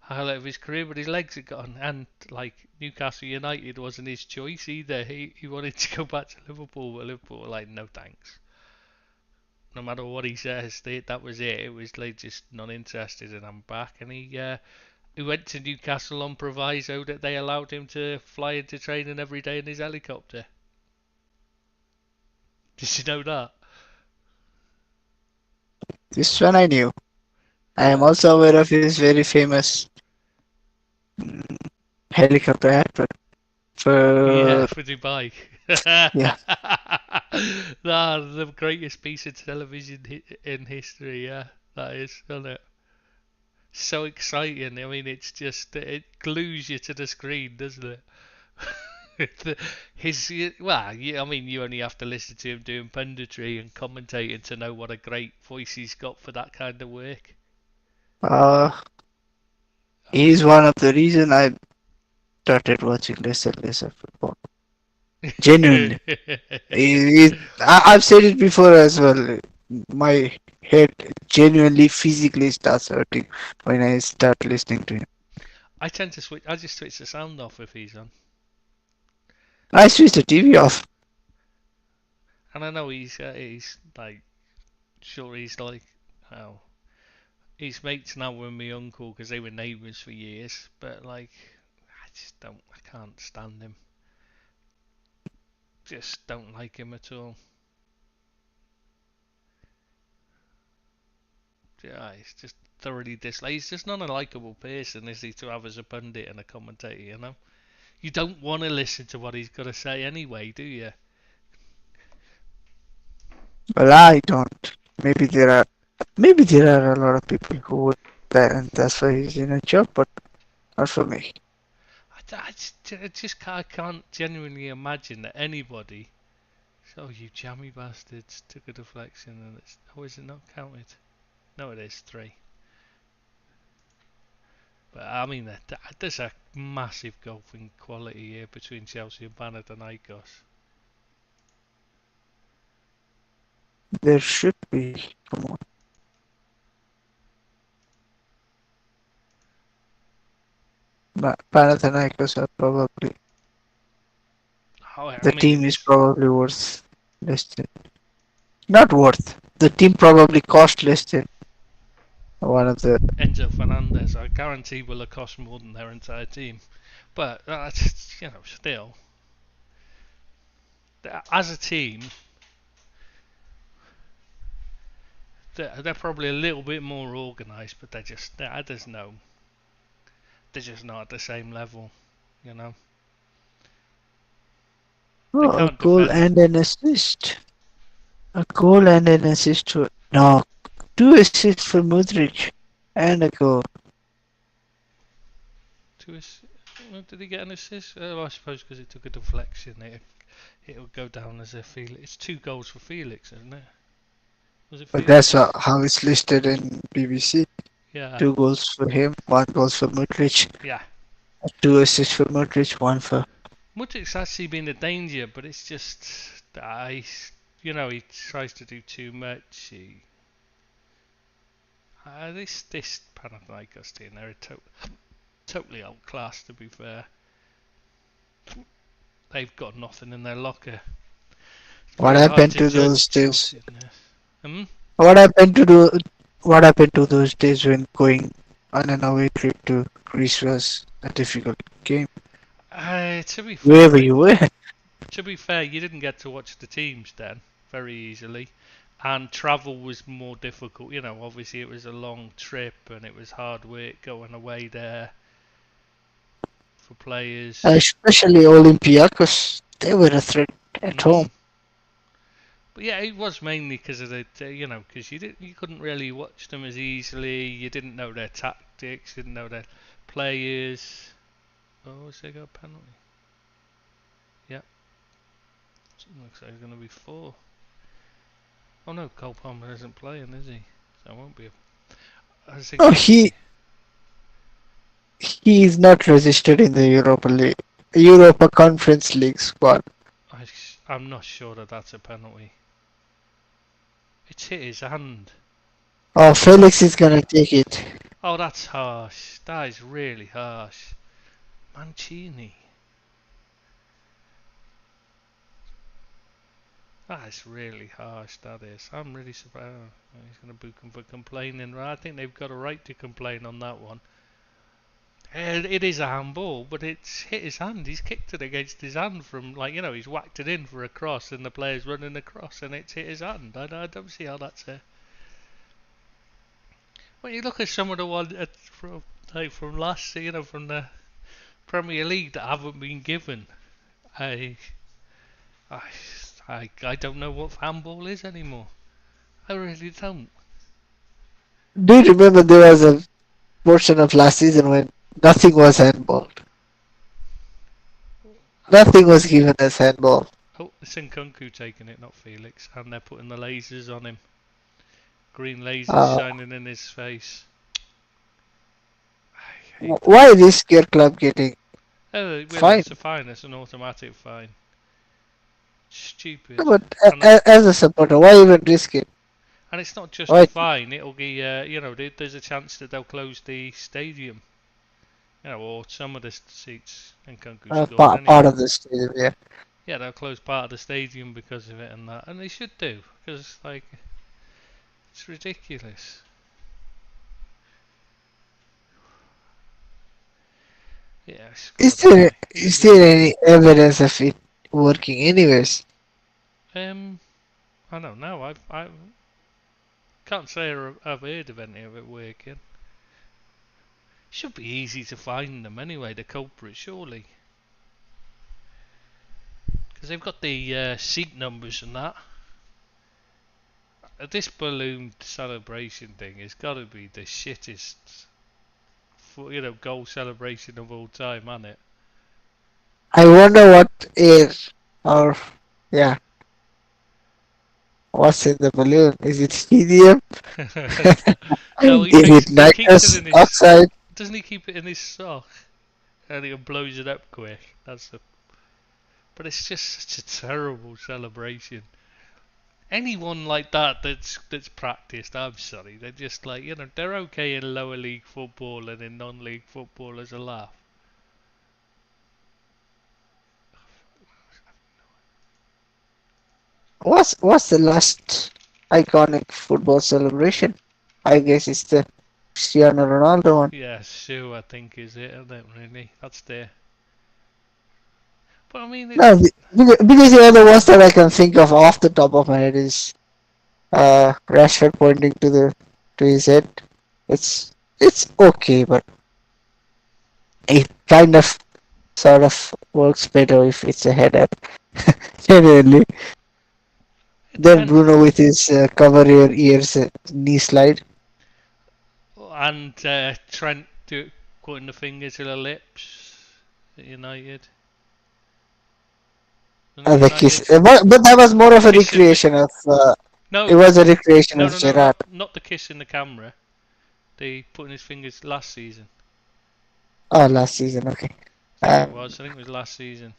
highlight of his career, but his legs had gone. And like Newcastle United wasn't his choice either. He wanted to go back to Liverpool, but Liverpool were like, no thanks. No matter what he says, that was it. It was like just not interested, and I'm back. And he went to Newcastle on proviso that they allowed him to fly into training every day in his helicopter. Did you know that? This one I knew. I am Yeah. also aware of his very famous mm, helicopter advert Yeah, for for Dubai. yeah. Nah, the greatest piece of television in history. Yeah, that is, isn't it? So exciting. I mean, it glues you to the screen, doesn't it? I mean, you only have to listen to him doing punditry and commentating to know what a great voice he's got for that kind of work. Uh, he's one of the reason I started watching less and less of football. Genuinely. I've said it before as well. My head genuinely physically starts hurting when I start listening to him. I tend to switch. I just switch the sound off if he's on, I switch the TV off. and I know he's like sure he's like oh he's mates now with my uncle because they were neighbours for years, but like I can't stand him. Just don't like him at all. Yeah, he's just thoroughly dislike. He's just not a likable person, is he, to have as a pundit and a commentator? You know, you don't want to listen to what he's got to say anyway, do you? Well, I don't. Maybe there are a lot of people who would that, and that's why he's in a job, but not for me. I can't genuinely imagine that anybody. So you jammy bastards took a deflection and it's. Oh, is it not counted? No, it is 3. But I mean, there's a massive gulf in quality here between Chelsea and Panathinaikos. There should be. Come on. Panathinaikos are probably Oh, I the mean, team is it's probably worth less than not worth. The team probably cost less than one of the. Enzo Fernandez. I guarantee will have cost more than their entire team. But still, as a team, they're probably a little bit more organised, but they're just not at the same level. You know, they Oh, a can't goal defend. and an assist. A goal and an assist to no, two assists for Modric and a goal. To us, did he get an assist? I suppose because it took a deflection, it'll go down as a Felix. It's 2 goals for Felix, isn't it? Was it But that's Felix? how it's listed in BBC. Yeah, 2 goals for him, 1 goal for Modric, yeah. 2 assists for Modric, 1 for. Mudrik's actually been a danger, but it's just he tries to do too much. This Panathinaikos team, they're totally outclassed. To be fair, they've got nothing in their locker. It's What very hard happened to to those judge days? Chelsea in this. Hmm? What happened to do? What happened to those days when going on an away trip to Greece was a difficult game? To be Wherever fair, you were. you didn't get to watch the teams then very easily, and travel was more difficult. Obviously it was a long trip and it was hard work going away there for players. Especially Olympiacos. They were a threat at home. Mm. But yeah, it was mainly because of because you couldn't really watch them as easily. You didn't know their tactics, didn't know their players. Oh, has they got a penalty? Yeah, looks like it's going to be 4. Oh no, Cole Palmer isn't playing, is he? So it won't be. I think No, he is not registered in the Europa League, Europa Conference League squad. I'm not sure that that's a penalty. It's hit his hand. Oh, Felix is gonna take it. Oh, that's harsh. That is really harsh. Mancini. That is really harsh, that is. I'm really surprised. Oh, he's going to book him for complaining. I think they've got a right to complain on that one. It is a handball, but it's hit his hand. He's kicked it against his hand from, like, he's whacked it in for a cross and the player's running across and it's hit his hand. I don't see how that's a... When you look at some of the ones from last, from the Premier League that haven't been given, I I don't know what handball is anymore. I really don't. Do you remember there was a portion of last season when nothing was handball? Nothing was given as handball. Oh, it's Nkunku taking it, not Felix, and they're putting the lasers on him. Green lasers Uh, shining in his face. I hate why that. is your club getting Oh, well, fined? it's a fine. It's an automatic fine. No, Stupid. but And as a supporter, why even risk it? and it's not just a Why fine. It'll be, there's a chance that they'll close the stadium. Or some of the seats. Nkunku scored part anyway. of the stadium? Yeah. Yeah, they'll close part of the stadium because of it and that, and they should do because it's ridiculous. Yeah, Is God there almighty. is there any evidence of it working anyways? I don't know. I can't say I've heard of any of it working. Should be easy to find them anyway, the culprit, surely. Because they've got the seat numbers and that. This balloon celebration thing has got to be the shittest, goal celebration of all time, hasn't it? I wonder what is or yeah, what's in the balloon? Is it helium? No, Is it he keeps it nitrous in his. oxide? Doesn't he keep it in his sock? And he blows it up quick. But it's just such a terrible celebration. Anyone like that's practiced, I'm sorry, they're just like, they're okay in lower league football and in non-league football as a laugh. What's the last iconic football celebration? I guess it's the Cristiano Ronaldo one. Yeah, Sue, I think is it, isn't it, really? That's there. But I mean, No, because the other ones that I can think of off the top of my head is Rashford pointing to his head. It's okay, but it kind of sort of works better if it's a head up. Genuinely. it Then depends. Bruno with his cover your ears knee slide. And Trent putting the finger to the lips at United. And The kiss, United but that was more of a kissing the recreation of. It no, was a recreation no, of no, no, Gerrard. not the kiss in the camera. The putting his fingers last season. Oh, last season, okay. I think it was. I think it was last season.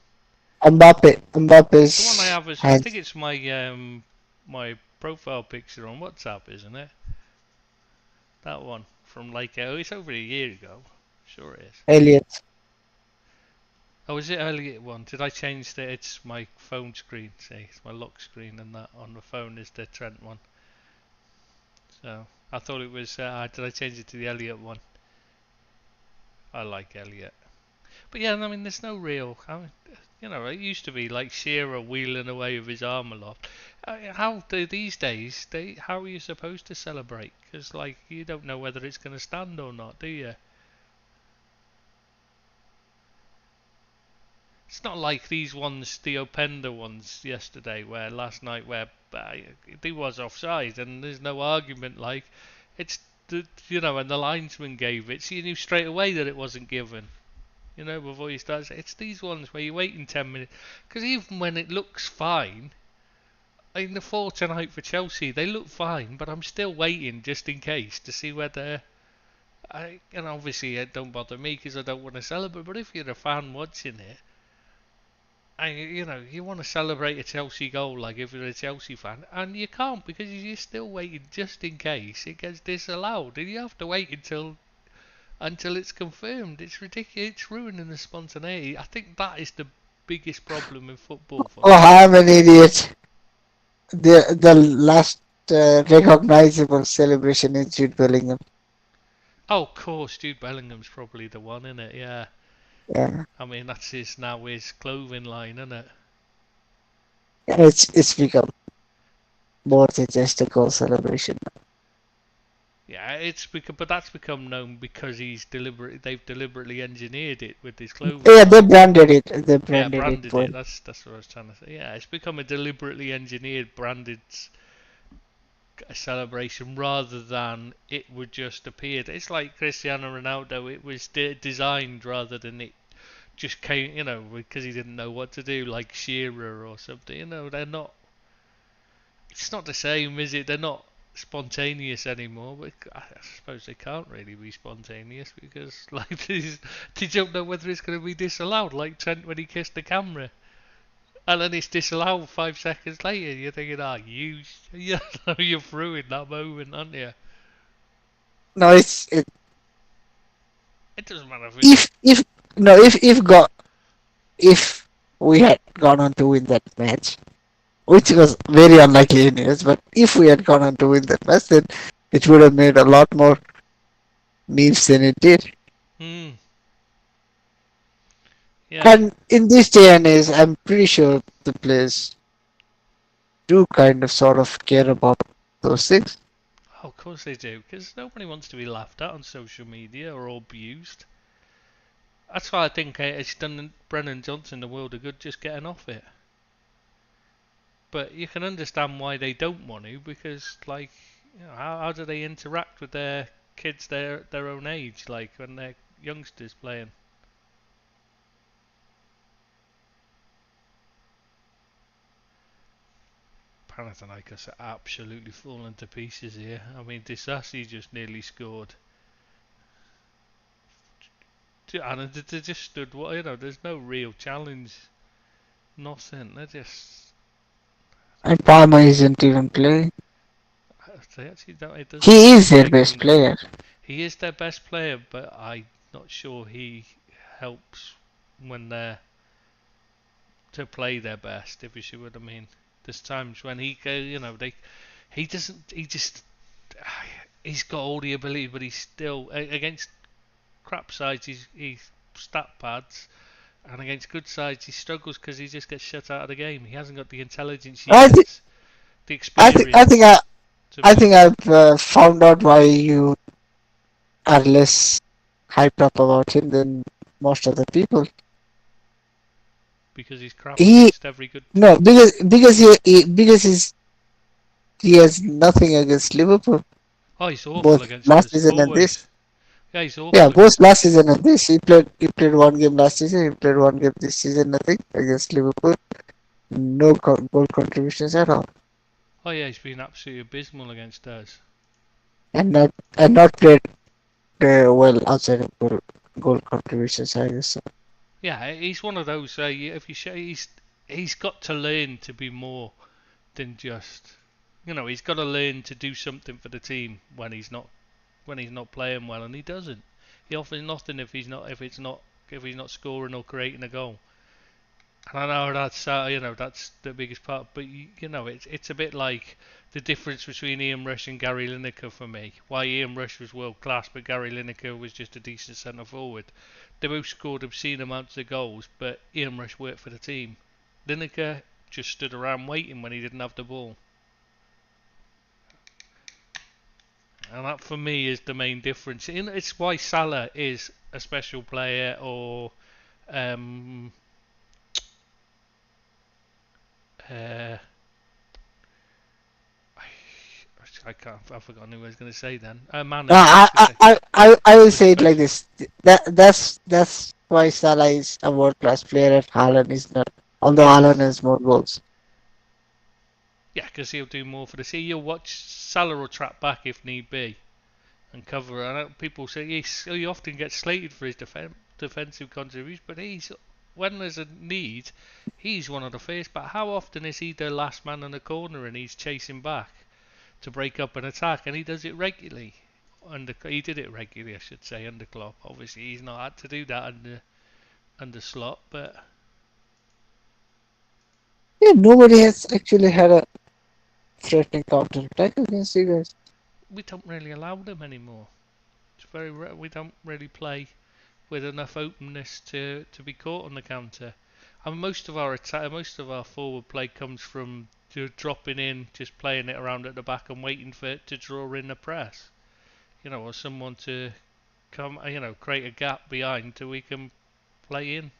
The one I Mbappe's have is, I had think it's my profile picture on WhatsApp, isn't it? That one from it's over a year ago. Sure it is. Elliot. Oh, is it earlier one? Did I change the? It's my phone screen. See, it's my lock screen, and that on the phone is the Trent one. So I thought it was. Did I change it to the Elliot one? I like Elliot. But yeah, I mean, there's no real. It used to be like Shearer wheeling away with his arm aloft. How do these days? How are you supposed to celebrate? Because you don't know whether it's going to stand or not, do you? It's not like these ones, the Openda ones yesterday, last night, where he was offside and there's no argument. It's and the linesman gave it, so you knew straight away that it wasn't given. Before you start. It's these ones where you're waiting 10 minutes, because even when it looks fine, in the 4 tonight for Chelsea, they look fine, but I'm still waiting just in case to see whether And obviously it don't bother me because I don't want to celebrate. But if you're a fan watching it, and you want to celebrate a Chelsea goal, like if you're a Chelsea fan, and you can't because you're still waiting just in case it gets disallowed, and you have to wait until it's confirmed. It's ridiculous. It's ruining the spontaneity. I think that is the biggest problem in football for Oh, me. I'm an idiot. The last recognizable celebration is Jude Bellingham. Oh, of course, Jude Bellingham's probably the one, isn't it? Yeah. Yeah, I mean, that's his clothing line, isn't it? it's become more than just a goal celebration. Yeah, but that's become known because they've deliberately engineered it with his clothing Yeah, they line. branded it. They Yeah, branded it branded well. it. That's what I was trying to say. Yeah, it's become a deliberately engineered, branded celebration rather than it would just appeared. It's like Cristiano Ronaldo. It was designed rather than it just came. Because he didn't know what to do, like Shearer or something. They're not. It's not the same, is it? They're not spontaneous anymore. But I suppose they can't really be spontaneous because they don't know whether it's going to be disallowed. Like Trent when he kissed the camera. And then it's disallowed 5 seconds later. You're thinking, you're through in that moment, aren't you? No, It doesn't matter if it's. if no if we had gone on to win that match, which was very unlikely anyways, but if we had gone on to win that match, then it would have made a lot more memes than it did. Hmm. Yeah. And in this day and age, I'm pretty sure the players do kind of sort of care about those things. Oh, of course they do, because nobody wants to be laughed at on social media or abused. That's why I think it's done Brennan Johnson the world of good just getting off it. But you can understand why they don't want to, because how do they interact with their kids their own age, like when they're youngsters playing? Panathinaikos are absolutely falling to pieces here. I mean, Disasi just nearly scored. And they just stood, there's no real challenge. Nothing. They're just. And Palmer isn't even playing. They actually don't. It doesn't He look is their like best them. player. He is their best player, but I'm not sure he helps when they're to play their best. If you see what I mean. There's times when he doesn't. He's got all the ability, but he's still against crap sides. He's stat pads. And against good sides, he struggles because he just gets shut out of the game. He hasn't got the intelligence I think yet, the experience to I be. think I've found out why you are less hyped up about him than most of the people. Because he's crap He against every good no team. he has nothing against Liverpool. Oh, he's awful Both against last us, season and always. this. Yeah, he's Yeah, awful both against last us. season and this. He played one game last season. He played one game this season. I think against Liverpool. No goal contributions at all, Oh yeah, he's been absolutely abysmal against us. and not played well outside of goal contributions either. So. Yeah, he's one of those. If you say he's got to learn to be more than just. He's got to learn to do something for the team when he's not playing well, and he doesn't. He offers nothing if he's not scoring or creating a goal. And I know that's the biggest part, but it's a bit like the difference between Ian Rush and Gary Lineker for me. Why Ian Rush was world class, but Gary Lineker was just a decent centre forward. They both scored obscene amounts of goals, but Ian Rush worked for the team. Lineker just stood around waiting when he didn't have the ball, and that for me is the main difference. It's why Salah is a special player, or um, uh, I've forgotten who I was going to say then. Mane, I was going to say. I will With say it like special. this. That's why Salah is a world class player and Haaland is not. Although Haaland Yes. has more goals. Yeah, because he'll do more for the sea. You'll watch Salah will trap back if need be. and cover. I know people say he often gets slated for his defensive contributions, but when there's a need, he's one of the first. But how often is he the last man in the corner and he's chasing back to break up an attack? And he does it regularly. He did it regularly, I should say, under Klopp. Obviously, he's not had to do that under Slot, but Yeah, nobody has actually had a threatening counter attack against you guys. we don't really allow them anymore. It's very rare. We don't really play with enough openness to be caught on the counter. And most of our forward play comes from dropping in, just playing it around at the back and waiting for it to draw in the press. Or someone to come, create a gap behind so we can play in.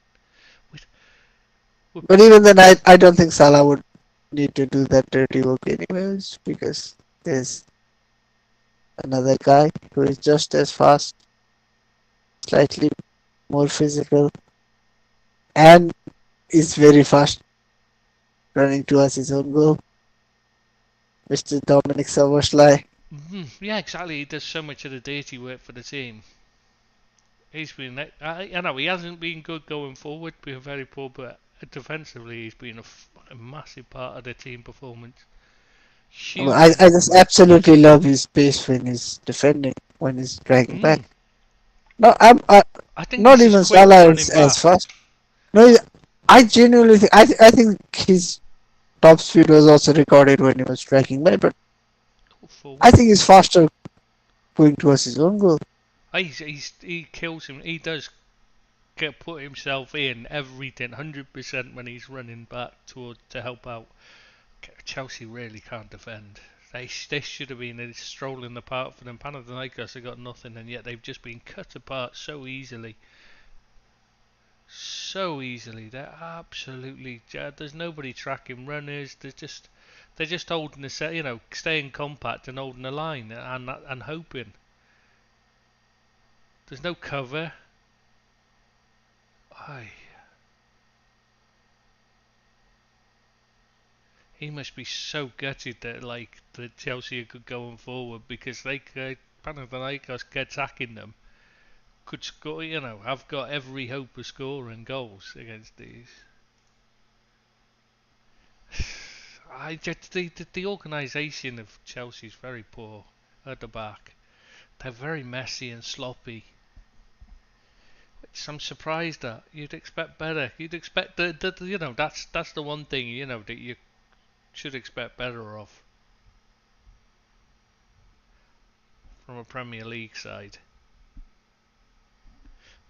But even then, I don't think Salah would need to do that dirty work anyways, because there's another guy who is just as fast, slightly more physical, and is very fast running towards his own goal. Mr. Dominic Szoboszlai. Yeah, exactly. He does so much of the dirty work for the team. He's been, I know he hasn't been good going forward, been very poor, but defensively he's been a massive part of the team performance. I just absolutely love his pace when he's defending, when he's dragging back. No, I think not even Salah is as fast. No, I genuinely think I think his top speed was also recorded when he was tracking back, but I think he's faster going towards his own goal. He kills him. He does put himself in everything 100% when he's running back to help out. Chelsea really can't defend. They should have been a stroll in the park for them. Panathinaikos have got nothing, and yet they've just been cut apart so easily. So easily. They're absolutely. There's nobody tracking runners. They're just holding the set. Staying compact and holding the line and hoping. There's no cover. He must be so gutted that Chelsea are good going forward, because Panathinaikos attacking them could score. Have got every hope of scoring goals against these. The organisation of Chelsea is very poor at the back. They're very messy and sloppy. Which I'm surprised at. You'd expect better. You'd expect that's the one thing that you should expect better of from a Premier League side.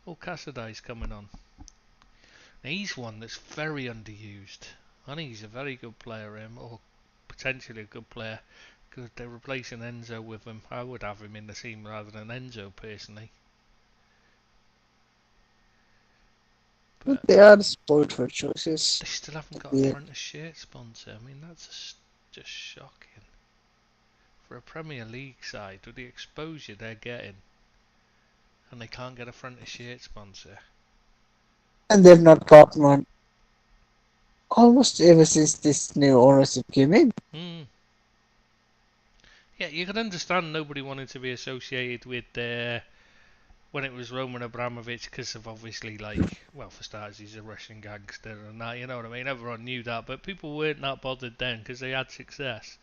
Oh, Casadei's coming on. Now, he's one that's very underused. I think he's a very good player, or potentially a good player. Good, they're replacing Enzo with him. I would have him in the team rather than Enzo, personally. But they are spoiled for choices. They still haven't got a front of shirt sponsor. I mean, that's just shocking. For a Premier League side, with the exposure they're getting, and they can't get a front of shirt sponsor. And they've not got one almost ever since this new ownership came in. Yeah, you can understand nobody wanted to be associated with when it was Roman Abramovich, because of obviously, for starters, he's a Russian gangster and that, you know what I mean? Everyone knew that, but people weren't that bothered then because they had success.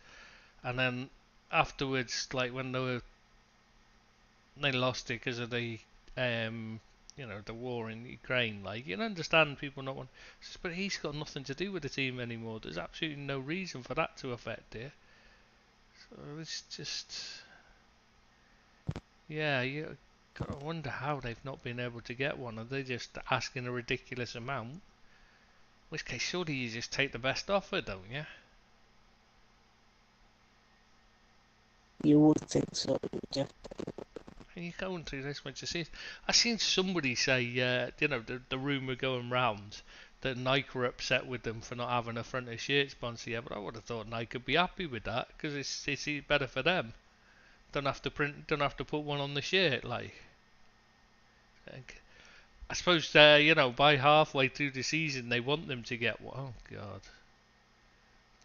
And then afterwards, when they lost it because of the the war in Ukraine, you can understand people not want. But he's got nothing to do with the team anymore. There's absolutely no reason for that to affect it. So it's just, I wonder how they've not been able to get one. Are they just asking a ridiculous amount? In which case, surely you just take the best offer, don't you? You would think so, yeah. You go into this much to see. I seen somebody say, the rumour going round that Nike were upset with them for not having a front of shirt sponsor yet, but I would have thought Nike would be happy with that because it's better for them. Don't have to put one on the shirt, I suppose by halfway through the season they want them to get one. Oh God,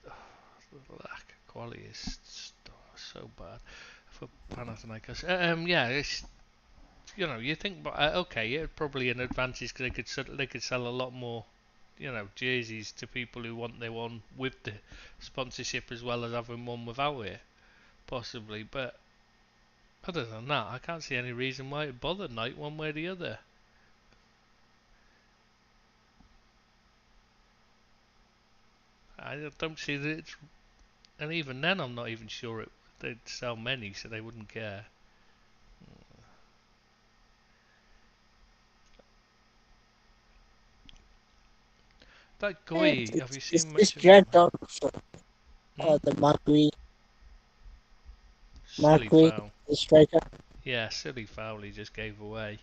the lack of quality is so bad. for Panathinaikos. Yeah, it's, you think, but okay, yeah, probably an advantage because they could sell a lot more, jerseys to people who want their one with the sponsorship as well as having one without it, possibly. But other than that, I can't see any reason why it bothered Nike one way or the other. I don't see that it's, and even then, I'm not even sure they'd sell many, so they wouldn't care. That Yeah, Goy, have you it's seen it's much of him? dragged on for Hmm? the Marquis, Silly foul. the striker. Yeah, silly foul he just gave away.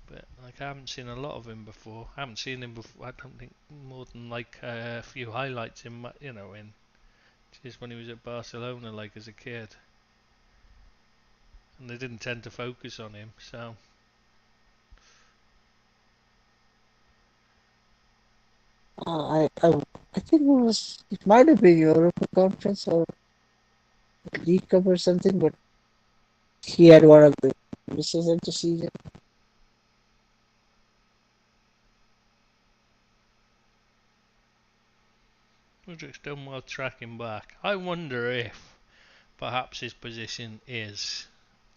But like, I haven't seen a lot of him before. I haven't seen him before. I don't think more than like a few highlights in in just when he was at Barcelona, like as a kid, and they didn't tend to focus on him. So I think it might have been Europa Conference or League Cup or something, but he had one of the misses of the season. Mudrik's done well tracking back. I wonder if perhaps his position is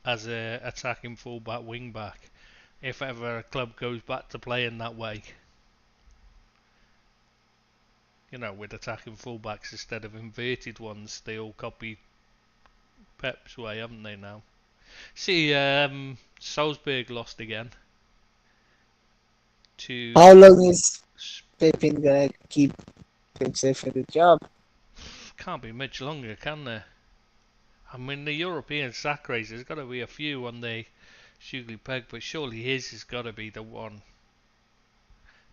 as a attacking fullback, wing back. If ever a club goes back to playing that way, with attacking fullbacks instead of inverted ones, they all copy Pep's way, haven't they now? See, Salzburg lost again How to. long is Pepin gonna keep himself in the job? Can't be much longer, can there? I mean, the European sack race, there's got to be a few on the Sugly Peg, but surely his has got to be the one.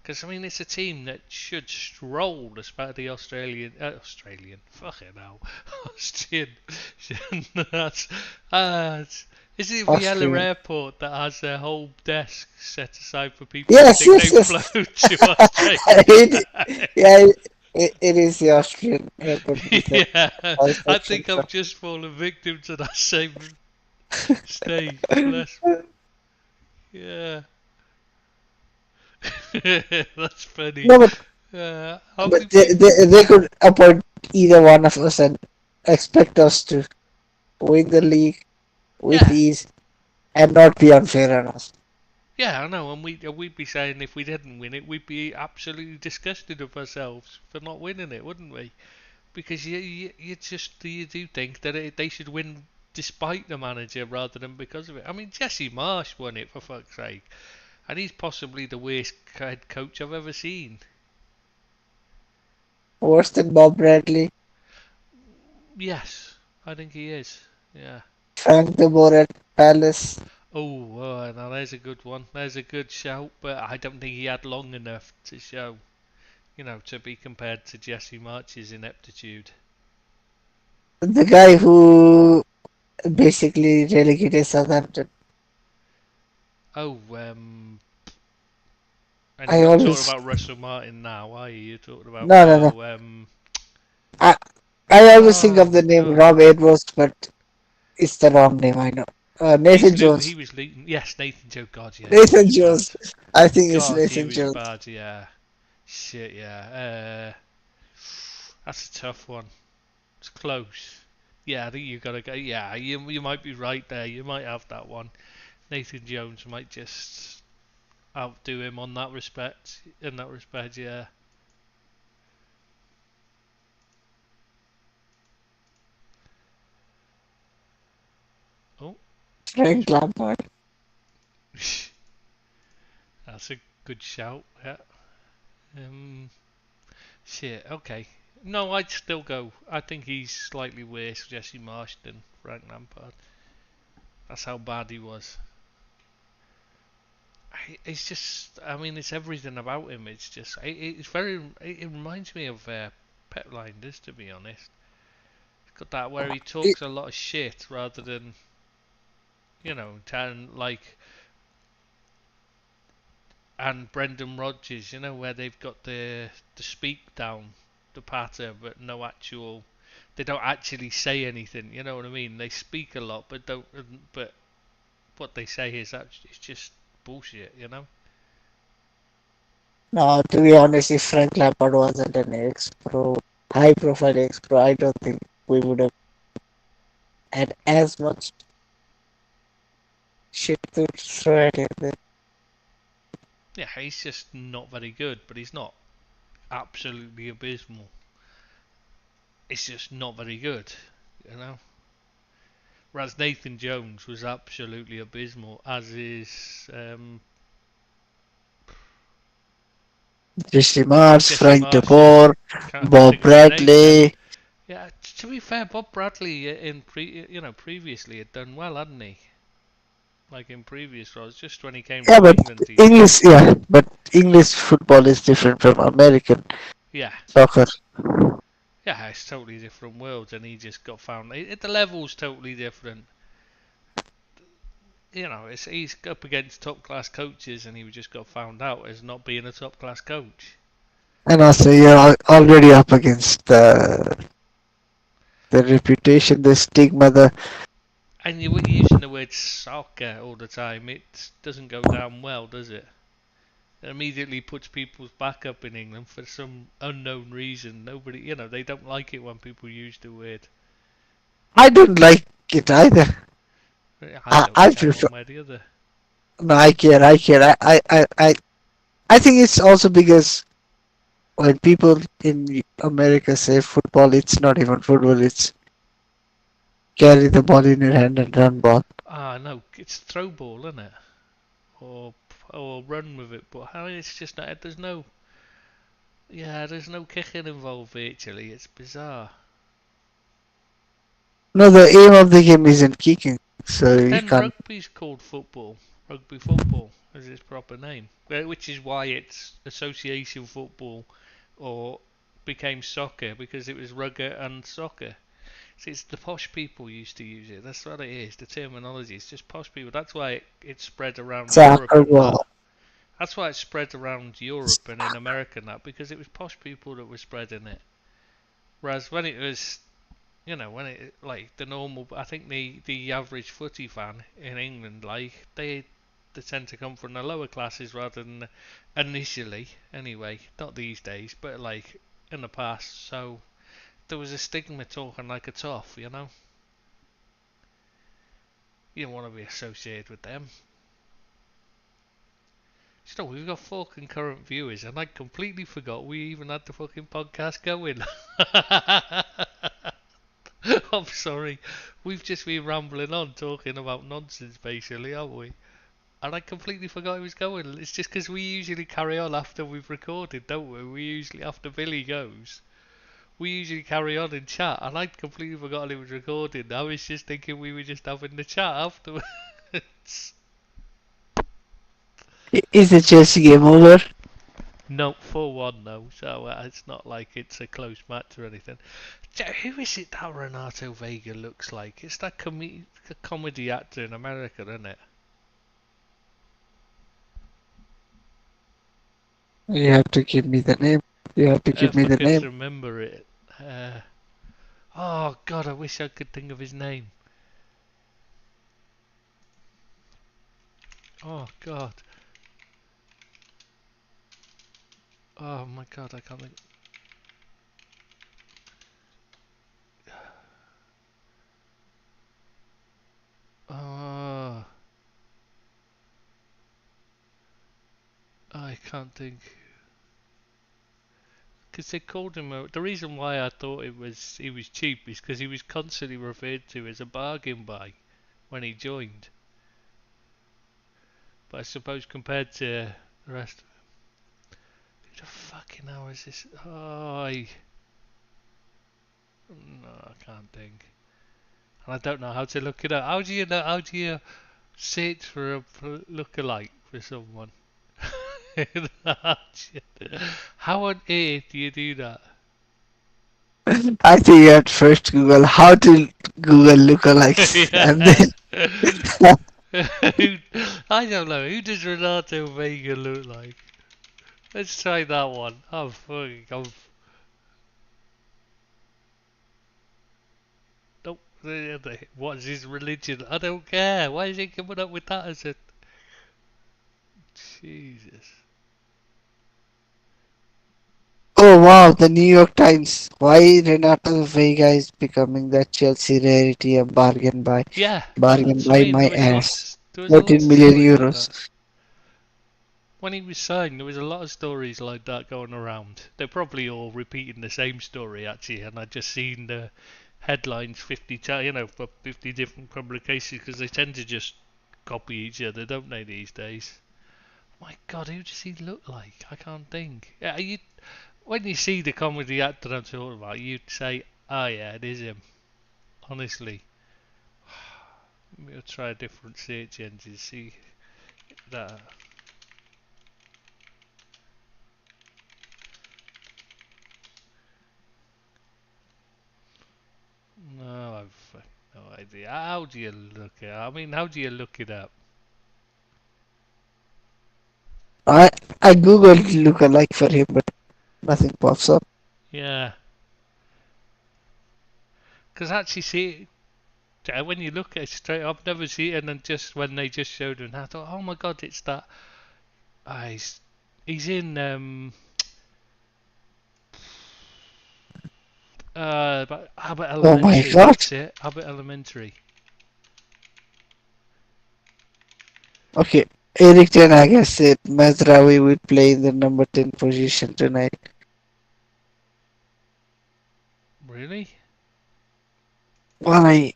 Because, I mean, it's a team that should stroll despite the fucking hell, Austrian, that's, is it Vienna Austrian. Airport that has their whole desk set aside for people who Yes, think they yes, flew yes. to Australia? Yeah, it is the Austrian airport with the Yeah, all I section. think So. I've just fallen victim to that same stage. Bless. Yeah, that's funny. No, How but many people? they could appoint either one of us and expect us to win the league with Yeah, ease and not be unfair on us. yeah, I know. And we'd be saying if we didn't win it, we'd be absolutely disgusted of ourselves for not winning it, wouldn't we? Because you do think that they should win despite the manager rather than because of it. I mean, Jesse Marsh won it for fuck's sake, and he's possibly the worst head coach I've ever seen. Worse than Bob Bradley, Yes, I think he is. Yeah. Frank de Boer at Palace. Oh, now there's a good one. There's a good shout, but I don't think he had long enough to show, to be compared to Jesse March's ineptitude. The guy who basically relegated Southampton. Oh, and you're I not talking always about Russell Martin now, are you? You're talking about, no. oh, I I always think of oh the name God, Rob Edwards, but it's the wrong name. I know. Nathan He Jones. was Leighton. Yes, Nathan Joe. God, yeah, he Nathan was bad. Jones. I think it's God, he Nathan was Jones. bad. Yeah, shit. Yeah, that's a tough one. It's close. Yeah, I think you gotta go. Yeah, you might be right there. You might have that one. Nathan Jones might just outdo him on that respect. In that respect, yeah. Oh, Frank Lampard. that's a good shout. Yeah. Um. Shit. Okay. No, I'd still go. I think he's slightly worse, Jesse Marsh, than Frank Lampard. That's how bad he was. It's just. I mean, it's everything about him. It's just. It's very. It reminds me of Pep Linders, to be honest. It's got that where he It, talks a lot of shit rather than, telling like. And Brendan Rodgers, where they've got the speak down, the patter, but no actual they don't actually say anything. You know what I mean? They speak a lot, but don't. But what they say is actually it's just bullshit. You know? No, to be honest, if Frank Lampard wasn't an ex-pro, high-profile ex-pro, I don't think we would have had as much shit to throw at him. Yeah, he's just not very good, but he's not absolutely abysmal. It's just not very good. You know? Whereas Nathan Jones was absolutely abysmal, as is Jesse Mars, Jesse Frank De Marsh. Boer, Can't Bob think of his name now. Bradley. Yeah, to be fair, Bob Bradley previously had done well, hadn't he? Like in previous roles, just when he came Yeah, to but England, he struggled. English football is different from American Yeah, soccer. yeah, it's totally different worlds, and he just got found. The level's totally different. You know, he's up against top class coaches, and he just got found out as not being a top class coach. And also, you're already up against the reputation, the stigma, the And you're using the word soccer all the time. It doesn't go down well, does it? It immediately puts people's back up in England for some unknown reason. Nobody, they don't like it when people use the word. I don't like it either. I don't I care prefer. one way or the other. No, I care. I care. I think it's also because when people in America say football, it's not even football. It's carry the ball in your hand and run ball. Ah, no, it's throw ball, isn't it? Or or run with it. But how it's just not. There's no kicking involved virtually. It's bizarre. No, the aim of the game isn't kicking, so But you then can't. rugby's called football. Rugby football is its proper name. Which is why it's association football or became soccer because it was rugger and soccer. See, it's the posh people used to use it. That's what it is. The terminology. It's just posh people. That's why it spread around Europe Soccer and that. ball. That's why it spread around Europe and in America and that because it was posh people that were spreading it. Whereas when it was when it like the normal, I think the average footy fan in England, like they tend to come from the lower classes rather than initially, anyway. Not these days, but like in the past. So there was a stigma talking like a toff, You don't want to be associated with them. We've got 4 concurrent viewers, and I completely forgot we even had the fucking podcast going. I'm sorry. We've just been rambling on talking about nonsense, basically, haven't we? And I completely forgot it was going. It's just because we usually carry on after we've recorded, don't we? We usually, after Billy goes, we usually carry on and chat. And I'd completely forgotten it was recording. I was just thinking we were just having the chat afterwards. Is the Chelsea game over? No, 4-1 though, so it's not like it's a close match or anything. Who is it that Renato Vega looks like? It's that comedy actor in America, isn't it? You have to give me the name. You have to give If me I the could name. remember it. Oh God, I wish I could think of his name. Oh God. Oh my God, I can't think. Oh, I can't think. Because they called him. The reason why I thought he was cheap is because he was constantly referred to as a bargain buy when he joined. But I suppose compared to the rest, who the fucking hell is this? No, I can't think. And I don't know how to look it up. How do you know? How do you search for a lookalike for someone? How on earth do you do that? I think you have to first Google how to Google lookalikes, and then I don't know. Who does Renato Vega look like? Let's try that one. I'm What's his religion? I don't care. Why is he coming up with that as a... Jesus. Oh wow, the New York Times. Why Renato Vega is becoming the Chelsea rarity, a Yeah, bargain that's what I by mean. my ass. There was a lot 14 of million stories like euros. that. When he was signed, there was a lot of stories like that going around. They're probably all repeating the same story actually, and I just seen the headlines 50 times, for 50 different publications because they tend to just copy each other, don't they, these days? My God, who does he look like? I can't think. Yeah, when you see the comedy actor I'm talking about, you'd say, "Oh yeah, it is him." Honestly, we'll try a different search engine. See that. No, I've no idea. How do you look it? I mean, how do you look it up? I I googled look-alike for him, but nothing pops up. Yeah, because actually, see, when you look at it straight, I've never seen it, and then just when they just showed it, I thought, oh my God, it's that. Ah, he's in but Abbott Oh my Elementary. god. That's it, Abbott Elementary. Okay, Eric Ten Hag has said Mazraoui will play in the number 10 position tonight. Really? Why?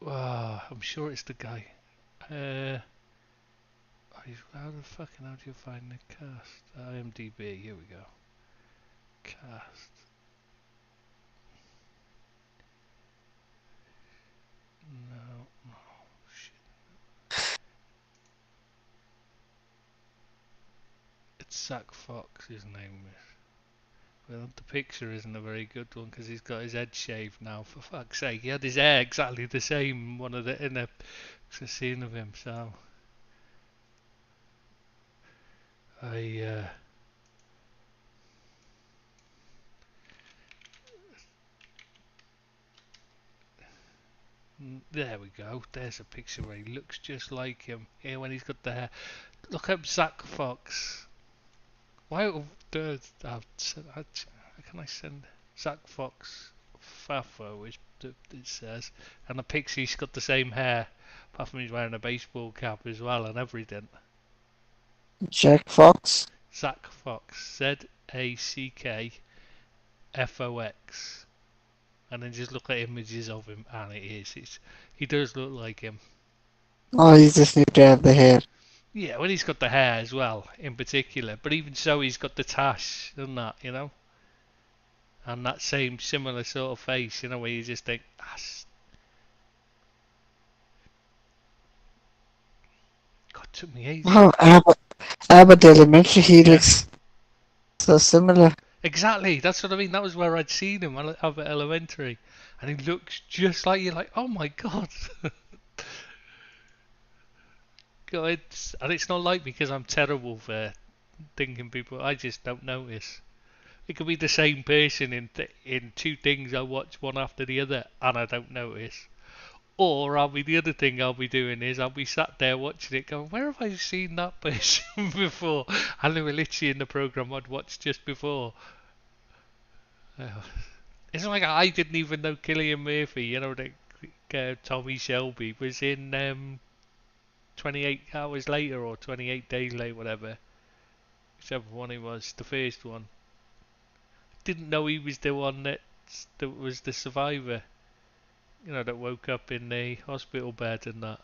I'm sure it's the guy. How the fucking how do you find the cast? IMDb. Here we go. Cast. No. Oh shit. It's Zach Fox. His name is. Well, the picture isn't a very good one because he's got his head shaved now. For fuck's sake, he had his hair exactly the same one of the in a scene of him. So I there we go. There's a picture where he looks just like him. Here when he's got the hair. Look up Zach Fox. Why? How can I send Zach Fox Fafo? Which it says, and the picture he's got the same hair, apart from he's wearing a baseball cap as well and everything. Jack Fox? Zach Fox, ZACKFOX, and then just look at images of him, and he does look like him. Oh, he just need to have the hair. Yeah, well, he's got the hair as well, in particular. But even so, he's got the tash, and that. And that same similar sort of face, where you just think, God, took me ages. Wow, Abbott Elementary, he looks so similar. Exactly, that's what I mean. That was where I'd seen him at Elementary, and he looks just like you. Like, oh my God. God, and it's not like because I'm terrible for thinking people. I just don't notice. It could be the same person in two things I watch one after the other, and I don't notice. Or the other thing I'll be doing is I'll be sat there watching it going, where have I seen that person before? And they were literally in the programme I'd watched just before. It's like I didn't even know Cillian Murphy, that Tommy Shelby was in 28 hours later or 28 days later, whatever. Whichever one it was, the first one. Didn't know he was the one that was the survivor. That woke up in the hospital bed and that.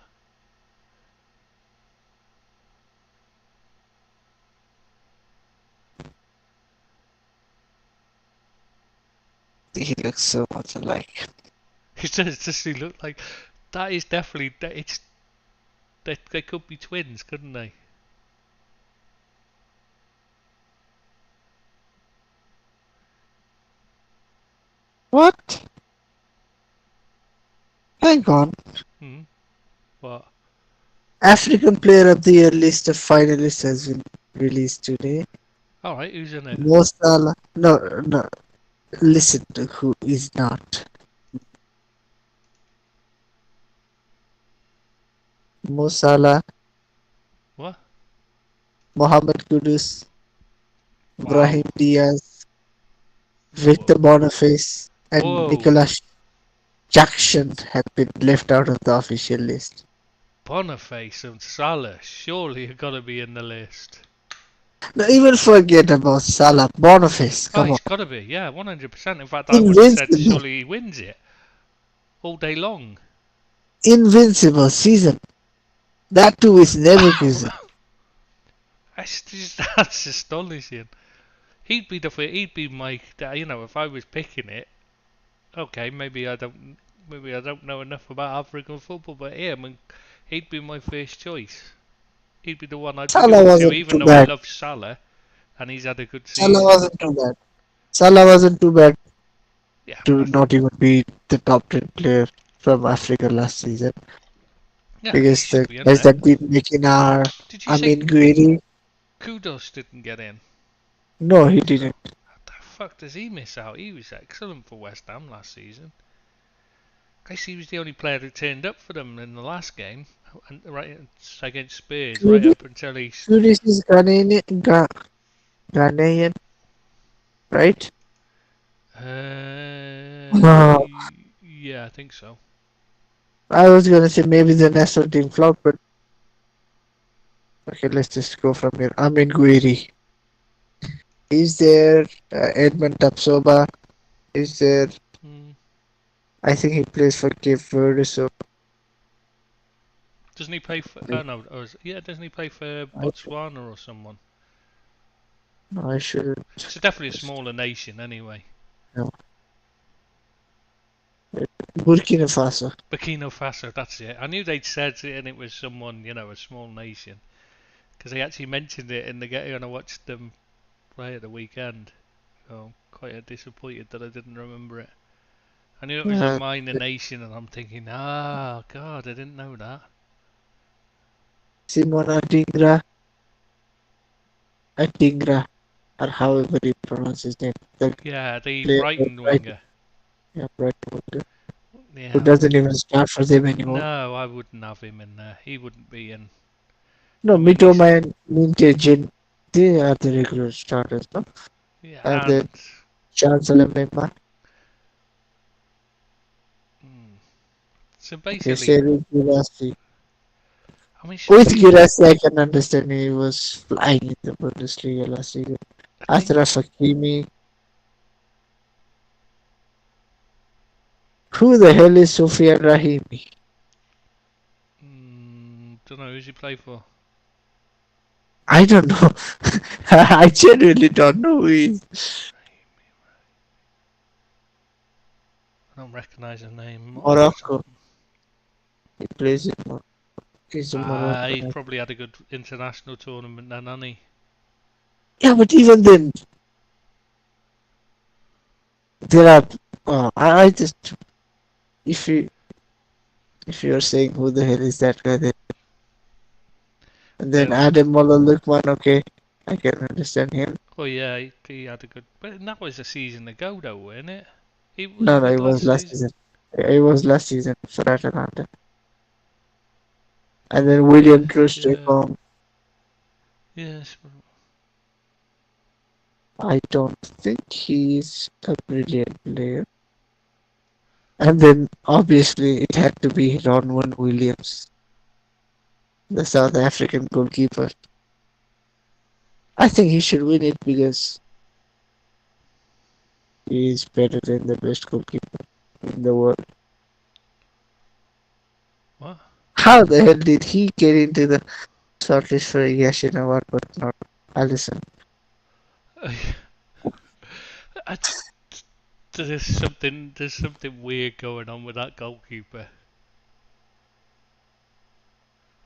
He looks so much alike. It does he look like that is definitely they could be twins, couldn't they? What? Hang on. What? African Player of the Year list of finalists has been released today. Alright, who's in it? Mo Salah. No, no. Listen to who is not. Mo Salah, What? Mohamed Kudus, Wow. Brahim Diaz, Victor Whoa. Boniface, and Whoa. Nicolas Jackson have been left out of the official list. Boniface and Salah. Surely you've got to be in the list. Now, even forget about Salah. Boniface, Oh, come on. he's got to be. Yeah, 100%. In fact, I would have said Invincible. surely he wins it all day long. Invincible season. That too is Leverkusen. That's astonishing. He'd be my, if I was picking it, okay, maybe I don't know enough about African football, but he'd be my first choice. He'd be the one I'd be Salah going to, wasn't even too though I bad. love Salah and he's had a good Salah season. wasn't too bad. Salah wasn't too bad Yeah, to not even be the top 10 player from Africa last season. yeah, he Because should the be in guys there. that been making are Did you say Amin Guiri. Kudos didn't get in? No, he didn't. How the fuck does he miss out? He was excellent for West Ham last season. I guess he was the only player who turned up for them in the last game, and right against Spurs, right Guiri, up until he. Guiri is Ghanaian, right? Oh, Yeah, I think so. I was gonna say maybe the national team flop, but okay, let's just go from here. Amin Guiri. Is there Edmund Tapsoba? Is there? Hmm. I think he plays for Cape Verde, so Doesn't he play for? Oh no, doesn't he play for I, Botswana or someone? I should. It's definitely a smaller nation anyway. No. Burkina Faso. Burkina Faso, that's it. I knew they'd said it and it was someone, a small nation. Because they actually mentioned it in the game and I watched them play at the weekend. So, quite disappointed that I didn't remember it. I knew it was a Uh, minor nation and I'm thinking, God, I didn't know that. Simon Adingra, or however you pronounce his name. The Yeah, the player for Brighton Brighton, winger. yeah, Brighton, who Yeah, doesn't even start for them anymore. no, I wouldn't have him in there. He wouldn't be in. No, I mean, he's. Mitoma and Mintage, they are the regular starters, no? And Yeah, then and. Chancellor Memba. Hmm. So Okay, basically, Seru Girassi. I mean, With surely. Girassi, I can understand he was flying in the Bundesliga last season. I think. Ashraf Hakimi. Who the hell is Sofian Rahimi? Don't know who's he play for. I don't know. I genuinely don't know who he is. I don't recognise his name. Morocco. He plays in Morocco. He's a He's Moroccan. probably had a good international tournament then, hasn't he? Yeah, but even then, there are. I just if you if you're saying who the hell is that guy, then Yeah. Adam Mola Lukman, okay, I can understand him. Oh yeah, he had a good. But that was a season ago, though, wasn't it? Was No, no, it it was last last season? season. It was last season for Atalanta. And then William Yeah. Troost-Ekong. Yes. I don't think he's a brilliant player. And then obviously it had to be Ronwen Williams, the South African goalkeeper. I think he should win it because he is better than the best goalkeeper in the world. What? How the hell did he get into the shortlist for a Yashin Award but not Allison? I, there's something weird going on with that goalkeeper.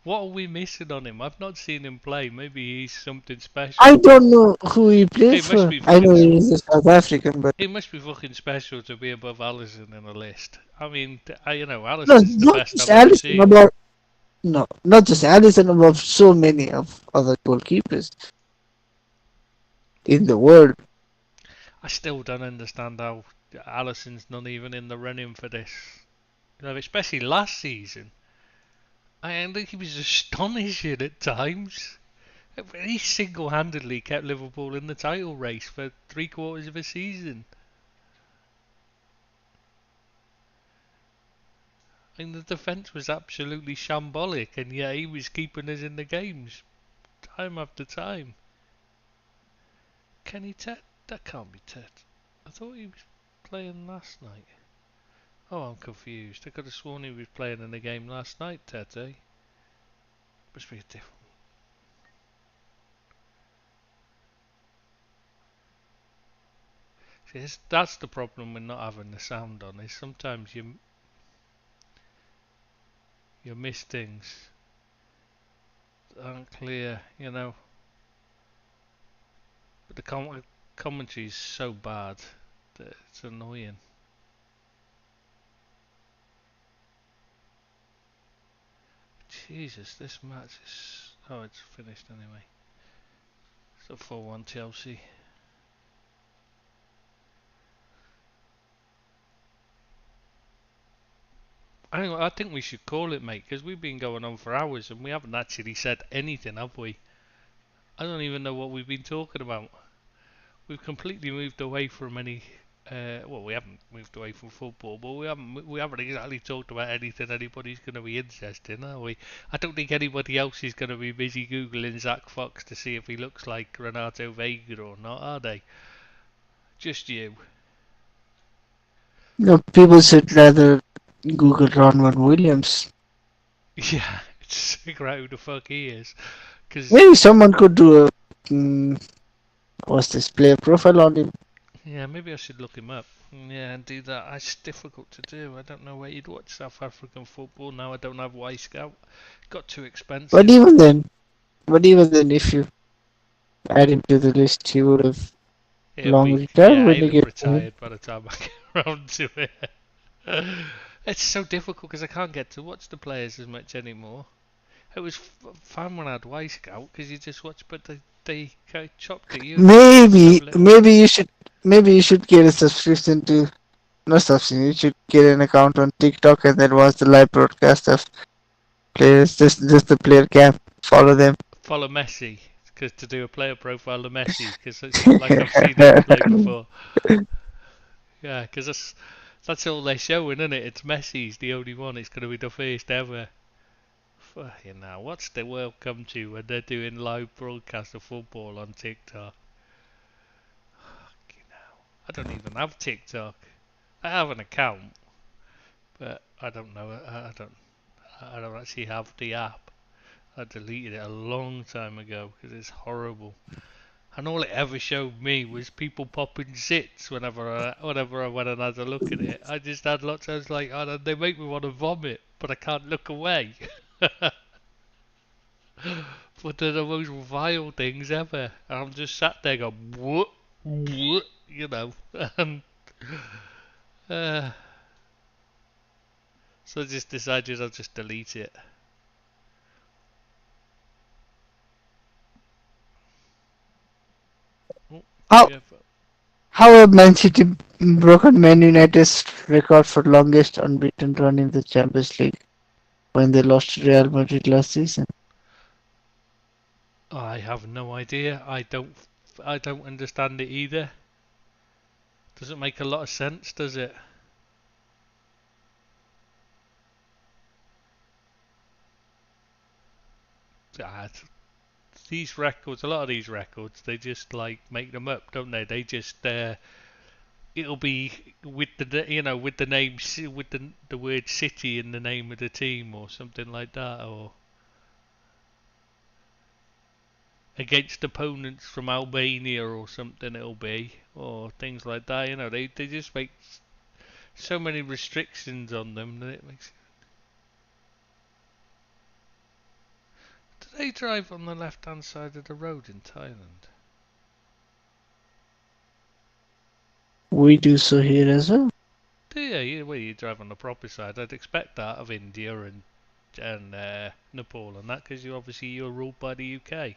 What are we missing on him? I've not seen him play. Maybe he's something I special. don't know who he He plays must for. be I fucking. know he is a South African, but He must be fucking special to be above Allison in a list. I mean, no, Allison's the not best just I've ever Allison, seen. about no, not just Allison, about so many of other goalkeepers in the world. I still don't understand how Allison's not even in the running for this. Especially last season. I think he was astonishing at times. He single-handedly kept Liverpool in the title race for 3/4 of a season. I mean, the defence was absolutely shambolic, and yet he was keeping us in the games time after time. Kenny Tet? That can't be Tet. I thought he was playing last night. Oh, I'm confused. I could have sworn he was playing in the game last night, Tete. Must be a different. See, that's the problem with not having the sound on. Is sometimes you miss things that aren't clear, you know. But the commentary is so bad that it's annoying. Jesus, this match is... Oh, it's finished anyway. It's a 4-1 Chelsea. I think we should call it, mate, because we've been going on for hours and we haven't actually said anything, have we? I don't even know what we've been talking about. We've completely moved away from any... well, we haven't moved away from football, but we haven't exactly talked about anything anybody's going to be interested in, are we? I don't think anybody else is going to be busy googling Zach Fox to see if he looks like Renato Vega or not, are they? Just you. No, people should rather Google Ronwen Williams. Yeah, just figure out who the fuck he is. Cause Maybe someone could do a what's this player profile on him. yeah, maybe I should look him up. Yeah, and do that. It's difficult to do. I don't know where you'd watch South African football now. I don't have Wisecout. Got too expensive. But even then, if you add him to the list, he would have long retired when he he'd have get retired by the time I get around to it. It's so difficult because I can't get to watch the players as much anymore. It was fun when I had Wisecout because you just watch, but they kind of chopped it. Maybe you should get a subscription to no subscription. You should get an account on TikTok and then watch the live broadcast of players. Just the player cam. Follow them. Follow Messi because to do a player profile of Messi because it's not like I've seen him play before. Yeah, because that's all they're showing, isn't it? It's Messi's the only one. It's going to be the first ever. Fucking hell, what's the world come to when they're doing live broadcast of football on TikTok? Fucking hell. I don't even have TikTok. I have an account, but I don't know. I don't actually have the app. I deleted it a long time ago because it's horrible. And all it ever showed me was people popping zits whenever I went and had a look at it. I just had lots. I was like, oh, they make me want to vomit, but I can't look away. But they're the most vile things ever. And I'm just sat there going, what, you know. And, so I just decided I'll just delete it. How have Man City broken Man United's record for longest unbeaten run in the Champions League when they lost to Real Madrid last season? I have no idea. I don't understand it either. Doesn't make a lot of sense, does it? These records, a lot of these records, they just like make them up, don't they? They just it'll be with the with the name with the word city in the name of the team or something like that, or against opponents from Albania or something it'll be, or things like that. They just make so many restrictions on them that it makes. Do they drive on the left-hand side of the road in Thailand? We do so here as well. Yeah, well, you drive on the proper side. I'd expect that of India and Nepal and that, because you're ruled by the UK.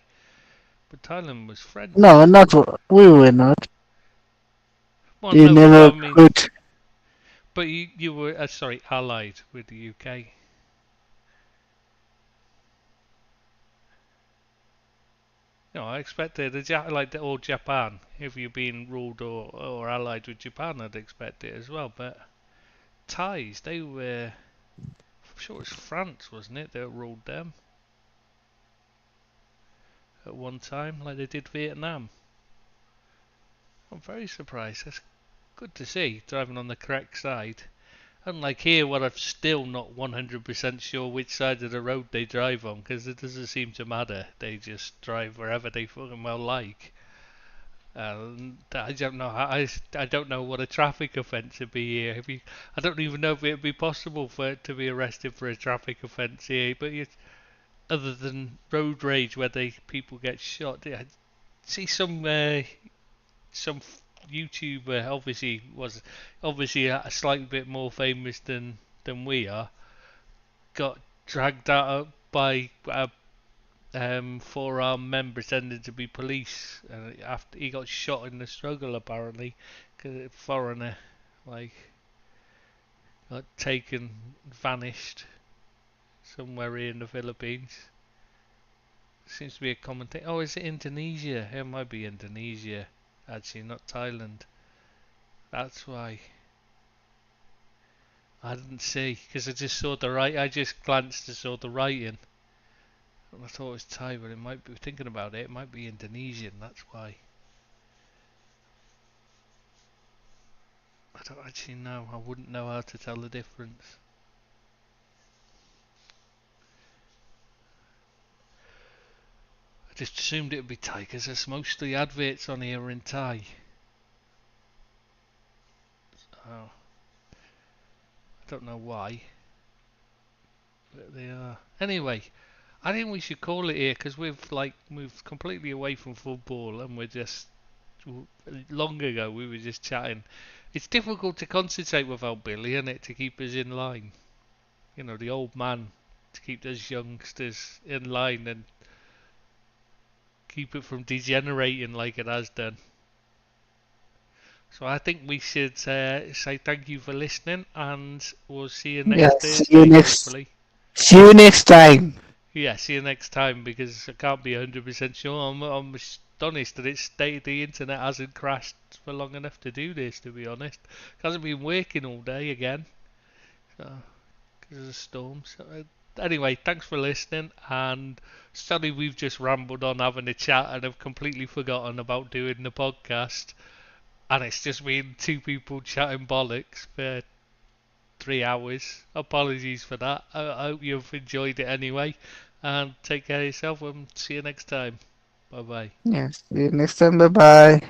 But Thailand was French. No, we were not. Well, you no, never but I mean, could. But you were allied with the UK. I expected like the old Japan. If you're being ruled or allied with Japan, I'd expect it as well. But Thais, they were. I'm sure it was France, wasn't it, that ruled them at one time, like they did Vietnam. I'm very surprised. That's good to see, driving on the correct side. Unlike here, where I'm still not 100% sure which side of the road they drive on, because it doesn't seem to matter. They just drive wherever they fucking well like. I don't know. I don't know what a traffic offence would be here. I don't even know if it would be possible for it to be arrested for a traffic offence here. But other than road rage, where people get shot, I see some YouTuber obviously a slightly bit more famous than we are, got dragged out by four-armed men pretending to be police, and after he got shot in the struggle apparently, because a foreigner like got taken, vanished somewhere here in the Philippines. Seems to be a common thing. Oh, is it Indonesia? It might be Indonesia, actually, not Thailand. That's why. I didn't see, because I just saw I just glanced and saw the writing. And I thought it was Thai, but it might be, thinking about it, it might be Indonesian, that's why. I don't actually know. I wouldn't know how to tell the difference. I just assumed it would be Thai, because there's mostly adverts on here in Thai. Oh. I don't know why, but they are. Anyway, I think we should call it here, because we've like moved completely away from football, and we're just long ago we were just chatting. It's difficult to concentrate without Billy, isn't it, to keep us in line? The old man, to keep those youngsters in line and keep it from degenerating like it has done. So I think we should say thank you for listening, and we'll see you next Thursday, hopefully. See you next time. Yeah, see you next time, because I can't be 100% sure. I'm astonished that the internet hasn't crashed for long enough to do this, to be honest. It hasn't been working all day again, because of the storm. So, anyway, thanks for listening, and sorry we've just rambled on having a chat and have completely forgotten about doing the podcast. And it's just been two people chatting bollocks for 3 hours. Apologies for that. I hope you've enjoyed it anyway. And take care of yourself, and see you next time. Bye bye. Yes, see you next time. Bye bye.